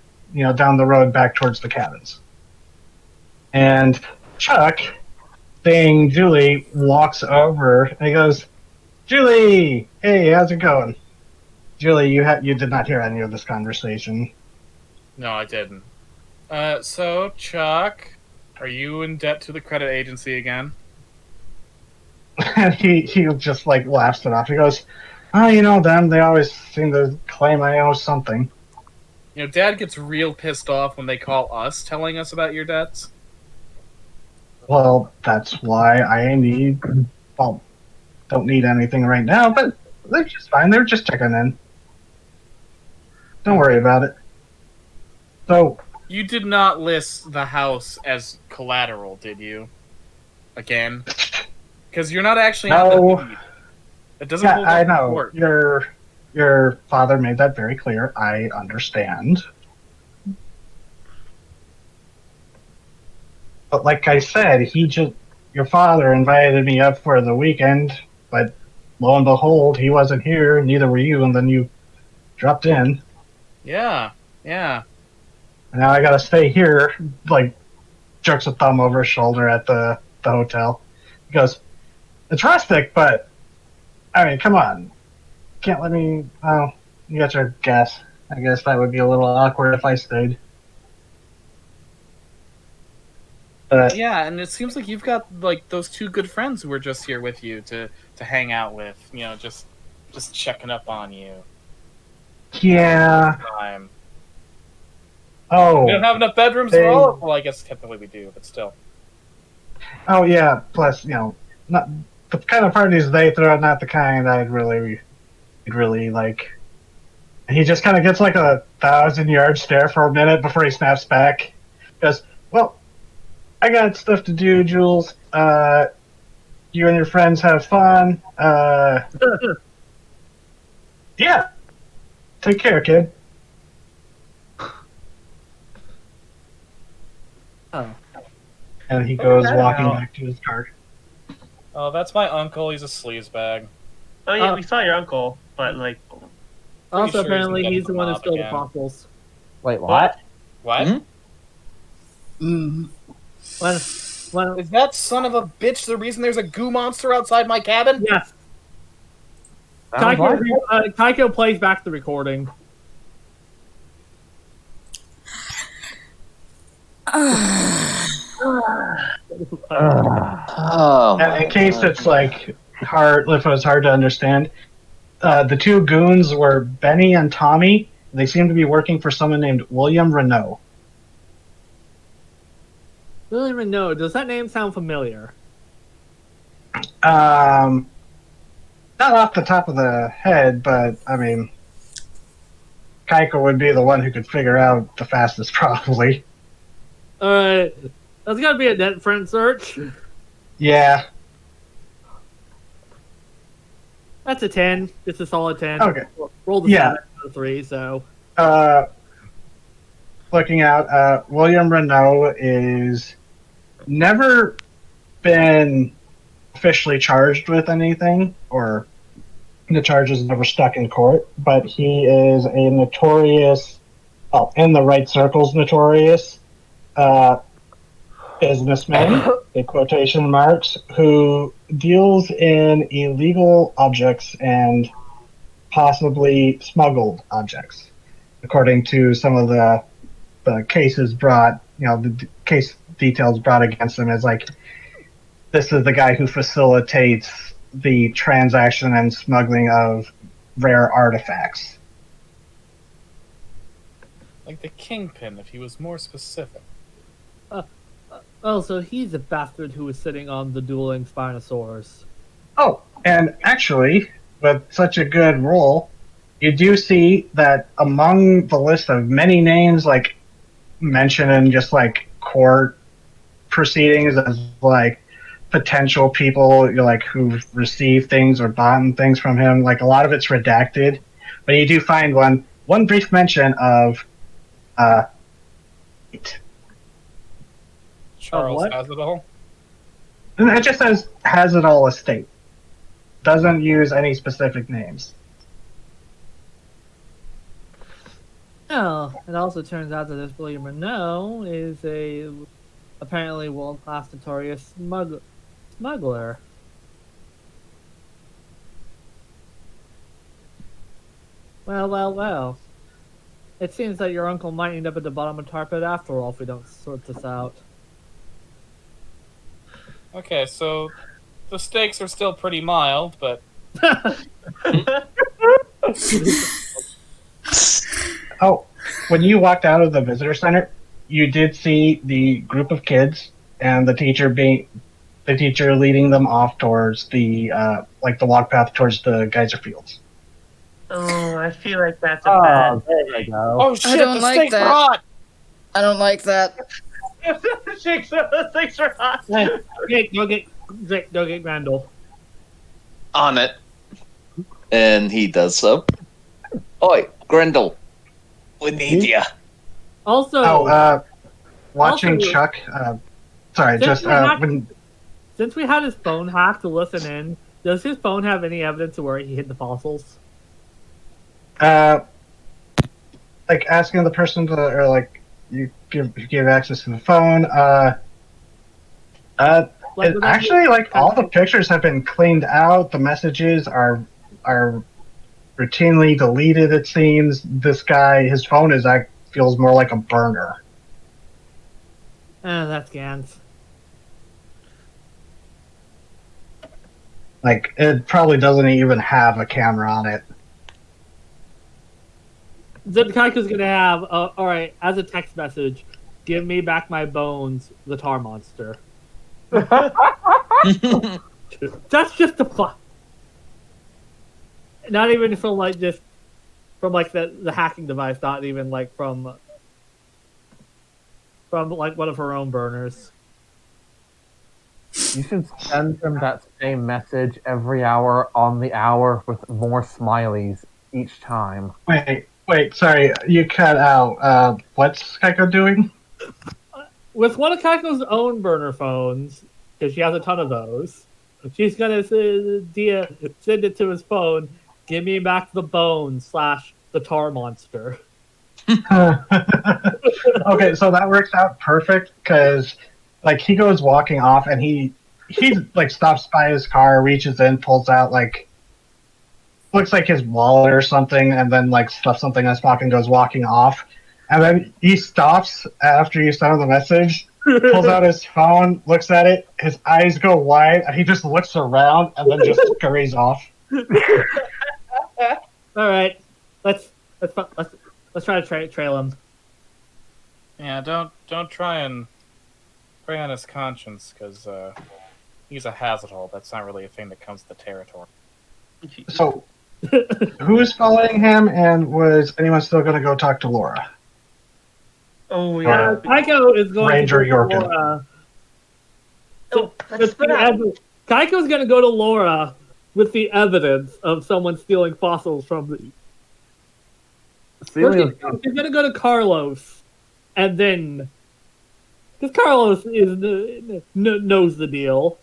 F: down the road back towards the cabins. And Chuck, seeing Julie, walks over and he goes, "Julie, hey, how's it going?" Julie, you did not hear any of this conversation.
B: No, I didn't. So Chuck, are you in debt to the credit agency again?
F: And he just like laughs it off. He goes, "Oh, you know them. They always seem to claim I owe something."
B: Dad gets real pissed off when they call us telling us about your debts.
F: Well, that's why don't need anything right now, but they're just fine. They're just checking in. Don't worry about it. So,
B: You did not list the house as collateral, did you? Again? Because you're not actually on the deed. It doesn't hold up
F: I
B: in
F: know.
B: court.
F: Your father made that very clear. I understand. But like I said, your father invited me up for the weekend, but lo and behold, he wasn't here, neither were you, and then you dropped in.
B: Yeah.
F: And now I gotta stay here, like, jerks a thumb over his shoulder at the hotel. He goes, "It's rustic, but, I mean, come on. Can't let me, you got your guess. I guess that would be a little awkward if I stayed."
B: Yeah, and it seems like you've got like those two good friends who were just here with you to hang out with. Just checking up on you.
F: Yeah.
B: Time.
F: Oh.
B: We don't have enough bedrooms for all. Well, I guess technically we do, but still.
F: Oh yeah. Plus, not the kind of parties they throw, not the kind I'd really like. He just kind of gets like a 1,000-yard stare for a minute before he snaps back. He goes, "Well, I got stuff to do, Jules. You and your friends have fun. Yeah. Take care, kid."
H: Oh.
F: And he goes
G: that
F: walking
G: out.
F: back to his car.
B: Oh, that's my uncle. He's a sleazebag.
G: Oh yeah, we saw your uncle, but like,
H: Also,
B: sure he's
H: apparently,
B: in
H: he's the one who
B: mob
H: stole the
B: again.
H: fossils.
C: Wait, what?
B: What?
D: Hmm?
A: Mm.
H: When,
B: Is that son of a bitch the reason there's a goo monster outside my cabin?
H: yes,
C: Sounds like it.
H: Kaiko plays back the recording.
D: Oh
F: And
D: my
F: in case
D: God.
F: it's like hard, if it was hard to understand, the two goons were Benny and Tommy. They seem to be working for someone named William Renault.
H: I don't even know. Does that name sound familiar?
F: Not off the top of the head, but I mean, Kaiko would be the one who could figure out the fastest, probably.
H: Alright. That's gotta be a net friend search.
F: Yeah.
H: That's a 10. Just a solid 10.
F: Okay.
H: Roll the
F: Yeah.
H: 7 out of 3, so.
F: Looking out, William Renault is never been officially charged with anything, or the charges never stuck in court, but he is a notorious, well, in the right circles, notorious businessman, in quotation marks, who deals in illegal objects and possibly smuggled objects, according to some of the cases brought, the case details brought against him is like, this is the guy who facilitates the transaction and smuggling of rare artifacts.
B: Like the kingpin, if he was more specific.
H: Oh, so he's a bastard who was sitting on the dueling Spinosaurus.
F: Oh, and actually, with such a good roll, you do see that among the list of many names, like mentioned in just like court proceedings as like potential people like who've received things or bought things from him, like a lot of it's redacted, but you do find one brief mention of
B: Charles
H: what?
B: has it all.
F: and it just says has it all estate. Doesn't use any specific names.
H: Oh, it also turns out that this William Renault is a apparently world-class notorious smuggler. Well. It seems that your uncle might end up at the bottom of tar pit after all if we don't sort this out.
B: Okay, so the stakes are still pretty mild, but
F: Oh, when you walked out of the visitor center, you did see the group of kids and the teacher leading them off towards the the walk path towards the geyser fields.
G: oh, I feel like that's a bad.
C: there you go.
B: oh shit,
A: don't
B: the
A: like
B: steak's
A: that.
B: hot!
A: I don't like that.
G: Things are hot.
H: Okay, go get Randall.
D: On it. And he does so. Oi, Grendel. We need ya.
H: Also,
F: Watching
H: Also-
F: Chuck. Sorry,
H: Since
F: just
H: we're not-
F: when
H: since we had his phone hacked to listen in, does his phone have any evidence of where he hid the fossils?
F: like asking the person to, or like you give access to the phone.
H: Like, would that be-
F: Actually, like all the pictures have been cleaned out. The messages are routinely deleted. It seems this guy, his phone feels more like a burner.
H: That's Gans.
F: Like it probably doesn't even have a camera on it.
H: Kaiku's gonna have, alright, as a text message, give me back my bones, the tar monster. That's just the fun. Not even from like just from like the hacking device, not even like from like one of her own burners.
C: You should send him that same message every hour on the hour with more smileys each time.
F: Wait, sorry, you cut out. What's Keiko doing?
H: with one of Kaiko's own burner phones, because she has a ton of those, she's gonna send it to his phone. Give me back the bone / the tar monster.
F: Okay, so that works out perfect because, like, he goes walking off and he like stops by his car, reaches in, pulls out like looks like his wallet or something, and then like stuffs something in his pocket and goes walking off. And then he stops after you send him the message, pulls out his phone, looks at it, his eyes go wide, and he just looks around and then just scurries off.
H: All right, let's try to trail him.
B: Yeah, don't try and prey on his conscience, because he's a hazard hole. That's not really a thing that comes to the territory.
F: So, who's following him, and was anyone still going to go talk to Laura?
G: Oh yeah.
H: Kaiko is going
F: Ranger
H: to go to
F: Yorkin.
H: Laura.
G: Oh, let's split up.
H: Kaiko's going to go to Laura with the evidence of someone stealing fossils from the. She's going to go to Carlos, and then because Carlos knows the deal.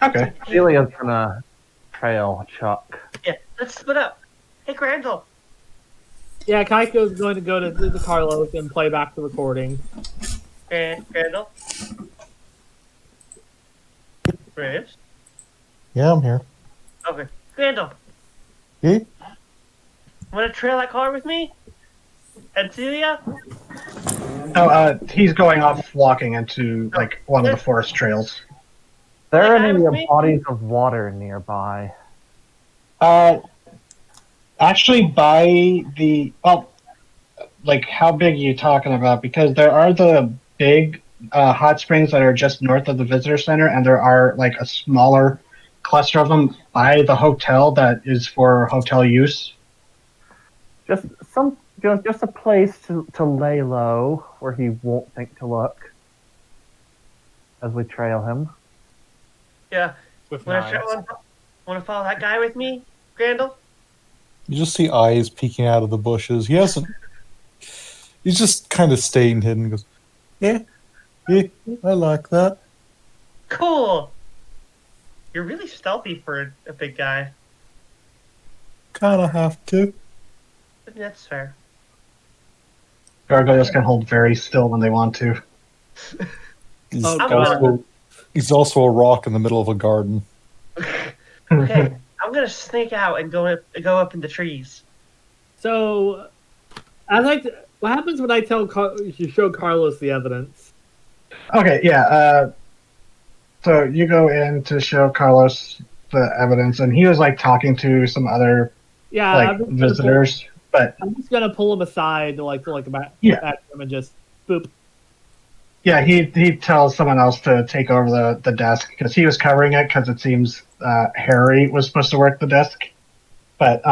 F: Okay.
C: Celia's gonna trail Chuck.
G: Yeah, let's split up. Hey, Crandall.
H: Yeah, Kaiko's going to go to the Carlos and play back the recording.
G: Crandall. Graves.
E: Yeah, I'm here.
G: Okay, Crandall.
E: Yeah?
G: Want to trail that car with me? And Celia?
F: Oh, he's going off walking into like one of the forest trails.
C: There are
G: Hey,
C: any
G: me?
C: bodies of water nearby.
F: Actually, by the like how big are you talking about? Because there are the big hot springs that are just north of the visitor center, and there are like a smaller cluster of them by the hotel that is for hotel use.
C: Just a place to lay low where he won't think to look as we trail him.
G: Yeah.
B: With
G: Want
B: knives.
G: to follow that guy with me, Crandall?
E: You just see eyes peeking out of the bushes. He's just kind of staying hidden and goes, yeah, I like that.
G: Cool. You're really stealthy for a big guy.
E: Kind of have to.
G: That's fair.
F: Gargoyles can hold very still when they want to.
E: He's also a rock in the middle of a garden.
G: Okay, I'm gonna sneak out and go up in the trees.
H: So, what happens when I you show Carlos the evidence?
F: Okay, yeah. So you go in to show Carlos the evidence, and he was like talking to some other visitors, but
H: I'm just gonna pull him aside to back him and just boop.
F: Yeah, he tells someone else to take over the desk because he was covering it because it seems Harry was supposed to work the desk, but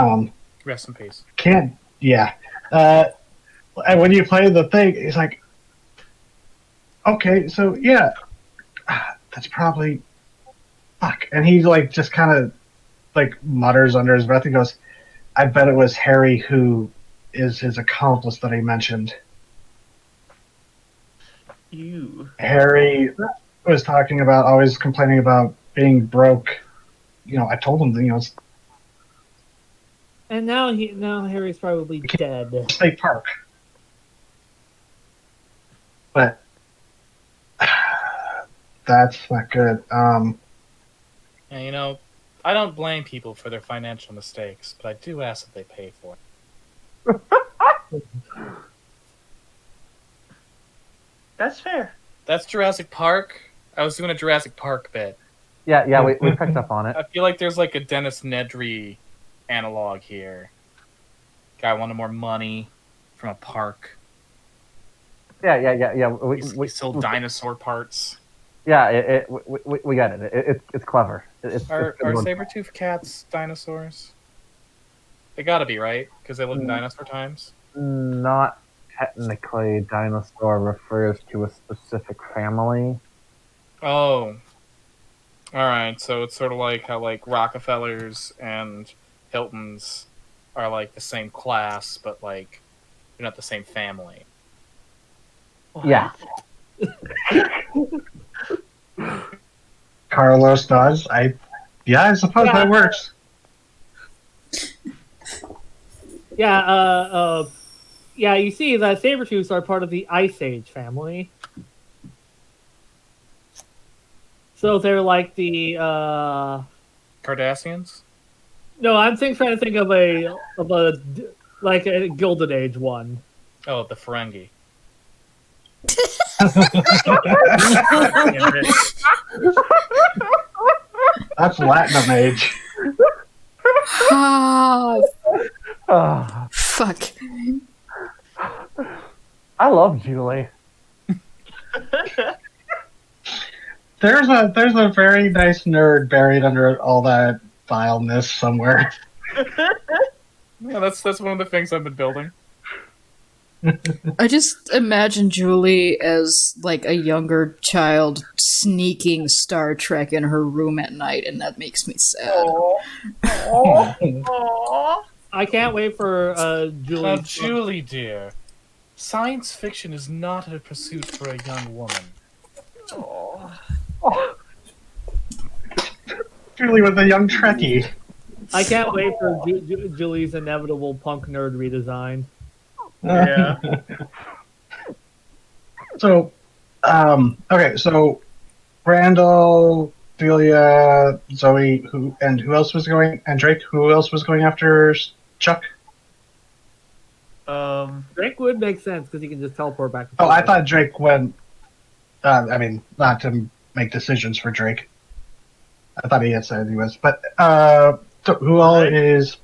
B: Rest in peace.
F: can't. Yeah, and when you play the thing, it's like, okay, so yeah, that's probably fuck, and he like just kind of like mutters under his breath and goes, "I bet it was Harry who is his accomplice that he mentioned."
G: You.
F: Harry was talking about always complaining about being broke. You know, I told him,
H: And now Harry's probably dead.
F: State Park. But that's not good.
B: Yeah, I don't blame people for their financial mistakes, but I do ask that they pay for it.
G: That's fair.
B: That's Jurassic Park. I was doing a Jurassic Park bit.
C: Yeah, we picked up on it.
B: I feel like there's like a Dennis Nedry analog here. Guy wanted more money from a park.
C: Yeah.
B: We sold dinosaur parts.
C: Yeah, we got it. It's clever.
B: Are saber-toothed cats dinosaurs? They gotta be, right? Because they live in dinosaur times?
C: Not technically. Dinosaur refers to a specific family.
B: Oh. Alright, so it's sort of like how like Rockefellers and Hiltons are like the same class, but like they're not the same family.
C: Yeah.
F: Carlos does. I suppose that works.
H: Yeah, yeah, you see that Sabretooths are part of the Ice Age family. So they're like the
B: Cardassians?
H: no, trying to think of a like a Gilded Age one.
B: Oh, the Ferengi.
F: That's Latinum age.
A: Ah,
C: Ah,
A: fuck.
C: I love Julie.
F: There's a very nice nerd buried under all that vileness somewhere.
B: Yeah, that's one of the things I've been building.
A: I just imagine Julie as like a younger child sneaking Star Trek in her room at night, and that makes me sad.
G: Aww.
H: I can't wait for Julie.
B: Now, Julie, dear, science fiction is not a pursuit for a young woman.
F: Julie with a young Trekkie.
H: I can't wait for Julie's inevitable punk nerd redesign.
G: Yeah.
F: So, okay, so Randall, Delia, Zoe, who else was going? And Drake, who else was going after Chuck?
H: Drake would make sense because he can just teleport back.
F: Oh, I thought Drake went. I mean, not to make decisions for Drake. I thought he had said he was, but so who all is?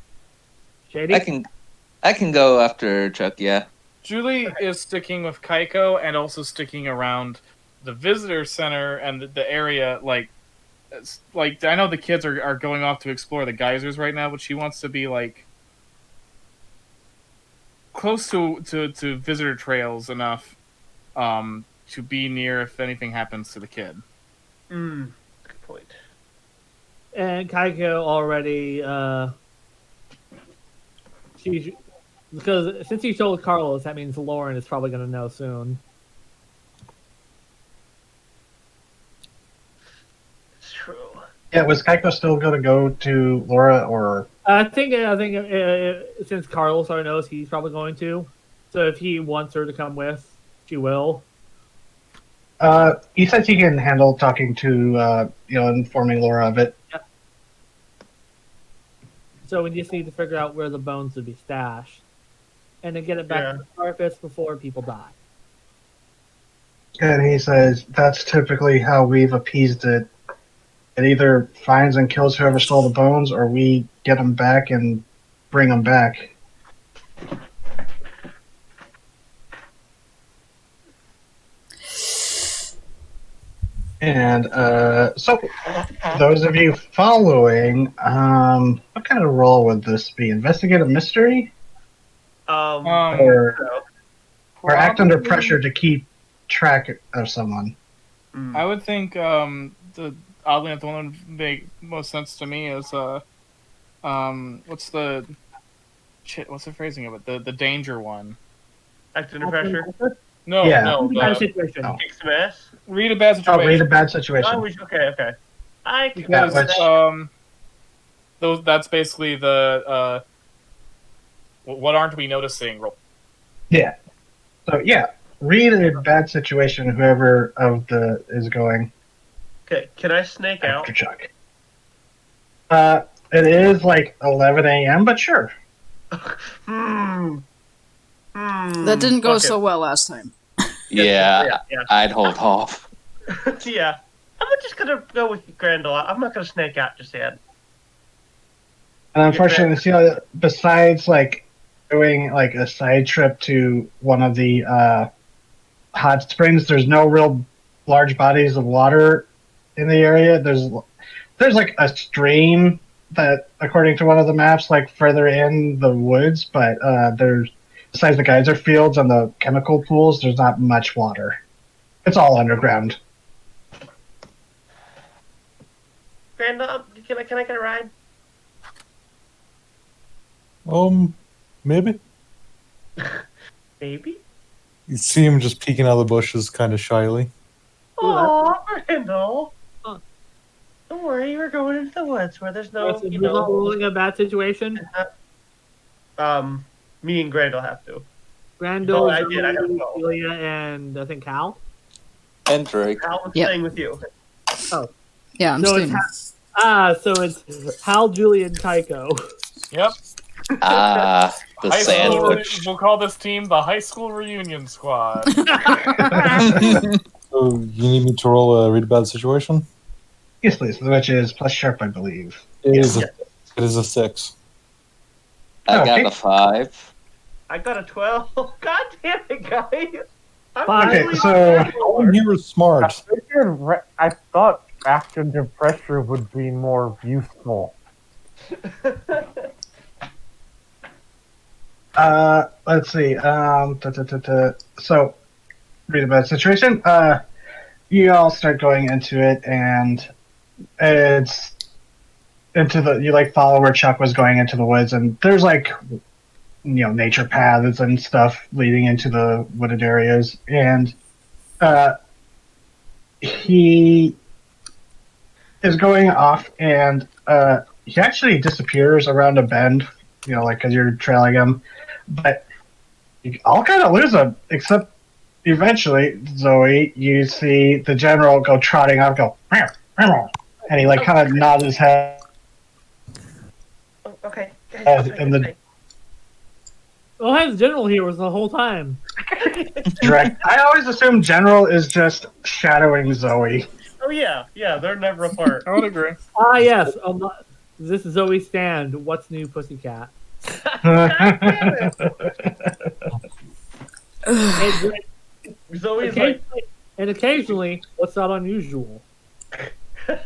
H: Shady.
D: I can go after Chuck. Yeah.
B: Julie is sticking with Kaiko and also sticking around the visitor center and the area. Like I know the kids are going off to explore the geysers right now, but she wants to be like close to visitor trails enough to be near if anything happens to the kid.
G: Good point.
H: And Kaiko already because since he told Carlos, that means Lauren is probably going to know soon.
G: It's true.
F: Yeah, was Kaiko still going to go to Laura or?
H: I think since Carlos already knows, he's probably going to. So if he wants her to come with, she will.
F: He says he can handle talking to informing Laura of it.
H: Yep. So we just need to figure out where the bones would be stashed, and then get it back to the surface before people die.
F: And he says that's typically how we've appeased it. It either finds and kills whoever stole the bones, or we get them back and bring them back. And so, those of you following, what kind of role would this be? Investigate a mystery? Or act under pressure to keep track of someone?
B: I would think oddly enough, the one that would make most sense to me is what's the phrasing of it? The danger one.
G: Act under pressure.
B: No,
F: Yeah.
B: no.
H: Situation.
G: Kick some ass.
B: Read a bad situation.
F: Oh, read a bad situation.
G: Okay. I can
B: Because
F: which-
B: that's basically the what aren't we noticing?
F: Yeah. So yeah, read a bad situation. Whoever is going
G: Okay, can I snake out?
F: after Chuck. It is like 11 a.m., but sure.
A: That didn't go so well last time.
D: Yeah,
G: Yeah.
D: I'd hold off.
G: Yeah. I'm just gonna go with Grandel. I'm not gonna snake out just yet.
F: And unfortunately, besides like doing like a side trip to one of the hot springs, there's no real large bodies of water in the area. There's like a stream that, according to one of the maps, like further in the woods, but there's besides the geyser fields and the chemical pools, there's not much water. It's all underground.
G: Grandel, can I get a ride?
E: Maybe.
G: Maybe.
E: You see him just peeking out of the bushes kind of shyly.
G: Aw, Randall.
H: Huh.
G: Don't worry, we're going into the woods where there's no,
H: So you're not rolling a bad situation.
G: Me and Grandall have to.
H: Grandel,
G: Oh, I did. I got a 12.
H: Julia, and I think Hal.
D: And Drake.
G: Hal was
A: Yep.
G: staying with you.
A: Yeah, I'm
H: So
A: staying.
H: So it's Hal, Julia, and Tycho.
B: Yep.
D: Ah, the
B: High school,
D: sandwich.
B: we'll call this team the High School Reunion Squad.
E: So you need me to roll a read a bad situation?
F: Yes, please. Which is plus sharp, I believe.
E: It is
G: Yes.
E: it is a 6.
D: I got
F: Okay.
D: a 5.
G: I got a 12. God damn it, guys. I'm
H: Fine.
F: Okay,
G: really
F: so
G: not
E: Oh, you were smart.
C: I thought action to pressure would be more useful.
F: let's see. So, read about the situation. You all start going into it, and it's into the. You like follow where Chuck was going into the woods, and there's like, nature paths and stuff leading into the wooded areas, and he is going off, and he actually disappears around a bend. Because you're trailing him, but you all kind of lose him, except eventually, Zoe, you see the general go trotting up, go, "Meow, meow," and he kind of nods his head.
G: Okay.
F: And the
H: Oh, I had General here was the whole time.
F: direct. I always assume general is just shadowing Zoe.
G: Oh, yeah. Yeah, they're never apart.
B: I would agree.
H: Ah, yes. This is Zoe Stand. What's new, Pussycat?
G: Zoe's like,
H: And occasionally, what's not unusual?
G: Zoe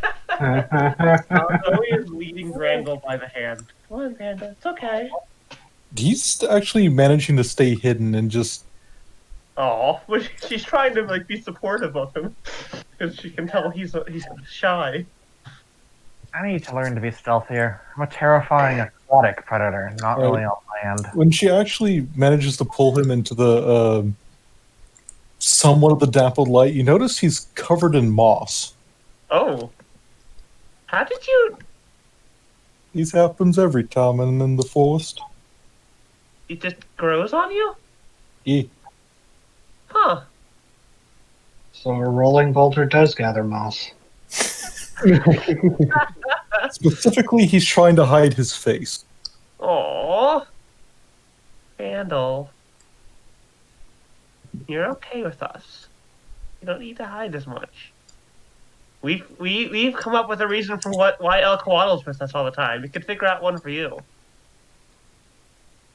G: is leading Grandall by the hand. Come on, Grandall. It's okay.
E: He's actually managing to stay hidden and just.
G: Oh, but she's trying to be supportive of him because she can tell he's shy.
C: I need to learn to be stealthier. I'm a terrifying aquatic predator, not really on land.
E: When she actually manages to pull him into the somewhat of the dappled light, you notice he's covered in moss.
G: Oh, how did you?
E: These happens every time I'm in the forest.
G: It just grows on you?
E: Yeah.
G: Huh.
F: So a rolling boulder does gather moss.
E: Specifically, he's trying to hide his face.
G: Aww. Randall. You're okay with us. You don't need to hide as much. We've come up with a reason for why El Coatlo's with us all the time. We could figure out one for you.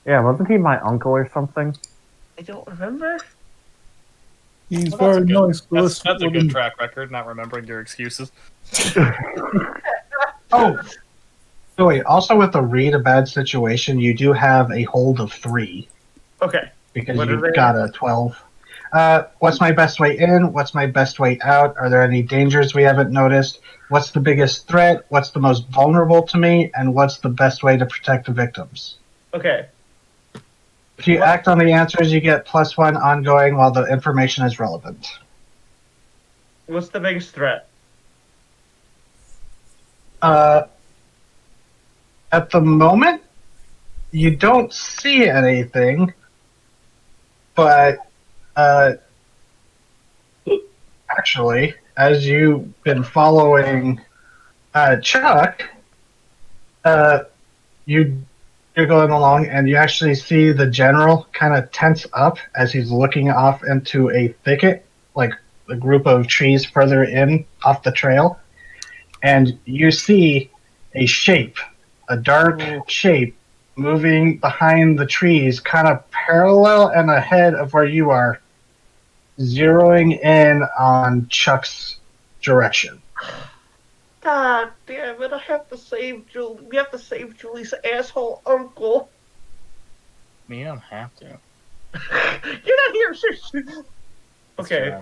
C: Yeah, wasn't he my uncle or something?
G: I don't remember.
E: He's
B: Well,
E: very nice. but
B: That's a
E: listen-
B: good track record, not remembering your excuses.
F: Oh, wait. Also, with the read a bad situation, you do have a hold of 3
G: Okay.
F: because
G: What are
F: you've
G: they?
F: got a 12. What's my best way in? What's my best way out? Are there any dangers we haven't noticed? What's the biggest threat? What's the most vulnerable to me? And what's the best way to protect the victims?
G: Okay.
F: If you act on the answers, you get +1 ongoing while the information is relevant.
G: What's the biggest threat?
F: At the moment, you don't see anything, but actually, as you've been following Chuck, you're going along, and you actually see the general kind of tense up as he's looking off into a thicket, like a group of trees further in off the trail, and you see a shape, a dark shape, moving behind the trees, kind of parallel and ahead of where you are, zeroing in on Chuck's direction.
G: God damn it! I have to save Julie. We have to save Julie's asshole uncle.
B: You don't have to.
G: You're not here. Shush. Okay.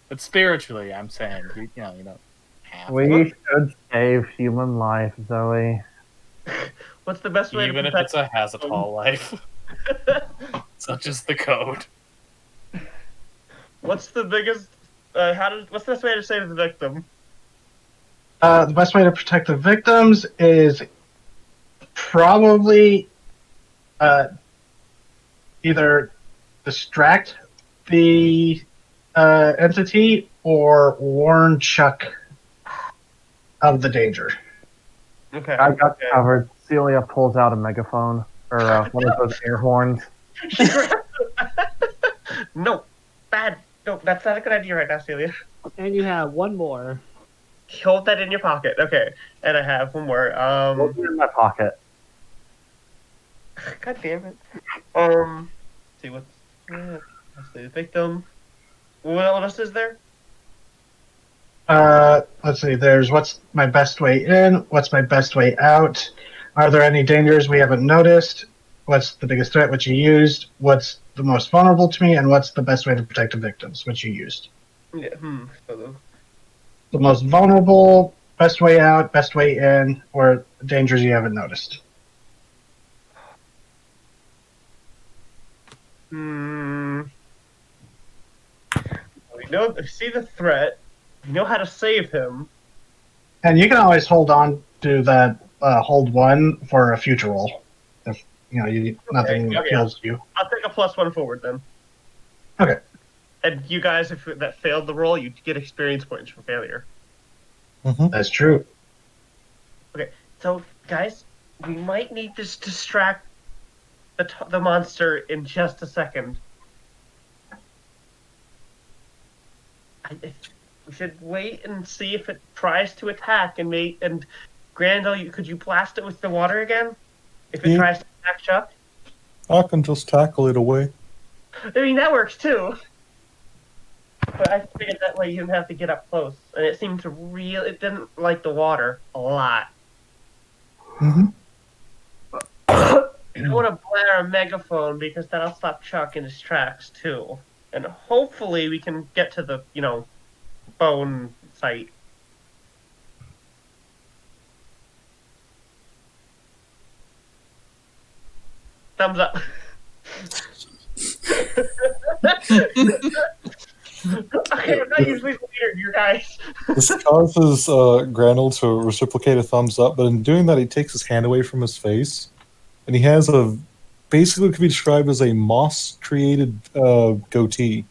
B: But spiritually, I'm saying, you don't have to.
C: We should save human life, Zoe.
G: What's the best way
B: Even
G: to
B: if
G: protect?
B: it's a Hazatol life. Such is the code.
G: What's the biggest? What's the best way to save the victim?
F: The best way to protect the victims is probably either distract the entity or warn Chuck of the danger.
G: Okay.
C: I got covered. Celia pulls out a megaphone or one of those air horns.
G: No, bad. No, that's not a good idea right now, Celia.
H: And you have one more.
G: Hold that in your pocket. Okay, and I have one more.
C: What's in my pocket?
G: God damn it. Let's see what's. Let's see the victim. What else is there?
F: Let's see. There's what's my best way in? What's my best way out? Are there any dangers we haven't noticed? What's the biggest threat which you used? What's the most vulnerable to me? And what's the best way to protect the victims which you used?
G: Yeah.
F: The most vulnerable, best way out, best way in, or dangers you haven't noticed.
G: We see the threat. We know how to save him.
F: And you can always hold on to that hold one for a future roll. If nothing kills you.
G: I'll take a +1 forward then.
F: Okay.
G: And you guys, if that failed the roll, you get experience points for failure.
F: That's true.
G: Okay, so guys, we might need to distract the monster in just a second. We should wait and see if it tries to attack, and Grandel, could you blast it with the water again? If it tries to attack Chuck?
E: I can just tackle it away.
G: I mean, that works too. But I figured that way you didn't have to get up close. And it seemed to it didn't like the water a lot.
E: Mm-hmm.
G: I want to blare a megaphone because that'll stop Chuck in his tracks too. And hopefully we can get to the, bone site. Thumbs up. Okay, I'm not usually the leader here, guys.
E: This causes Granel to reciprocate a thumbs up, but in doing that, he takes his hand away from his face, and he has basically could be described as a moss-created goatee.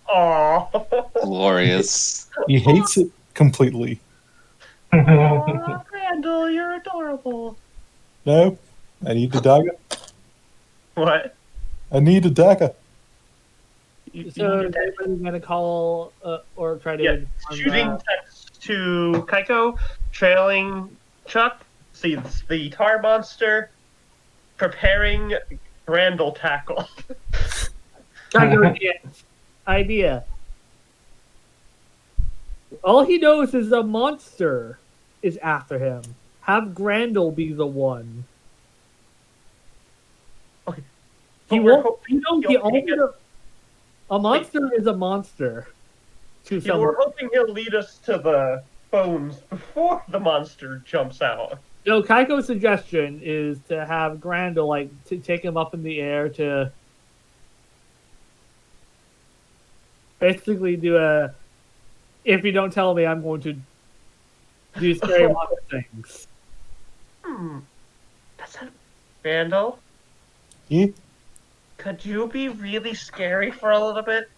G: Aww.
D: Glorious.
E: He hates it completely.
G: Aw, Randall, you're adorable.
E: No, I need a dagger.
G: What?
E: I need a dagger.
H: So is anybody going to call or try to...
G: Shooting text to Kaiko, trailing Chuck, see the tar monster, preparing Randall tackle.
H: Kaiko, idea. All he knows is a monster is after him. Have Grandel be the one.
G: Okay.
H: He won't. A monster is a monster.
G: We're hoping he'll lead us to the bones before the monster jumps out.
H: No, Kaiko's suggestion is to have Grandel to take him up in the air to basically do a. If you don't tell me, I'm going to do scary monster things.
G: That's a Randall.
E: Yeah.
G: Could you be really scary for a little bit?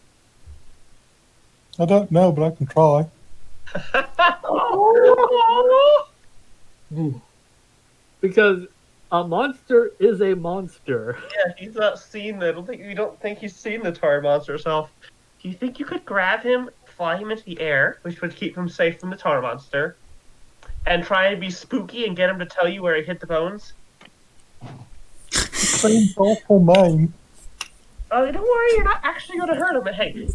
E: I don't know, but I can try.
H: Because a monster is a monster.
G: Yeah, he's not seen that. You don't think he's seen the tar monster himself. Do you think you could grab him, fly him into the air, which would keep him safe from the tar monster, and try and be spooky and get him to tell you where he hit the bones?
E: Same awful name.
G: Oh, don't worry, you're not actually going to hurt him. But hey, he's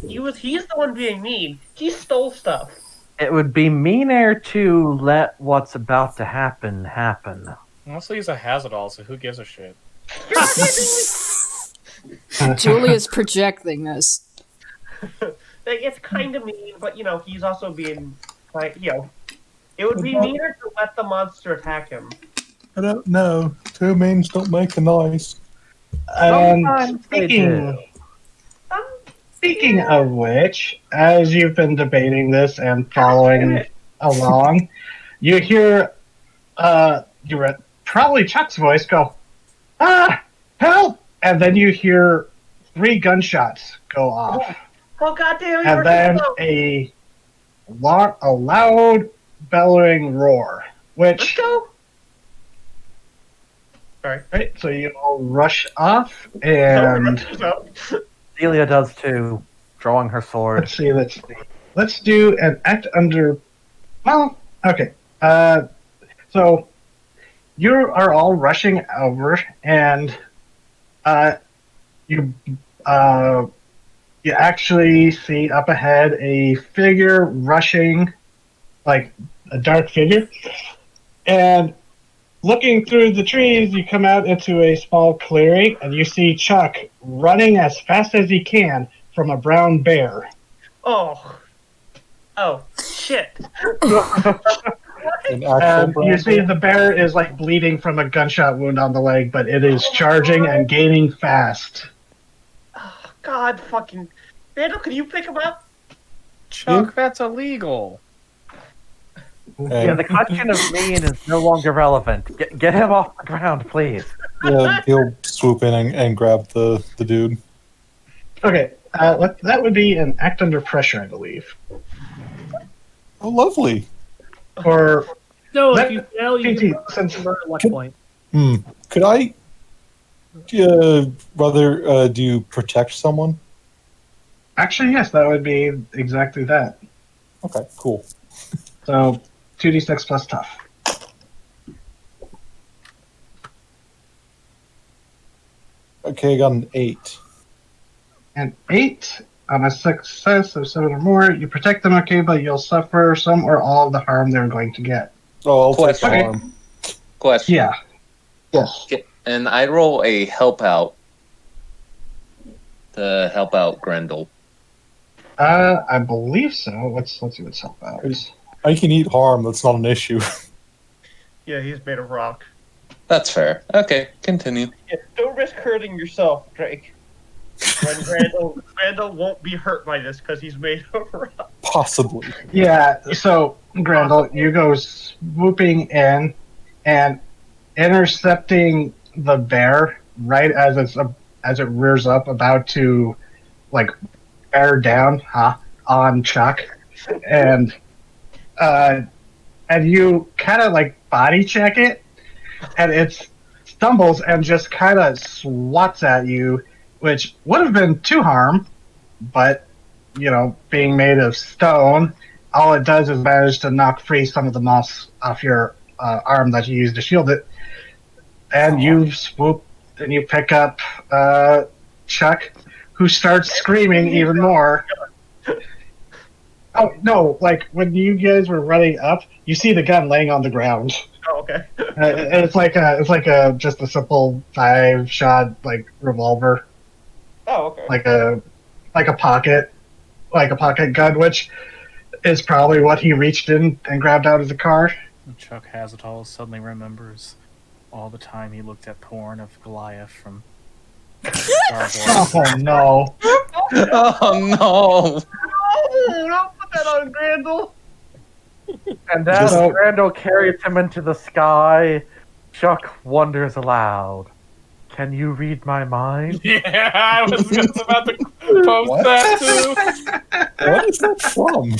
G: the one being mean. He stole stuff.
C: It would be meaner to let what's about to happen happen.
B: Honestly, he's a hazard all, so who gives a shit?
A: Julia's projecting this.
G: It's kind of mean, but he's also being it would be meaner to let the monster attack him.
E: I don't know. Two means don't make a noise.
F: Speaking Speaking of which, as you've been debating this and following along, you hear probably Chuck's voice go, "Ah, help!" And then you hear 3 gunshots go off,
G: Oh goddamn!
F: and then a loud bellowing roar.
G: Let's
F: Which,
G: go. Sorry.
F: right? So you all rush off, and
C: Celia does too, drawing her sword.
F: let's see. Let's do an act under. Well, okay. So you are all rushing over, and you you actually see up ahead a figure rushing, like a dark figure, and looking through the trees, you come out into a small clearing, and you see Chuck running as fast as he can from a brown bear.
G: Oh. Oh shit!
E: An actual
F: You see the bear is like bleeding from a gunshot wound on the leg, but it is charging and gaining fast.
G: Oh, God, fucking Randall, can you pick him up?
B: Chuck, that's illegal.
C: Yeah, the question of mean is no longer relevant. Get him off the ground, please.
E: Yeah, he'll swoop in and grab the dude.
F: Okay, that would be an act under pressure, I believe.
E: Oh, lovely.
F: Or
H: No,
F: Let-
H: if you fail, you
F: PT,
H: can
F: since-
H: convert a luck point.
E: Could I rather do you protect someone?
F: actually, yes, that would be exactly that.
E: Okay, cool.
F: So 2d6 plus tough.
E: Okay, I got an 8.
F: And 8 on a success of 7 or more, you protect them, okay, but you'll suffer some or all of the harm they're going to get.
E: Oh, I'll take the
D: Question.
E: harm.
D: Question.
F: Yeah. Yes.
D: And I roll a help out to help out Grendel.
F: I believe so. Let's see what's help out.
E: I can eat harm. That's not an issue.
G: Yeah, he's made of rock.
D: That's fair. Okay, continue.
G: Yeah, don't risk hurting yourself, Drake. When Randall won't be hurt by this because he's made of rock.
E: Possibly.
F: Yeah, so Grendel, you go swooping in and intercepting the bear right as it rears up, about to like bear down on Chuck, and you kind of like body check it, and it stumbles and just kind of swats at you, which would have been 2 harm, but being made of stone, all it does is manage to knock free some of the moss off your arm that you used to shield it, and you swoop and you pick up Chuck, who starts screaming even more. Oh no! Like when you guys were running up, you see the gun laying on the ground.
G: Oh, okay.
F: It's like just a simple 5-shot like revolver,
G: Oh, okay.
F: like a pocket gun, which is probably what he reached in and grabbed out of the car.
B: Chuck Hazardall suddenly remembers all the time he looked at porn of Goliath from Star Wars.
F: Oh no!
D: Oh no!
G: Oh, don't put that on Grandel.
C: And as
F: So-
C: Grendel carries him into the sky, Chuck wonders aloud, "Can you read my mind?"
B: Yeah, I was just about to post
E: What?
B: that too.
E: What is that from?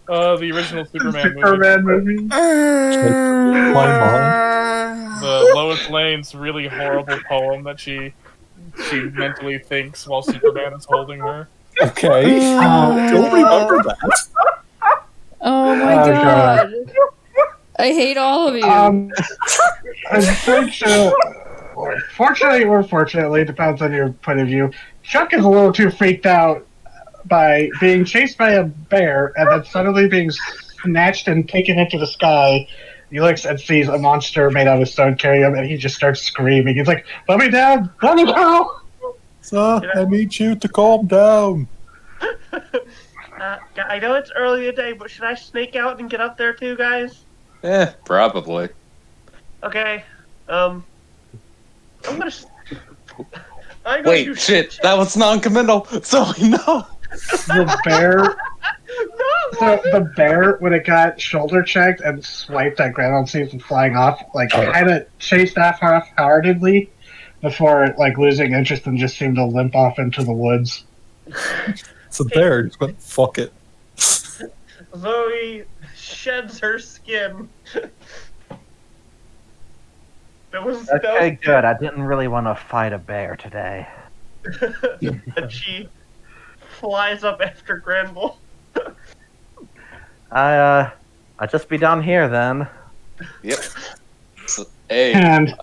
B: The original Superman movie.
F: Superman movie.
E: My mom.
B: The Lois Lane's really horrible poem that she mentally thinks while Superman is holding her.
E: Okay. Don't remember that.
A: Oh my
F: Oh,
A: god. I hate all of you.
F: Fortunately or fortunately, depends on your point of view, Chuck is a little too freaked out by being chased by a bear and then suddenly being snatched and taken into the sky. He looks and sees a monster made out of stone carry him, and he just starts screaming. He's like, "Let me down! Let me down!"
E: Sir, I need you to calm down.
G: I know it's early today, but should I snake out and get up there too, guys?
D: Probably.
G: Okay. I'm gonna.
D: Wait, shit, that was non-committal, so we know.
F: The bear. So the bear, when it got shoulder checked and swiped at Grandma seems flying off, like kind of chased off half-heartedly before like losing interest and just seemed to limp off into the woods.
E: It's a bear. Just went, fuck it.
G: Zoe sheds her skin.
C: Okay, good. I didn't really want to fight a bear today.
G: And she flies up after Granville.
C: I just be down here then.
D: Yep. So, hey,
F: And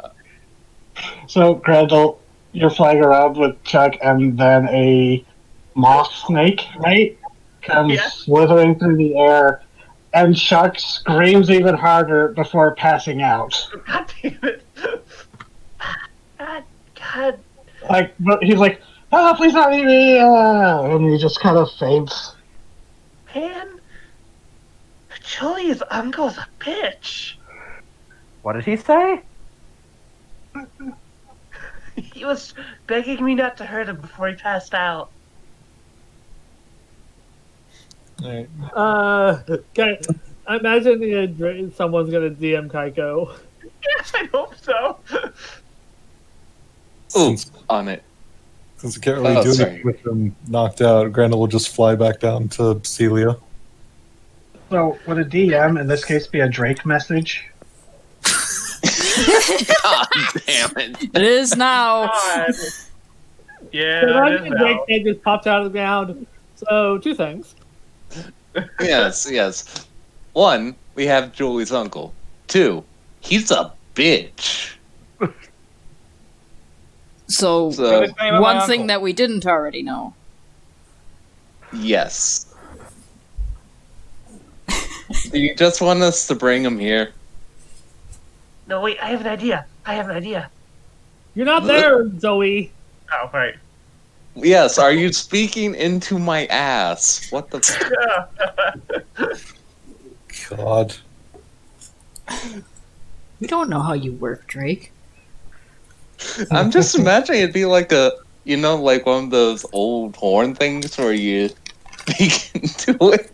F: so, Grendel, you're flying around with Chuck, and then a moth snake, right? Comes
G: Yeah.
F: slithering through the air, and Chuck screams even harder before passing out.
G: God damn it. God.
F: Like, but he's like, "Ah, please not leave me!" And he just kind of faints.
G: Man, Julia's uncle's a bitch.
C: What did he say?
G: He was begging me not to hurt him before he passed out.
E: Alright.
H: Okay. I imagine someone's gonna DM Kaiko.
G: Yes, I hope so.
D: ooh, on it.
E: Since we can't really
D: Oh,
E: do
D: sorry.
E: anything with him knocked out, Grendel will just fly back down to Celia.
F: So, would a DM in this case be a Drake message?
D: God damn it.
A: It is now.
G: God. Yeah,
H: So
G: it is
H: Drake
G: now.
H: head just popped out of the ground. So 2 things.
D: Yes. 1, we have Julie's uncle. 2, he's a bitch.
A: So,
D: So,
I: What's the name of my
A: one thing
I: uncle?
A: that we didn't already know.
D: yes. Do you just want us to bring him here?
G: No, wait, I have an idea.
H: You're not there, Zoe.
G: Oh, right.
D: Yes, are you speaking into my ass? What the
E: God.
A: We don't know how you work, Drake.
D: I'm just imagining it'd be like a, like one of those old horn things where you speak into it.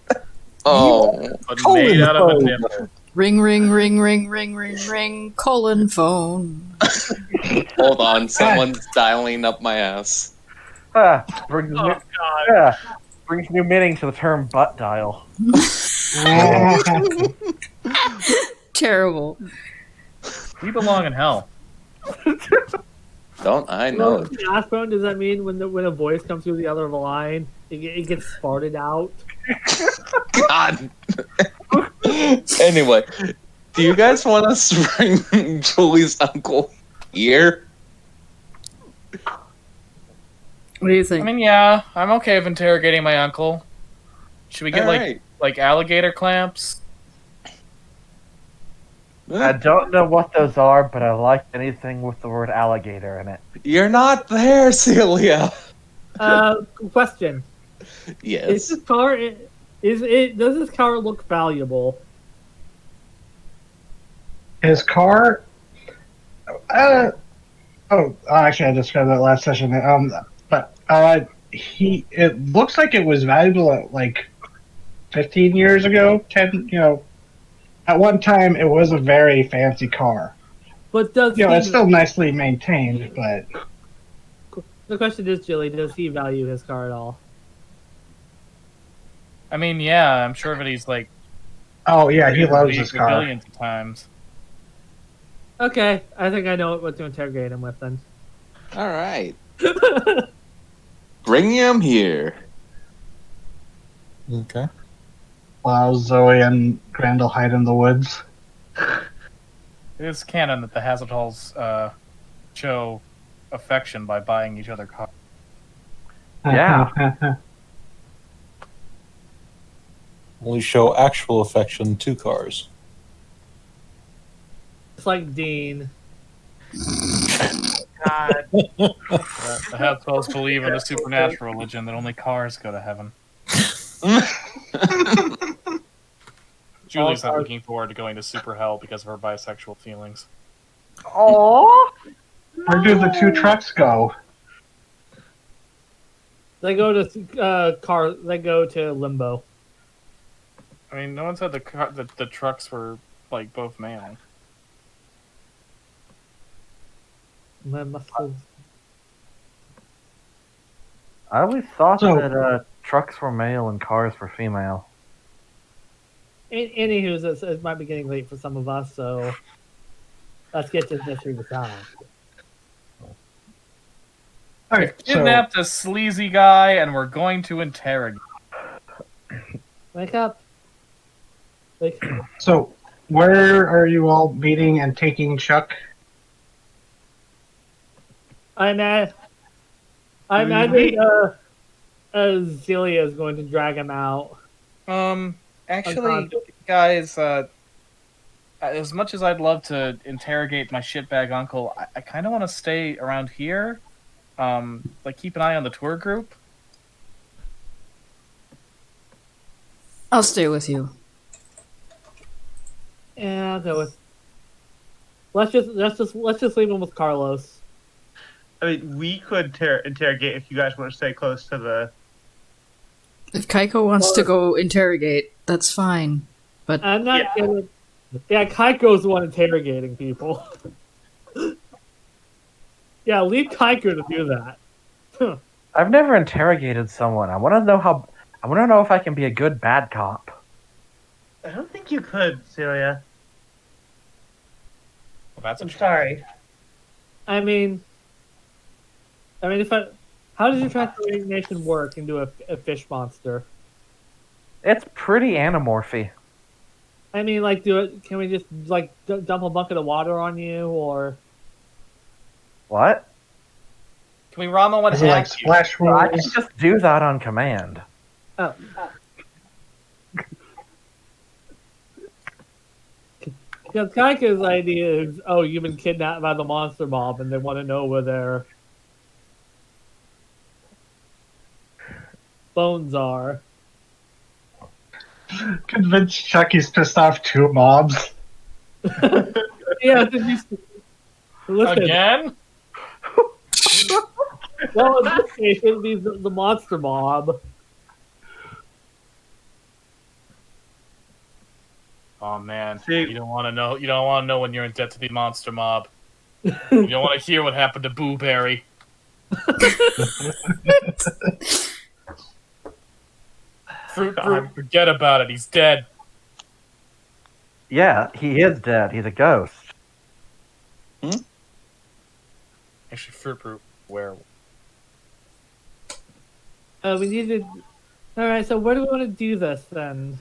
D: Oh,
B: But made out of a nipple.
A: Ring, ring, ring, ring, ring, ring, ring, colon phone.
D: hold on, someone's dialing up my ass.
C: Brings
G: Oh,
C: new,
G: God.
C: brings new meaning to the term butt dial.
A: Terrible.
B: We belong in hell.
D: Don't I know
H: Well,
D: it?
H: Ashbone, does that mean when a voice comes through the other line, it gets farted out?
D: God. Anyway, do you guys want us to bring Julie's uncle here?
A: What do you
B: I
A: think?
B: mean, yeah, I'm okay with interrogating my uncle. Should we get
D: Alright.
B: like alligator clamps?
C: I don't know what those are, but I like anything with the word alligator in it.
D: You're not there, Celia.
H: Question: Is
D: Yes.
H: this car? Does this car look valuable?
F: His car. Actually, I described that last session. It looks like it was valuable at like 15 years ago. 10, at one time it was a very fancy car.
H: But does
F: It's still nicely maintained, but
H: the question is, Jilly, does he value his car at all?
B: I mean, yeah, I'm sure that he's like.
F: oh yeah, he loves his car.
B: Billions of times.
H: Okay, I think I know what to interrogate him with then.
D: All right. Bring him here.
E: Okay.
F: While Zoe and Grendel hide in the woods.
B: It is canon that the Hazardhalls show affection by buying each other cars.
C: Yeah.
E: Only show actual affection to cars.
H: It's like Dean.
G: God.
B: The Hazardhalls believe in a supernatural religion that only cars go to heaven. Julie's not looking forward to going to super hell because of her bisexual feelings.
C: Aww.
F: Where do the two trucks go?
H: They go to They go to Limbo.
B: I mean, no one said the trucks were like both male.
H: That must have...
C: I always thought
F: So-
C: that trucks were male and cars were female.
H: Anywho, it might be getting late for some of us, so let's get this mystery solved.
F: All right, so
B: Kidnapped a sleazy guy, and we're going to interrogate.
H: Wake up.
F: where are you all meeting and taking Chuck?
H: I imagine Zelia is going to drag him out.
B: Actually, guys, as much as I'd love to interrogate my shitbag uncle, I kind of want to stay around here. Like, keep an eye on the tour group.
A: I'll stay with you.
H: Yeah, I'll go with. Let's just leave him with Carlos.
G: I mean, we could interrogate if you guys want to stay close to the.
A: If Kaiko wants to go interrogate, that's fine. But
H: I'm not kidding. Yeah, Kaiko's the one interrogating people. Yeah, leave Kaiko to do that.
C: I've never interrogated someone. I want to know if I can be a good bad cop.
G: I don't think you could, Celia.
B: Well, that's
G: I'm sorry.
H: I mean, how does your transformation work into a fish monster?
C: It's pretty anamorphy.
H: I mean, can we just dump a bucket of water on you, or
C: What?
B: Can we Rama one
F: Is it like
B: hack you?
F: splash rules?
C: I can just do that on command.
H: oh, because Kaika's idea is, oh, you've been kidnapped by the monster mob, and they want to know where their bones are.
F: Convince Chuck he's pissed off two mobs.
H: Yeah, listen.
B: Again?
H: Well, in this case, it would be the monster mob.
B: Oh man,
G: See-
B: you don't want to know. You don't want to know when you're in debt to the monster mob. You don't want to hear what happened to Boo Berry. Fruit, forget about it. He's dead.
C: Yeah, he is dead. He's a ghost.
B: Actually, Fruit, werewolf.
H: We need to. All right, so where do we want to do this then?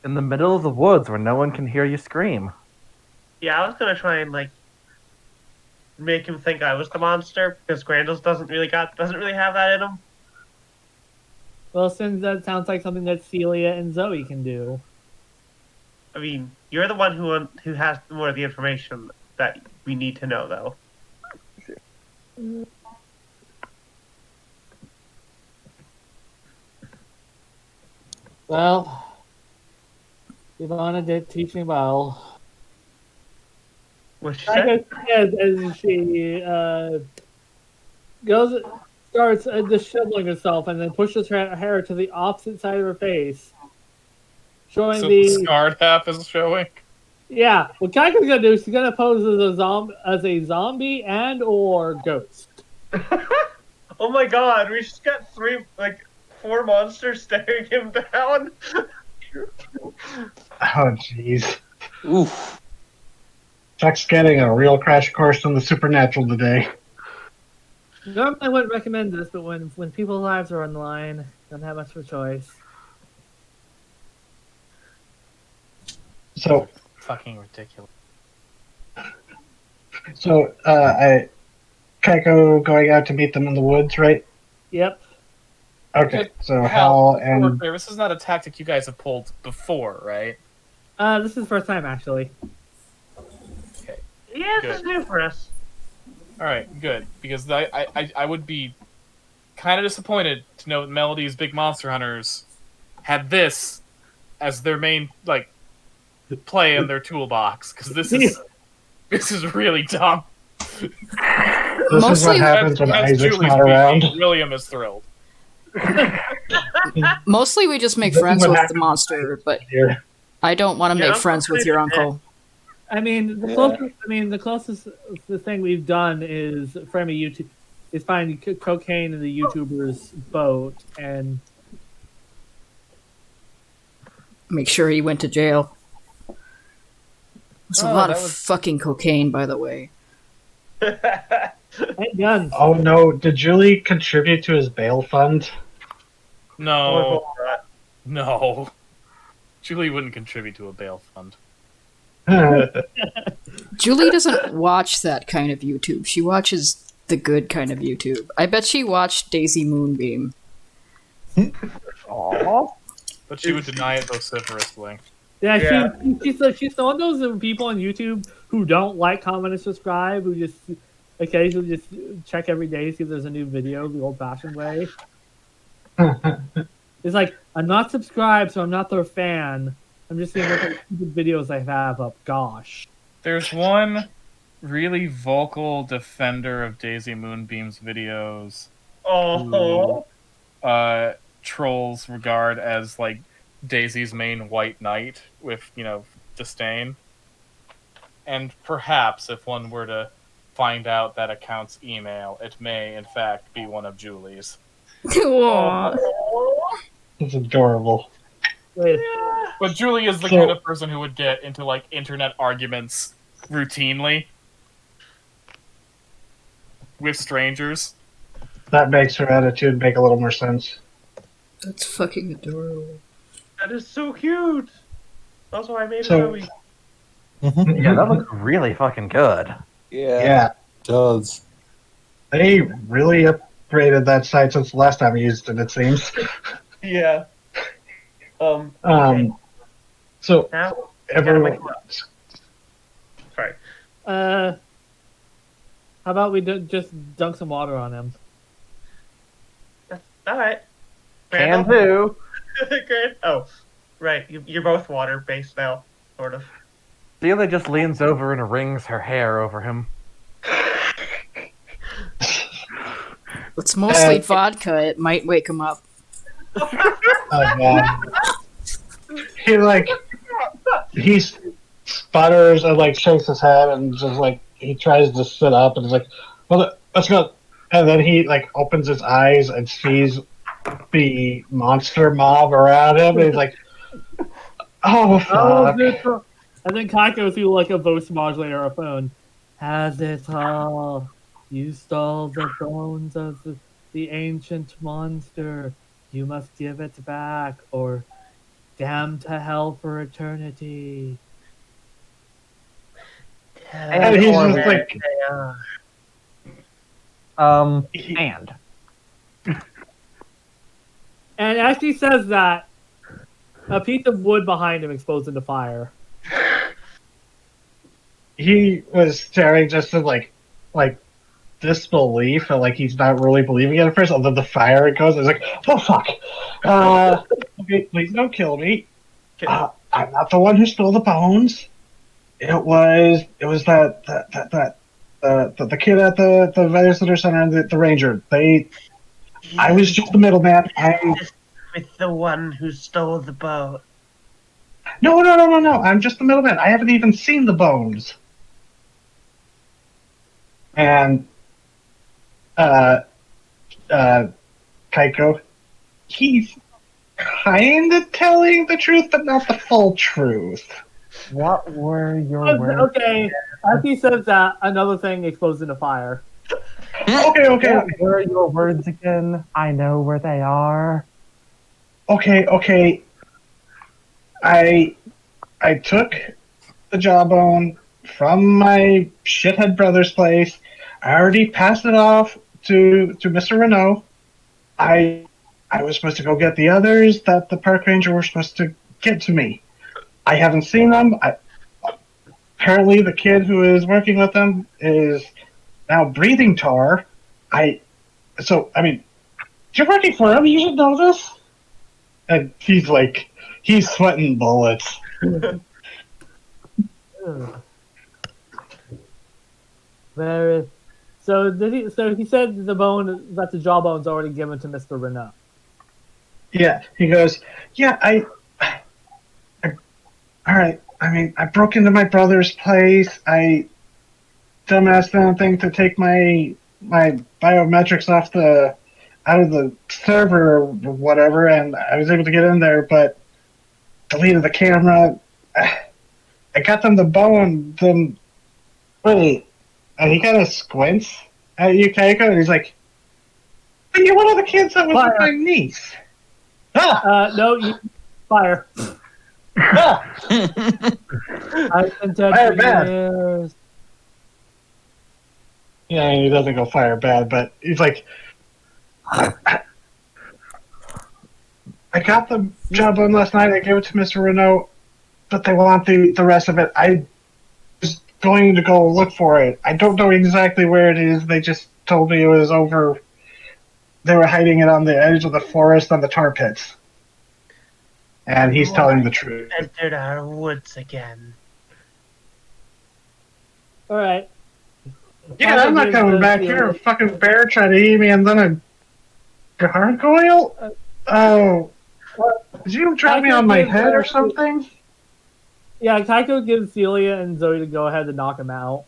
C: In the middle of the woods where no one can hear you scream.
G: Yeah, I was gonna try and make him think I was the monster because Grandles doesn't really have that in him.
H: Well, since that sounds like something that Celia and Zoe can do.
G: I mean, you're the one who has more of the information that we need to know, though.
H: Well, Ivana did teach me well.
G: What she said?
H: As she starts disheveling herself and then pushes her hair to the opposite side of her face, showing
B: So
H: the
B: the scarred half is showing.
H: Yeah, what Kaika's gonna do is she's gonna pose as a zombie and or ghost.
G: Oh my god, we just got four monsters staring him down.
F: Oh, jeez.
D: Oof.
F: Chuck's getting a real crash course in the supernatural today.
H: Normally I wouldn't recommend this, but when people's lives are on the line, don't have much of a choice.
F: So,
B: Fucking ridiculous.
F: Kaiko going out to meet them in the woods, right?
H: Yep.
F: Okay, so Hal
B: we're
F: and
B: clear, this is not a tactic you guys have pulled before, right?
H: This is the first time actually.
G: Yeah, this is new for us.
B: All right, good. Because I would be kind of disappointed to know that Melody's Big Monster Hunters had this as their main play in their toolbox. Because this is really dumb.
F: This is what
A: Mostly,
F: happens when
B: As
F: Isaac's
B: Julie
F: not around.
B: speaking, William is thrilled.
A: mostly we just make
F: This is
A: friends
F: what
A: with the
F: happens
A: monster, but
F: Here.
A: I don't want to
G: Yeah,
A: make
G: I'm
A: friends with your
G: kinda dead.
A: uncle.
H: I mean, the closest the thing we've done is from a YouTube is finding cocaine in the YouTuber's boat, and
A: Make sure he went to jail. It's a
I: Oh,
A: lot
I: that
A: of
I: was-
A: fucking cocaine, by the way.
H: and guns.
F: Oh no, did Julie contribute to his bail fund?
B: No, no. Julie wouldn't contribute to a bail fund.
A: Julie doesn't watch that kind of YouTube. She watches the good kind of YouTube. I bet she watched Daisy Moonbeam.
C: Aww.
B: But she would deny it vociferously.
H: Yeah,
G: Yeah.
H: she's one of those people on YouTube who don't like, comment, and subscribe, who just occasionally just check every day, see if there's a new video the old-fashioned way. It's like, I'm not subscribed, so I'm not their fan. I'm just seeing what stupid videos I have up. Gosh.
B: There's one really vocal defender of Daisy Moonbeam's videos.
G: Oh,
B: Trolls regard as like Daisy's main white knight with, disdain. And perhaps if one were to find out that account's email, it may in fact be one of Julie's.
A: Aw.
F: It's adorable.
H: Wait,
B: But Julie is the
F: So-
B: kind of person who would get into like internet arguments routinely with strangers.
F: That makes her attitude make a little more sense.
A: That's fucking adorable.
G: that is so cute. Also, I made
F: So-
G: a Zoe.
E: Mhm.
C: Yeah, that looks really fucking good.
F: Yeah,
E: Does.
F: they really upgraded that site since the last time I used it, it seems.
G: Yeah. Okay.
F: So,
G: Now,
F: everyone.
G: sorry.
H: how about we just dunk some water on him?
G: That's all right.
C: Can
G: Randall?
C: do.
G: Great. Oh, right. You're both water based now, sort of.
C: Celia just leans over and wrings her hair over him.
A: It's mostly vodka. It might wake him up.
F: Oh, God. He sputters and shakes his head and just he tries to sit up and is like, well, let's go. And then he opens his eyes and sees the monster mob around him and he's like, oh fuck.
H: And then Kaiko through a voice modulator or a phone. Has it all? You stole the bones of the ancient monster. You must give it back, or damn to hell for eternity.
F: And he's just like,
C: And.
H: And as he says that, a piece of wood behind him explodes into fire.
F: he was staring just in disbelief and he's not really believing it at first. And then the fire goes. It's like, oh fuck! Okay, please don't kill me. I'm not the one who stole the bones. It was the kid at the visitor center and the ranger. I was just the middleman.
G: With the one who stole the boat.
F: No. I'm just the middleman. I haven't even seen the bones. And Kaiko, he's kind of telling the truth, but not the full truth.
C: What were your words?
H: Okay, as he says that, another thing explodes into fire.
F: Okay.
C: What were your words again? I know where they are.
F: Okay. I took the jawbone from my shithead brother's place. I already passed it off to Mr. Renault. I was supposed to go get the others that the park ranger were supposed to get to me. I haven't seen them. Apparently the kid who is working with them is now breathing tar. You're working for him, you should know this. And he's sweating bullets.
H: Very, So did he? So he said the bone that the jawbone's already given to Mr. Renault.
F: Yeah, he goes, yeah, all right. I mean, I broke into my brother's place. I dumbass thing to take my biometrics out of the server or whatever, and I was able to get in there, but deleted the camera. I got them the bone. Then wait, and he kind of squints at you, Keiko, and he's like, "But you're one of the kids that was with my niece."
H: No, you fire. I've been dead
F: Fire
H: for
F: bad.
H: years.
F: Yeah, he doesn't go fire bad, but he's like, I got the job on last night. I gave it to Mr. Renault, but they want the rest of it. I was going to go look for it. I don't know exactly where it is. They just told me it was over. They were hiding it on the edge of the forest on the tar pits. And he's telling the truth.
G: Entered our woods again.
H: All right.
F: Yeah, I'm not coming back here. A fucking bear tried to eat me, and then a gargoyle? Oh. Did you drop me on my head or something?
H: Yeah, Kaiko gives Celia and Zoe to go ahead and knock him out.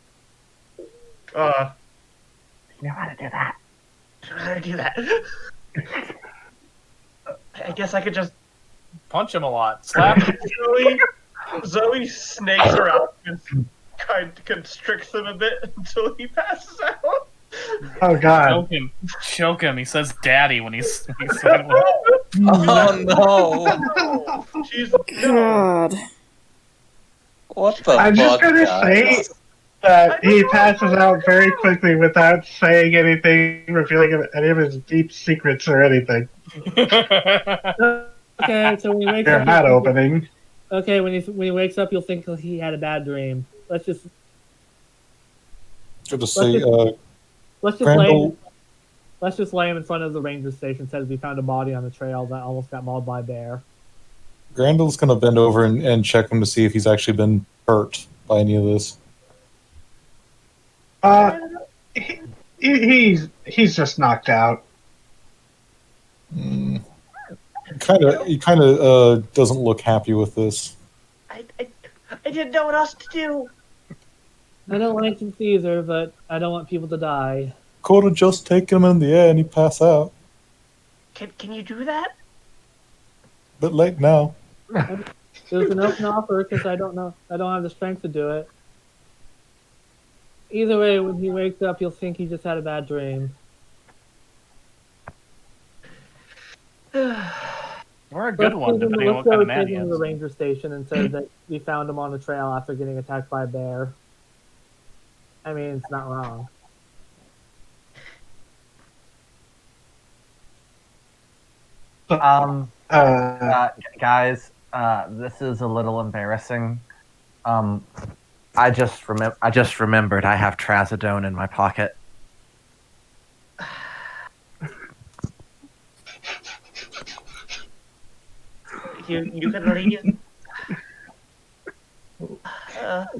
F: You know how to do that.
G: How to do that? I guess I could just
B: Punch him a lot. Slap him.
G: Zoe snakes around and kind of constricts him a bit until he passes out.
F: Oh god.
B: Choke him. Choke him. He says daddy when he's
D: Oh no!
G: Jeez,
A: God.
D: What the
F: I'm just
D: fuck,
F: gonna
D: guys?
F: say that he passes out very quickly without saying anything, revealing any of his deep secrets or anything.
H: Okay, so when he wakes
F: They're
H: up,
F: not opening.
H: okay, when he wakes up, you'll think he had a bad dream. Let's just
E: Good to see.
H: let's just
E: Crandall-
H: lay him in front of the ranger station. Says we found a body on the trail that almost got mauled by a bear.
E: Grandel's going to bend over and check him to see if he's actually been hurt by any of this.
F: He's just knocked out.
E: He kind of doesn't look happy with this.
G: I didn't know what else to do.
H: I don't like him Caesar, but I don't want people to die.
E: Could have just taken him in the air and he'd pass out.
G: Can you do that?
E: Bit late now.
H: It was an open offer because I don't have the strength to do it. Either way, when he wakes up, you'll think he just had a bad dream.
B: We're a good one, depending on what kind of man he
H: to
B: is.
H: the ranger station and said that we found him on the trail after getting attacked by a bear. I mean, it's not wrong.
C: Guys, this is a little embarrassing. I just remembered I have trazodone in my pocket.
G: You can leave.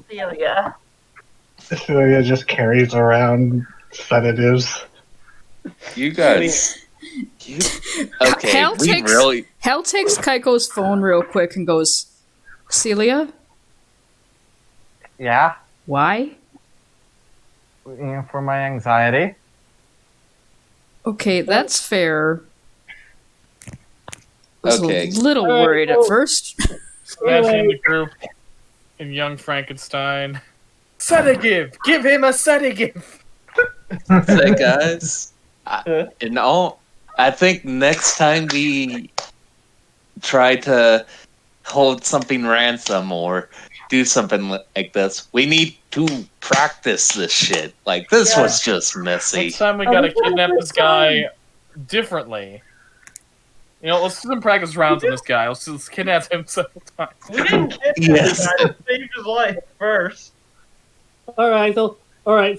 G: Celia.
F: Celia just carries around sedatives.
D: You guys. Okay,
A: Hal
D: we
A: takes,
D: really.
A: Hal takes Kaiko's phone real quick and goes, Celia,
C: Yeah,
A: why?
C: for my anxiety.
A: Okay, that's fair. I was
D: Okay.
A: a little worried at first.
B: Imagine the group in Young Frankenstein. Sedative! Give him a sedative!
D: Say, guys. I think next time we try to hold something ransom or do something like this, we need to practice this shit. Like, this was just messy.
B: Next time we gotta kidnap this guy differently. You know, let's do some practice rounds on this guy. Let's kidnap him several times.
G: We didn't kidnap
D: Yes.
G: the guy to save his life first.
H: All right,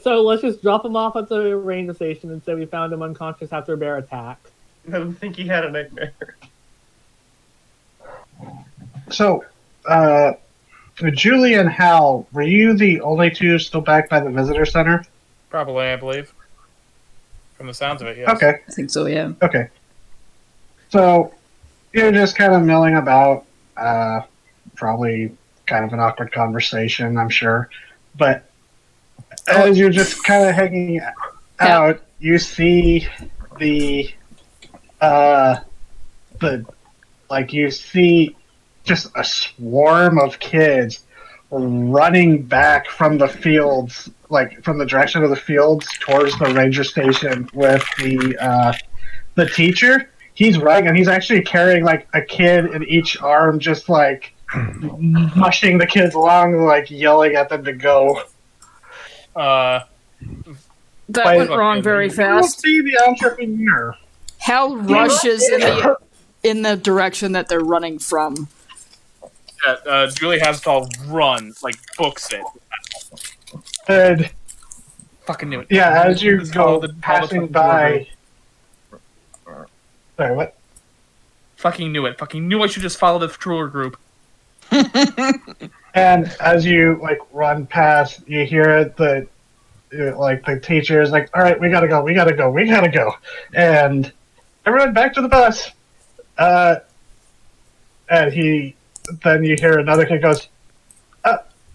H: so let's just drop him off at the ranger station and say we found him unconscious after a bear attack.
G: I don't think he had a nightmare.
F: So, Julie and Hal, were you the only two still back by the visitor center?
B: Probably, I believe. from the sounds of it. Yes.
F: Okay.
A: I think so, yeah.
F: Okay. So you're just kind of milling about, probably kind of an awkward conversation, I'm sure. But as you're just kind of hanging out, you see you see just a swarm of kids running back from the fields, like from the direction of the fields towards the ranger station with the teacher. He's running, and he's actually carrying like a kid in each arm, just like mushing the kids along, like yelling at them to go.
A: That
F: Wait,
A: went wrong very
F: You don't
A: fast.
F: see the entrepreneur.
A: Hal rushes in the direction that they're running from.
B: Julie has to all run, like books it.
F: And
B: Fucking knew it.
F: yeah, as you
B: Just follow
F: go
B: the
F: passing
B: fucking
F: by. Sorry, what?
B: Fucking knew it. Fucking knew I should just follow the tour group.
F: And as you like run past, you hear the teacher is like, "All right, we gotta go, and everyone back to the bus." And then you hear another kid goes,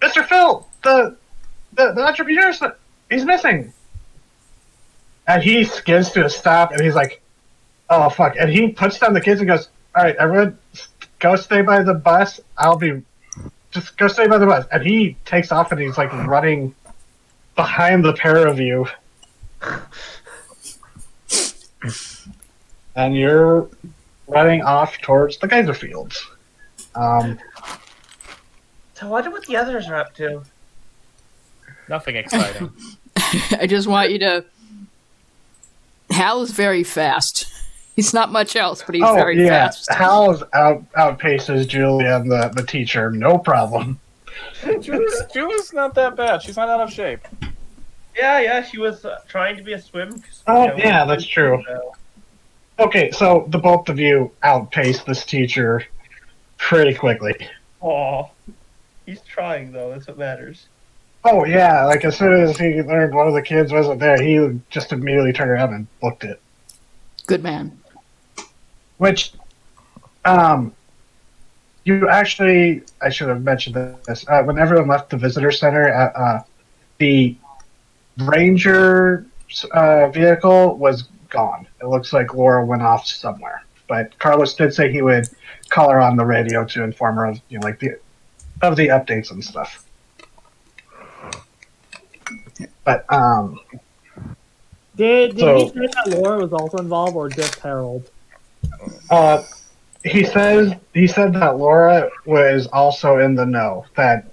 F: "Mr. Phil, the entrepreneur, he's missing." And he skids to a stop, and he's like, "Oh fuck!" And he puts down the kids and goes, "All right, everyone, go stay by the bus. Just go stay by the bus." And he takes off, and he's like running behind the pair of you. And you're running off towards the geyser fields.
G: So I wonder what the others are up to.
B: Nothing exciting.
A: I just want you to... Hal is very fast. He's not much else, but he's very fast.
F: Hal outpaces Julia and the teacher, no problem.
B: Julie's not that bad. She's not out of shape.
G: Yeah, she was trying to be a swim.
F: Oh, yeah, that's true. Okay, so the both of you outpace this teacher pretty quickly.
G: Aw. He's trying, though. That's what matters.
F: Oh, yeah, like as soon as he learned one of the kids wasn't there, he just immediately turned around and booked it.
A: Good man.
F: Which, you actually, I should have mentioned this, when everyone left the visitor center, the ranger vehicle was gone. It looks like Laura went off somewhere. But Carlos did say he would call her on the radio to inform her of, of the updates and stuff. But,
H: Did he say that Laura was also involved, or just Harold?
F: He said that Laura was also in the know. That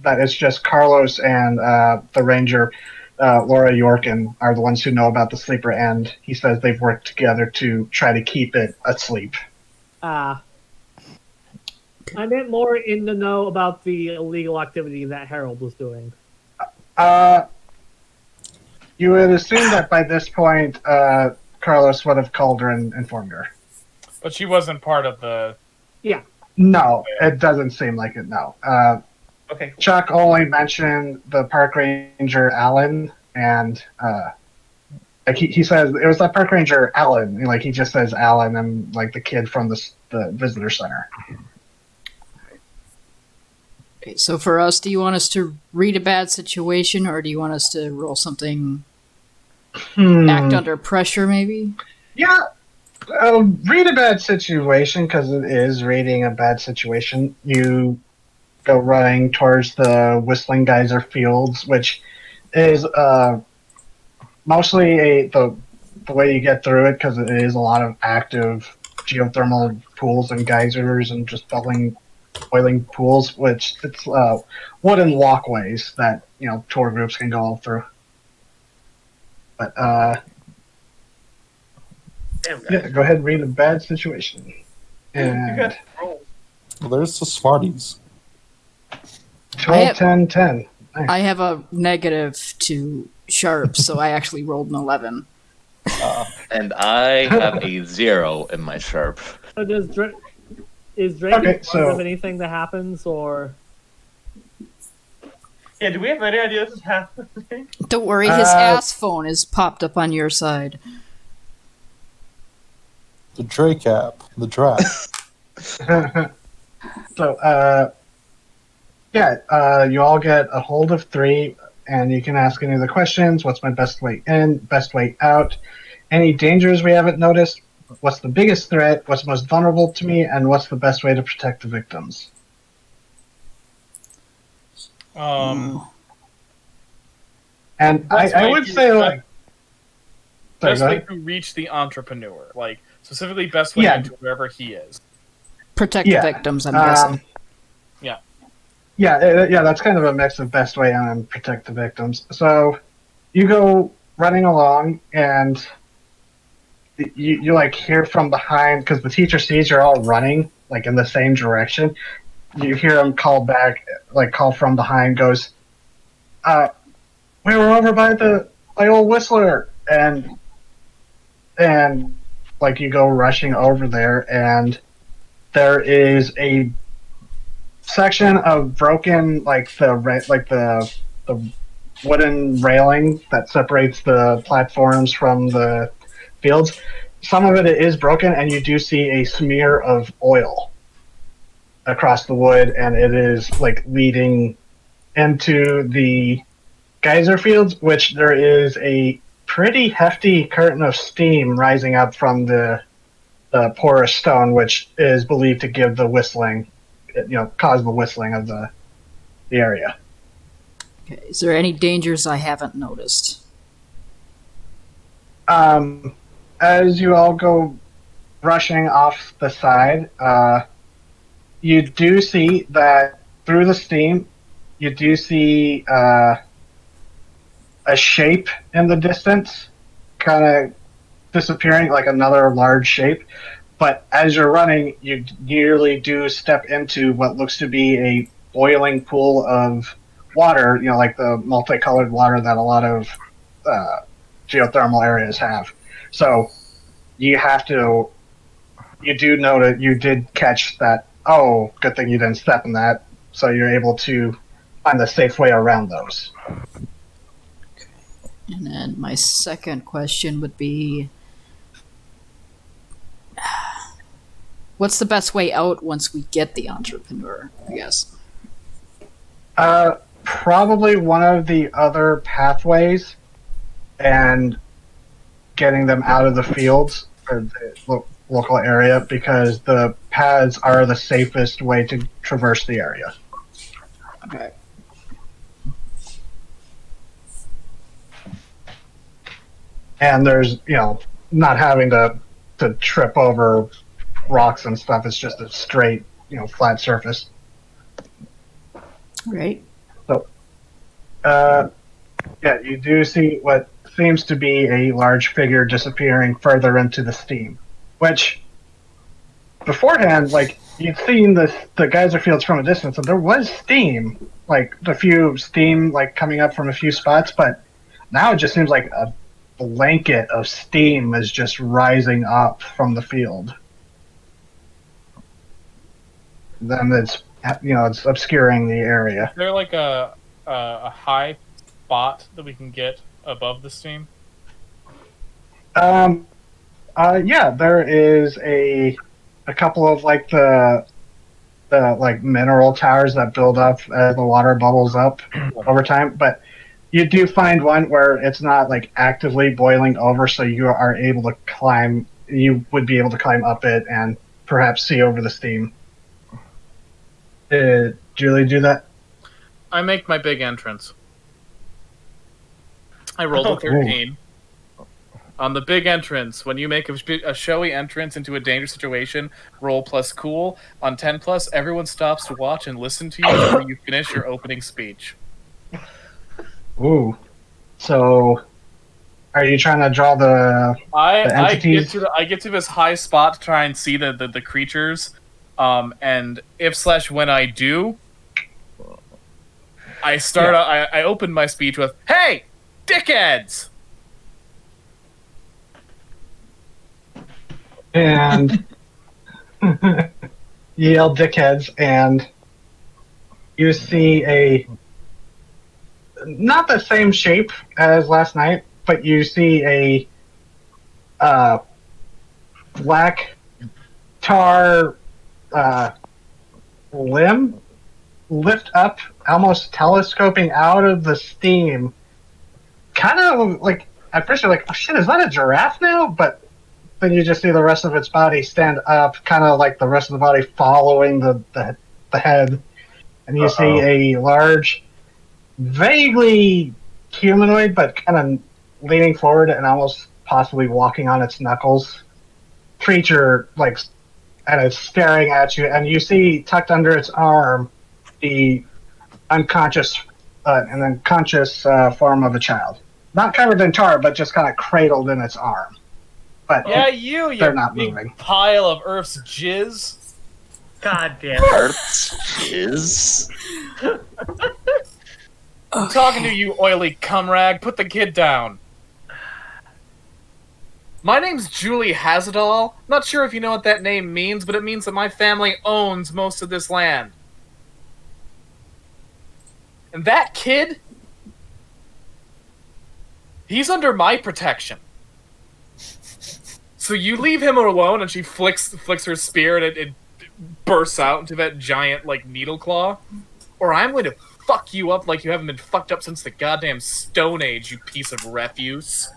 F: it's just Carlos and the ranger, Laura Yorkin, are the ones who know about the sleeper, and he says they've worked together to try to keep it asleep.
H: I meant more in the know about the illegal activity that Harold was doing.
F: You would assume that by this point, Carlos would have called her and informed her.
B: But she wasn't part of the...
H: Yeah.
F: No, it doesn't seem like it, no.
G: Okay.
F: Chuck only mentioned the park ranger, Alan, and he says, it was that park ranger, Alan. Like, he just says Alan and, like, the kid from the visitor center.
A: Okay, so for us, do you want us to read a bad situation, or do you want us to roll something... Act under pressure, maybe?
F: Yeah. Read a bad situation, because it is reading a bad situation. You go running towards the Whistling Geyser Fields, which is mostly the way you get through it, because it is a lot of active geothermal pools and geysers and just boiling pools, which it's wooden walkways that tour groups can go all through. But yeah, go ahead and read a bad situation. And
G: You got roll.
E: Well, there's the Smarties.
F: 12, 10, 10. Nice.
A: I have a negative to sharp, so I actually rolled an 11.
D: And I have a 0 in my sharp.
H: So is Drake
F: Okay,
H: part
F: so-
H: of anything that happens, or...
G: Yeah, do we have any idea this is happening?
A: Don't worry, his ass phone is popped up on your side.
E: The Drake app, the draft.
F: So, you all get a hold of 3, and you can ask any of the questions. What's my best way in, best way out? Any dangers we haven't noticed? What's the biggest threat? What's most vulnerable to me? And what's the best way to protect the victims? And I would say, like...
B: Best
F: Sorry,
B: way to reach the entrepreneur. Like, specifically best way into wherever he is.
A: Protect the victims, I'm guessing.
F: Yeah, that's kind of a mix of best way and protect the victims. So you go running along, and you like hear from behind, because the teacher sees you're all running like in the same direction. You hear him call back, like call from behind, goes, "We were over by old Whistler," and like you go rushing over there, and there is a section of broken, like the wooden railing that separates the platforms from the fields. Some of it is broken, and you do see a smear of oil across the wood, and it is like leading into the geyser fields, which there is a pretty hefty curtain of steam rising up from the porous stone, which is believed to give the whistling, cause the whistling of the area.
A: Okay. Is there any dangers I haven't noticed?
F: As you all go rushing off the side, you do see that through the steam, you do see a shape in the distance, kind of disappearing, like another large shape. But as you're running, you nearly do step into what looks to be a boiling pool of water, like the multicolored water that a lot of geothermal areas have. So you do know that you did catch that. Oh, good thing you didn't step in that. So you're able to find the safe way around those.
A: And then my second question would be, what's the best way out once we get the entrepreneur, I guess?
F: Probably one of the other pathways, and getting them out of the fields or the local area, because the paths are the safest way to traverse the area.
A: Okay.
F: And there's, not having to trip over rocks and stuff. It's just a straight, flat surface.
A: Right.
F: So, you do see what seems to be a large figure disappearing further into the steam, which beforehand, like, you'd seen the geyser fields from a distance, and there was steam, like a few steam like coming up from a few spots, but now it just seems like a blanket of steam is just rising up from the field. Then it's obscuring the area.
B: Is there like a high spot that we can get above the steam?
F: There is a couple of like the like mineral towers that build up as the water bubbles up over time, but you do find one where it's not like actively boiling over, so you are able to climb. You would be able to climb up it and perhaps see over the steam. Did Julie do that?
B: I make my big entrance. I rolled a 13. On the big entrance, when you make a showy entrance into a dangerous situation, roll plus cool. On 10 plus, everyone stops to watch and listen to you until you finish your opening speech.
F: Ooh. So, are you trying to draw the entities?
B: I get to this high spot to try and see the creatures, and when I do, I open my speech with, "Hey, dickheads!"
F: And you yell "dickheads," and you see not the same shape as last night, but you see a black tar limb lift up, almost telescoping out of the steam. Kind of like, at first you're like, oh shit, is that a giraffe now? But then you just see the rest of its body stand up, kind of like the rest of the body following the head. And you see a large, vaguely humanoid, but kind of leaning forward and almost possibly walking on its knuckles creature, like, and it's staring at you. And you see tucked under its arm the unconscious form of a child. Not covered in tar, but just kind of cradled in its arm. But
B: Yeah,
F: they're not
B: big
F: moving.
B: pile of Earth's jizz.
G: God damn it.
D: Earth's is.
B: I'm talking to you, oily cumrag. Put the kid down. My name's Julie Hazadal. Not sure if you know what that name means, but it means that my family owns most of this land. And that kid, he's under my protection. So you leave him alone, and she flicks her spear, and it bursts out into that giant, like, needle claw. Or I'm going to fuck you up like you haven't been fucked up since the goddamn Stone Age, you piece of refuse.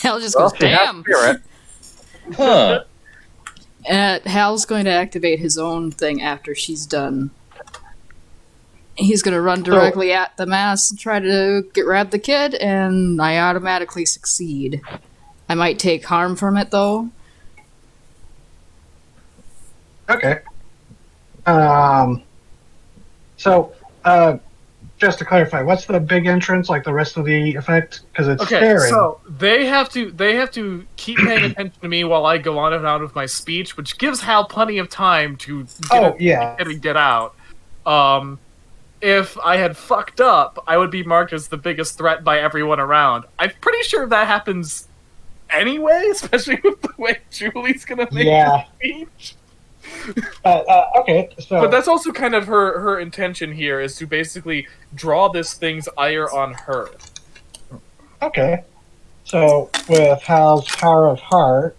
A: Hal just goes, damn!
D: Huh.
A: Hal's going to activate his own thing after she's done. He's going to run directly at the mass and try to grab the kid, and I automatically succeed. I might take harm from it, though.
F: Okay. Just to clarify, what's the big entrance, like the rest of the effect? Because it's staring.
B: So they have to keep paying attention to me while I go on and out with my speech, which gives Hal plenty of time to get out. If I had fucked up, I would be marked as the biggest threat by everyone around. I'm pretty sure that happens anyway, especially with the way Julie's gonna make her speech.
F: Okay, so...
B: But that's also kind of her intention here, is to basically draw this thing's ire on her.
F: Okay. So, with Hal's Power of Heart,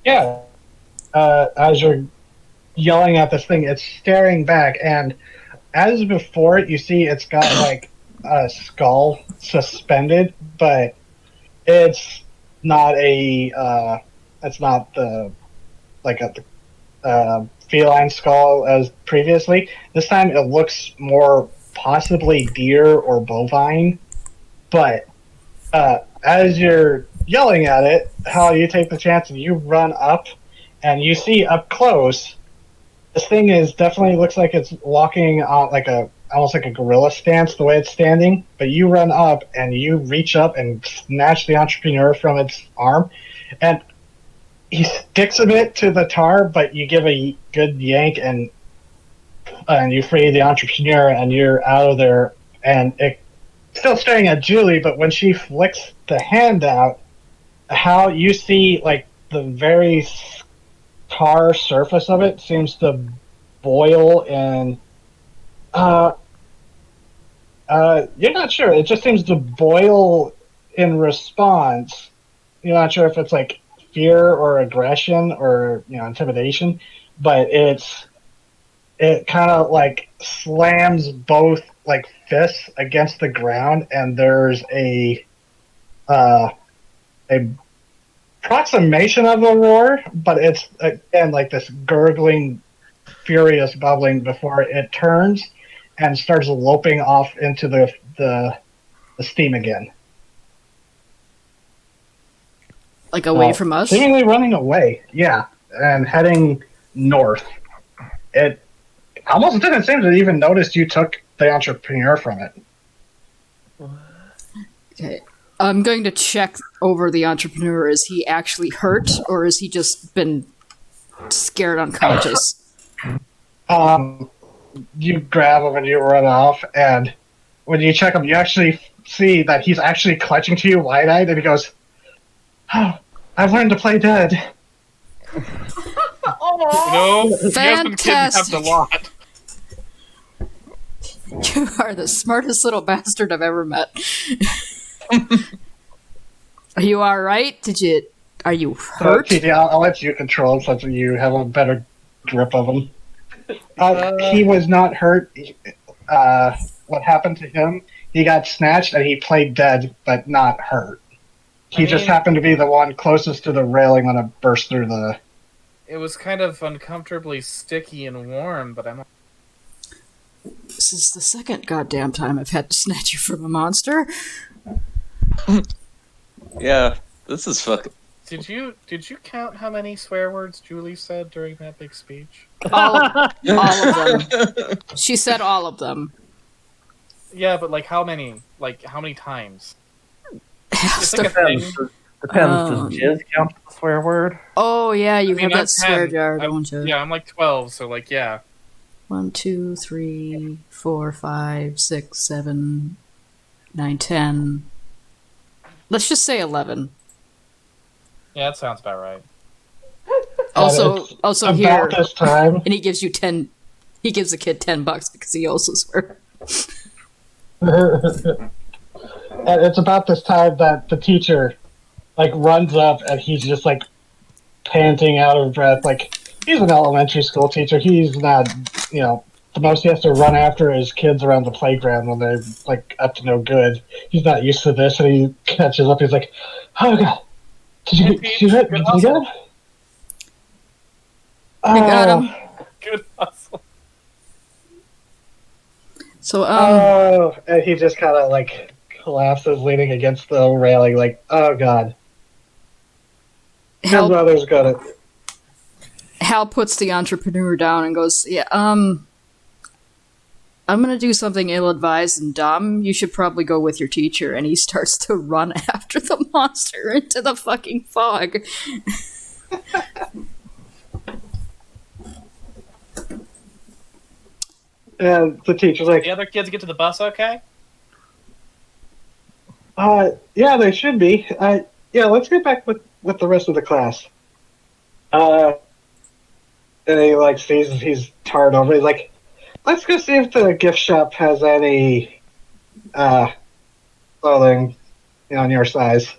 F: as you're yelling at this thing, it's staring back, and as before, you see it's got, like, a skull suspended, but it's not it's not the feline skull as previously. This time it looks more possibly deer or bovine. But as you're yelling at it, Hal, you take the chance and you run up, and you see up close, this thing is definitely looks like it's walking on almost like a gorilla stance the way it's standing. But you run up and you reach up and snatch the entrepreneur from its arm, and he sticks a bit to the tar, but you give a good yank and you free the entrepreneur, and you're out of there. And it's still staring at Julie, but when she flicks the hand out, how you see like the very tar surface of it seems to boil, and you're not sure. It just seems to boil in response. You're not sure if it's like fear or aggression or intimidation, but it kind of like slams both like fists against the ground, and there's a approximation of a roar, but it's again like this gurgling, furious bubbling before it turns and starts loping off into the steam again.
A: Like away from us?
F: Seemingly running away, yeah, and heading north. It almost didn't seem to even notice you took the entrepreneur from it.
A: Okay. I'm going to check over the entrepreneur. Is he actually hurt, or has he just been scared unconscious?
F: You grab him and you run off, and when you check him, you actually see that he's actually clutching to you wide-eyed, and he goes, "Oh, I've learned to play dead."
B: Oh No, he has been kidnapped
A: Fantastic.
B: a lot.
A: You are the smartest little bastard I've ever met. Are you all right? Are you hurt?
F: TJ, I'll let you control him since you have a better grip of him. He was not hurt. What happened to him? He got snatched and he played dead, but not hurt. He just happened to be the one closest to the railing when it burst through the...
B: It was kind of uncomfortably sticky and warm, but I'm...
A: This is the second goddamn time I've had to snatch you from a monster.
D: Yeah, this is fucking.
B: Did you count how many swear words Julie said during that big speech?
A: All of them. She said all of them.
B: Yeah, but like how many? Like how many times?
A: Has
B: It's like
A: to-
B: a thing.
C: Depends. Does jizz count as a swear word?
A: Oh yeah, you
B: I mean,
A: have
B: I'm
A: that swear
B: 10.
A: jar, don't you?
B: Yeah, I'm like 12, so like yeah.
A: 1, 2, 3, 4, 5, 6, 7, 9, 10. Let's just say 11.
B: Yeah, that sounds about right.
A: Also
F: about
A: here,
F: this time.
A: and he gives you 10. He gives the kid $10 because he also swears.
F: And it's about this time that the teacher like runs up and he's just like panting out of breath. Like he's an elementary school teacher. He's not, the most he has to run after is kids around the playground when they're like up to no good. He's not used to this, and he catches up. He's like, "Oh god, did you get him?
A: I got him.
B: Good hustle.
A: So
F: And he just kind of like collapses, leaning against the railing, like, "Oh god." His brother's got it.
A: Hal puts the entrepreneur down and goes, "Yeah, I'm gonna do something ill-advised and dumb. You should probably go with your teacher." And he starts to run after the monster into the fucking fog.
F: And the teacher's like,
B: The other kids get to the bus okay?
F: yeah, they should be. Yeah, let's get back with the rest of the class. And he like sees he's tarred over. He's like, let's go see if the gift shop has any clothing on your size.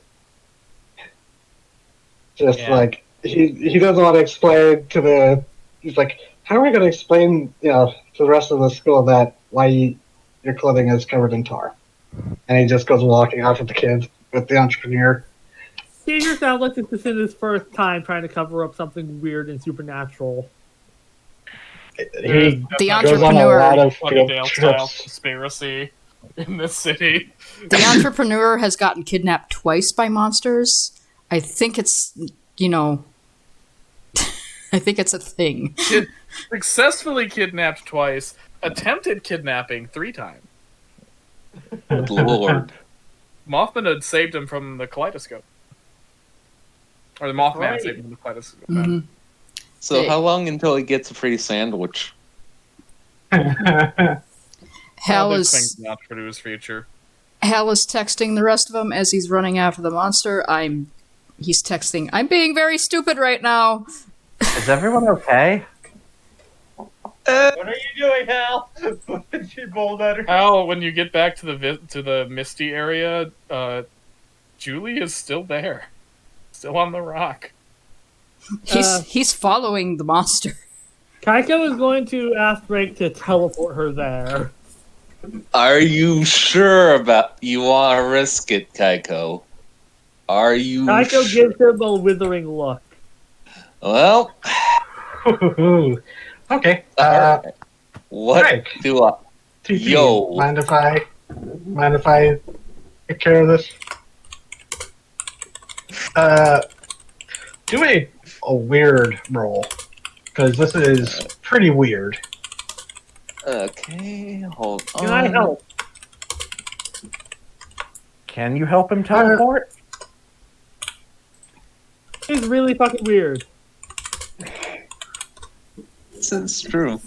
F: Just like he doesn't want to explain to the. He's like, how are we going to explain, to the rest of the school that why your clothing is covered in tar? And he just goes walking off with the kids with the entrepreneur.
H: Caesar sounds like this is his first time trying to cover up something weird and supernatural.
F: He
A: The
F: goes on a lot of field
B: Sunnydale style
F: trips.
B: conspiracy in this city.
A: The entrepreneur has gotten kidnapped twice by monsters. I think it's, I think it's a thing.
B: Successfully kidnapped twice, attempted kidnapping 3 times.
D: Good lord.
B: Mothman had saved him from the kaleidoscope. Or the Mothman
G: Right.
B: saved him from the kaleidoscope.
A: Mhm.
D: So
A: Hey.
D: how long until he gets a free sandwich?
A: Hal
B: Big
A: is
B: things in the entrepreneur's future.
A: texting the rest of them as he's running after the monster. He's texting, "I'm being very stupid right now."
C: Is everyone okay?
G: What are you doing, Hal? She bowled at her.
B: Al, when you get back to the Misty area, Julie is still there, still on the rock.
A: He's following the monster.
H: Kaiko is going to ask Drake to teleport her there.
D: Are you sure about you want to risk it, Kaiko? Are you
H: Kaiko
D: sure?
H: gives him a withering look.
D: Well,
F: Okay.
D: what
F: Drake.
D: do I...
F: TP,
D: Yo.
F: mind if I take care of this? Do a weird roll, because this is pretty weird.
D: Okay, hold on.
H: Can I help?
C: Can you help him teleport?
H: It's really fucking weird.
D: This is true.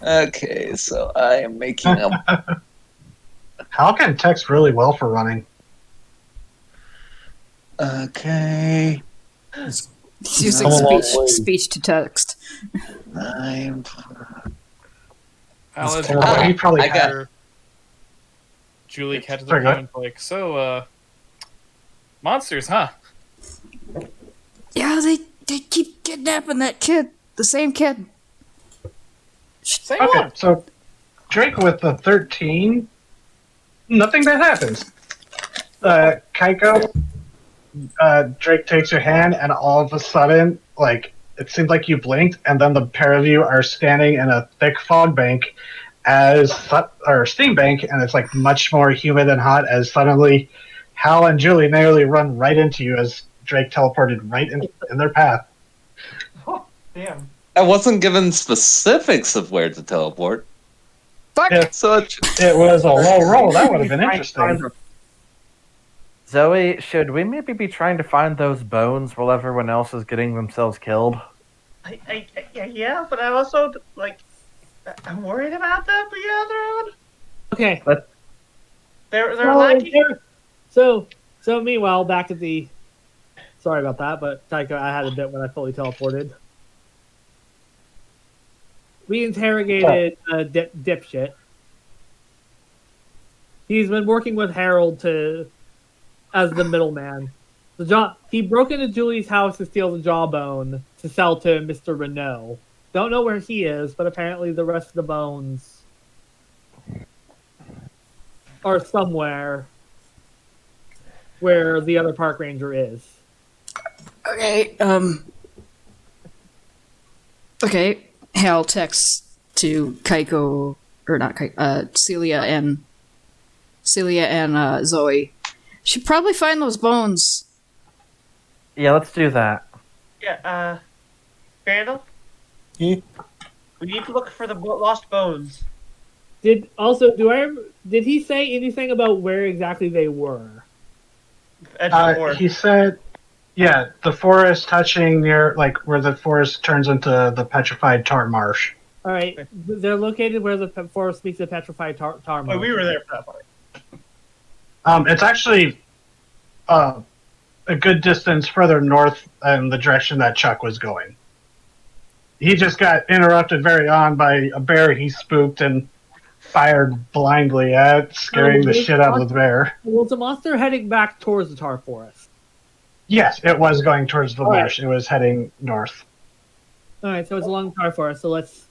D: Okay, so I am making a...
F: Hal can text really well for running.
D: Okay.
A: He's using
E: Come along,
A: speech
E: please.
A: speech to text.
D: 9.
B: Alice,
F: He probably
D: I got-
F: had.
B: Julie catches
F: Sorry,
B: up
F: go
B: to him and like, so, monsters, huh?
A: Yeah, they keep kidnapping that kid, the same kid.
B: Same
F: Okay,
B: one.
F: so Drake with the 13, nothing bad happens. Kaiko, Drake takes your hand, and all of a sudden, like, it seems like you blinked, and then the pair of you are standing in a thick fog bank or steam bank, and it's like much more humid and hot as suddenly Hal and Julie nearly run right into you as Drake teleported right in their path.
G: Oh, damn.
D: I wasn't given specifics of where to teleport.
A: Fuck.
F: Yeah.
D: So
F: It was a low roll. That would have been interesting.
C: Zoe, should we maybe be trying to find those bones while everyone else is getting themselves killed?
G: Yeah, but I'm also, like, I'm worried about them being on their own.
H: Okay.
G: They're
H: So,
G: lacking.
H: so meanwhile, back at the. Sorry about that, but Taiko, I had a bit when I fully teleported. We interrogated dipshit. He's been working with Harold as the middleman. He broke into Julie's house to steal the jawbone to sell to Mr. Renault. Don't know where he is, but apparently the rest of the bones are somewhere where the other park ranger is.
A: Okay, okay, Hal texts to Kaiko, or not Kaiko, Celia and Zoe. Should probably find those bones.
C: Yeah, let's do that.
G: Yeah, Randall,
E: Yeah.
G: we need to look for the lost bones.
H: Did he say anything about where exactly they were?
G: Edge of the forest.
F: He said, yeah, the forest touching near, like, where the forest turns into the petrified tar marsh.
H: All right, they're located where the forest meets the petrified tar
G: Oh,
H: marsh.
G: we were there for that part.
F: It's actually a good distance further north in the direction that Chuck was going. He just got interrupted very on by a bear he spooked and fired blindly at, scaring the shit out of the bear.
H: Was the monster heading back towards the tar forest?
F: Yes, it was going towards the
H: All right.
F: marsh. It was heading north.
H: All right, so it's along the tar forest. So let's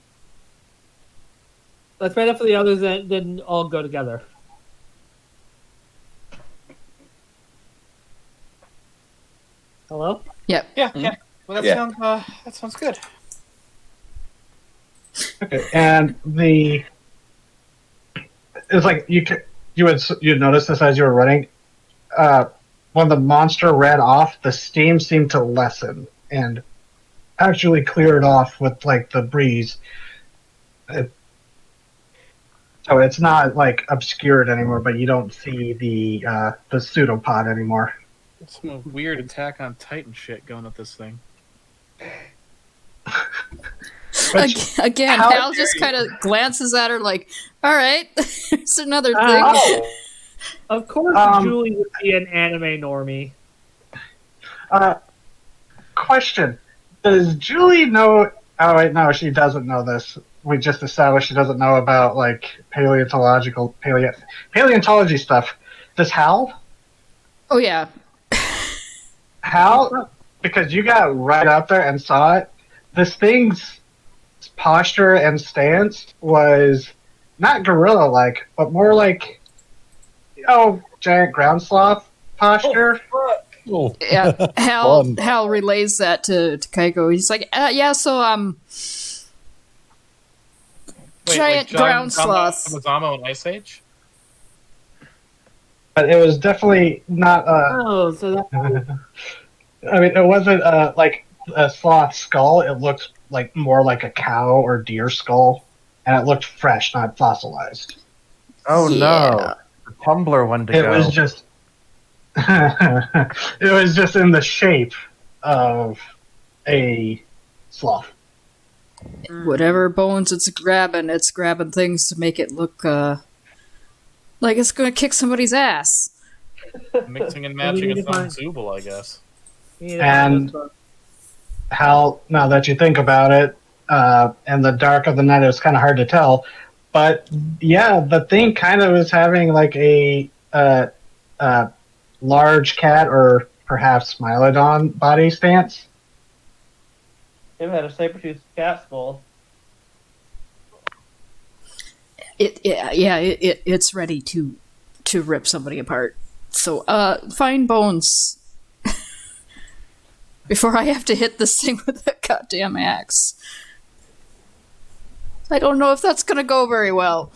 H: wait up for the others, and then all go together. Hello?
A: Yep.
I: Yeah. Well, that sounds good.
F: Okay, and it's like you'd notice this as you were running. When the monster ran off, the steam seemed to lessen and actually cleared off with like the breeze. So it's not like obscured anymore, but you don't see the pseudopod anymore.
B: Some weird Attack on Titan shit going with this thing.
A: Again,
F: how
A: Hal
F: dare
A: just
F: you.
A: kind of glances at her like, all right, it's another thing.
H: Oh. Of course,
F: Um,
H: Julie would be an anime normie.
F: Question: does Julie know? Oh wait, no, she doesn't know this. We just established she doesn't know about like paleontology stuff. Does Hal?
A: Oh, yeah.
F: Hal? Because you got right out there and saw it. This thing's posture and stance was not gorilla-like, but more like, giant ground sloth posture.
E: Oh.
A: Yeah,
E: Fun.
A: Hal relays that to Kaiko. He's like, yeah, so giant ground sloth.
B: Mazamo and Ice Age?
F: But it was definitely not.
H: Oh, so that
F: I mean, it wasn't like a sloth skull. It looked like more like a cow or deer skull, and it looked fresh, not fossilized.
C: Oh
A: Yeah.
C: no, the Tumblr one to
F: It
C: go.
F: was just. It was just in the shape of a sloth.
A: Whatever bones it's grabbing things to make it look like it's going to kick somebody's ass.
B: Mixing and matching
H: need
B: its
H: to
B: own
H: find-
B: Zooble, I guess.
H: you know,
F: And- How, now that you think about it, in the dark of the night, it was kind of hard to tell. But yeah, the thing kind of is having like a large cat or perhaps Smilodon body stance.
G: It had a saber-toothed cat skull.
A: It's ready to rip somebody apart. So, find bones before I have to hit this thing with that goddamn axe. I don't know if that's gonna go very well.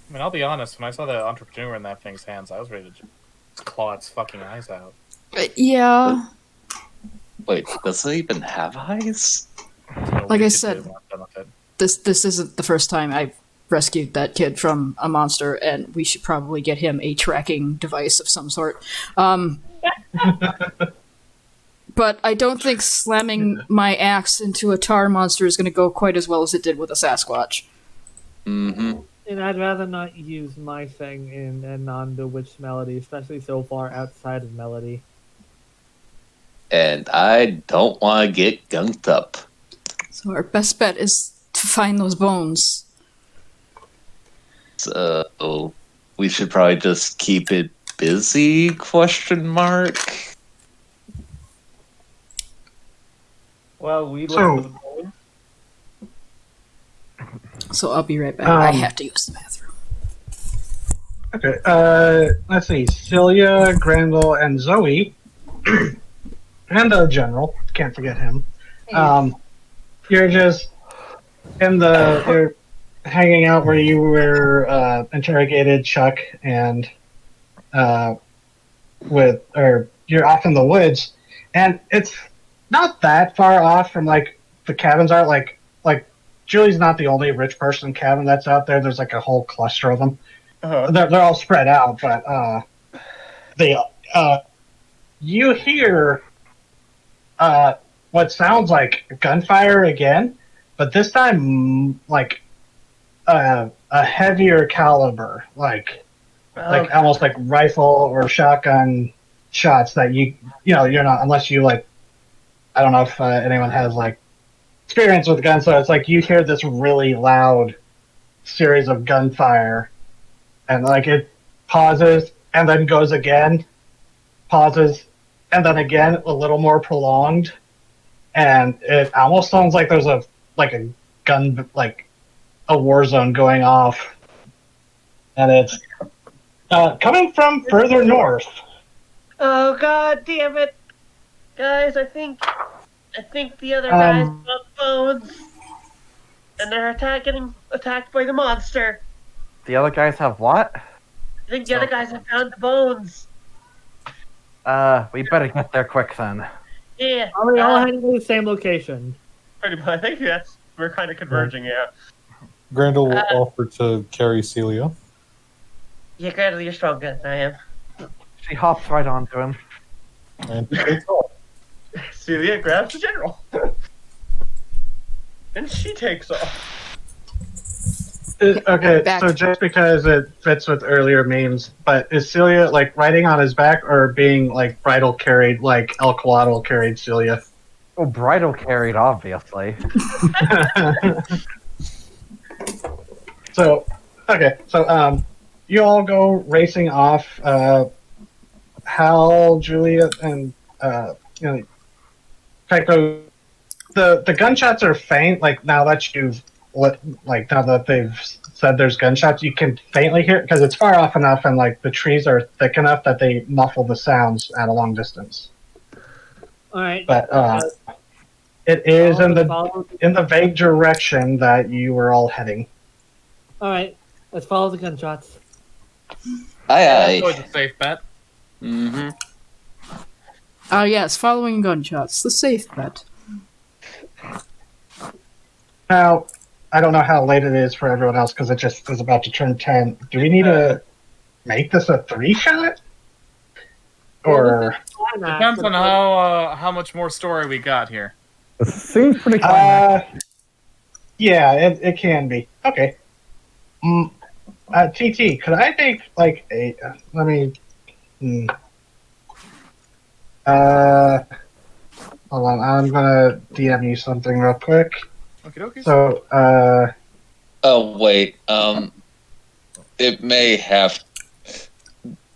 B: I mean, I'll be honest. When I saw the entrepreneur in that thing's hands, I was ready to just claw its fucking eyes out.
A: Yeah,
D: Wait, does it even have eyes?
B: So
A: Like
B: we
A: I
B: should
A: said,
B: do one done with it.
A: this isn't the first time I've rescued that kid from a monster, and we should probably get him a tracking device of some sort. But I don't think slamming my axe into a tar monster is going to go quite as well as it did with a Sasquatch.
D: Mm-hmm.
H: And I'd rather not use my thing in a non-bewitched melody, especially so far outside of melody.
D: And I don't want to get gunked up.
A: So our best bet is to find those bones.
D: So we should probably just keep it busy? Question mark.
G: Well, we look
F: So-
G: for the bones.
A: So I'll be right back. I have to use the bathroom.
F: Okay, let's see. Celia, Grendel, and Zoe, and General. Can't forget him. You're just you're hanging out where you were interrogated, Chuck, and you're off in the woods, and it's not that far off from like the cabins are. Like Julie's not the only rich person cabin that's out there. There's like a whole cluster of them.
G: Uh-huh.
F: They're all spread out, but you hear what sounds like gunfire again, but this time like a heavier caliber, like almost like rifle or shotgun shots that you're not, unless you like, I don't know if anyone has like experience with guns, so it's like you hear this really loud series of gunfire, and like it pauses and then goes again, pauses, and then again a little more prolonged, and it almost sounds like there's a gun, like a war zone going off, and it's coming from further north.
G: Oh god damn it, guys! I think the other guys got bones, and they're getting attacked by the monster.
C: The other guys have what?
G: I think the other guys have found the bones.
C: We better get there quick then.
G: Yeah.
H: Are we all heading to the same location?
G: Pretty much. I think we're kind of converging. Yeah.
E: Grendel will offer to carry Celia.
G: Yeah, Grendel, you're stronger than I am.
C: She hops right onto him.
E: And he takes off.
G: Celia grabs the general, and she takes off.
F: Okay,
A: Back.
F: so just because it fits with earlier memes, but is Celia like riding on his back or being like bridle carried like El Coatl carried Celia?
C: Oh, bridal carried, obviously.
F: So you all go racing off. Hal, Julia, and Tycho. The gunshots are faint. Like now that they've said there's gunshots, you can faintly hear it because it's far off enough, and like the trees are thick enough that they muffle the sounds at a long distance.
H: All right.
F: But it is in
H: follow-
F: the vague direction that you were all heading.
H: All right. Let's follow the gunshots.
D: Aye,
B: That's always
D: aye.
B: a safe bet.
D: Mm-hmm.
A: Yes, following gunshots. The safe bet.
F: Now, I don't know how late it is for everyone else because it just is about to turn 10. Do we need to make this a 3-shot? Or
B: Depends on how much more story we got here.
C: This seems pretty climactic.
F: yeah, it can be. Okay. TT, could I make like a let me hold on, I'm gonna DM you something real quick.
B: Okie dokies.
F: So,
D: Oh wait, it may have,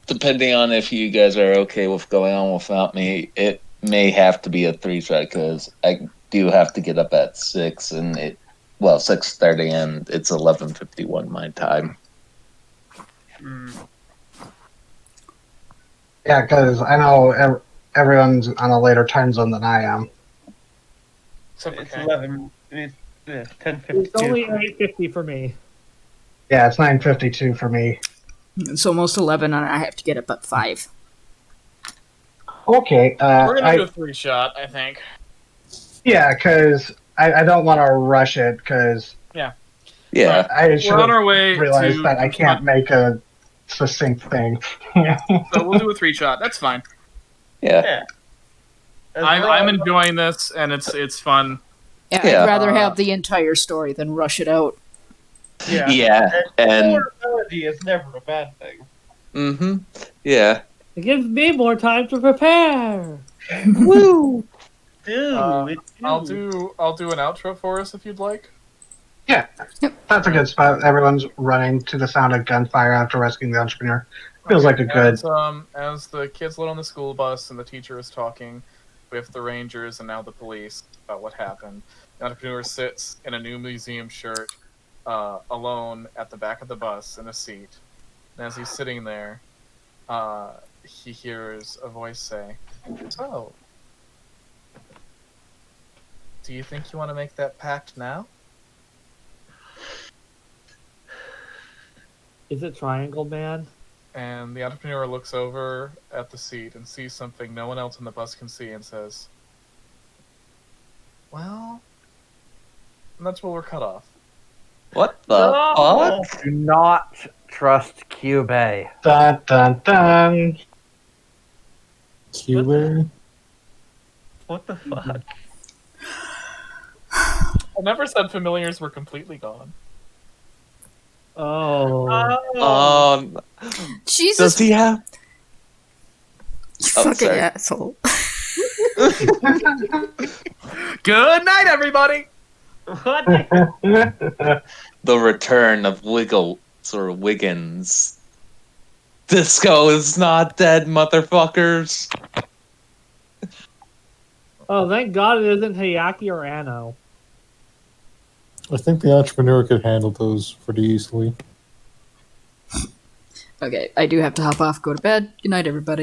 D: depending on if you guys are okay with going on without me, it may have to be a 3-shot because I do have to get up at 6 and 6:30 and it's 11:51 my time.
F: yeah, because I know everyone's on a later time zone than I am.
B: Except for
G: It's
B: Kang.
G: 11. It's 10:52.
H: It's only 8:50 for me.
F: Yeah, it's 9:52 for me.
A: It's almost 11, and I have to get up at 5.
F: Okay,
B: We're gonna do a 3-shot, I think.
F: yeah, because I don't want to rush it because
D: Yeah.
F: I should
B: We're on our way
F: realize
B: to.
F: that I can't make a succinct thing.
B: So we'll do a 3-shot. That's fine.
D: Yeah.
B: I'm enjoying this, and it's fun.
A: Yeah,
D: Yeah.
A: I'd rather have the entire story than rush it out.
D: Yeah. And
G: More ability is never a bad thing.
D: yeah.
H: It gives me more time to prepare.
D: Woo!
G: Dude,
B: I'll do an outro for us if you'd like.
F: Yeah, that's a good spot. Everyone's running to the sound of gunfire after rescuing the entrepreneur. Feels like a good.
B: As the kids load on the school bus and the teacher is talking with the rangers and now the police about what happened, the entrepreneur sits in a new museum shirt, alone at the back of the bus in a seat. And as he's sitting there, he hears a voice say, "So, do you think you want to make that pact now?"
H: Is it Triangle Man?
B: And the entrepreneur looks over at the seat and sees something no one else on the bus can see and says, "Well," and that's where we're cut off.
D: What the fuck?
C: Do not trust Cube.
F: Dun dun dun.
E: Cuba?
G: What the fuck?
B: I never said familiars were completely gone.
H: Oh.
A: Jesus,
D: Does he have?
A: you
D: Oh,
A: fucking
D: sorry.
A: asshole.
B: Good night, everybody!
G: What?
D: The return of Wiggins. Disco is not dead, motherfuckers.
H: Oh, thank God it isn't Hayaki or Anno.
E: I think the entrepreneur could handle those pretty easily.
A: Okay, I do have to hop off, go to bed. Good night, everybody.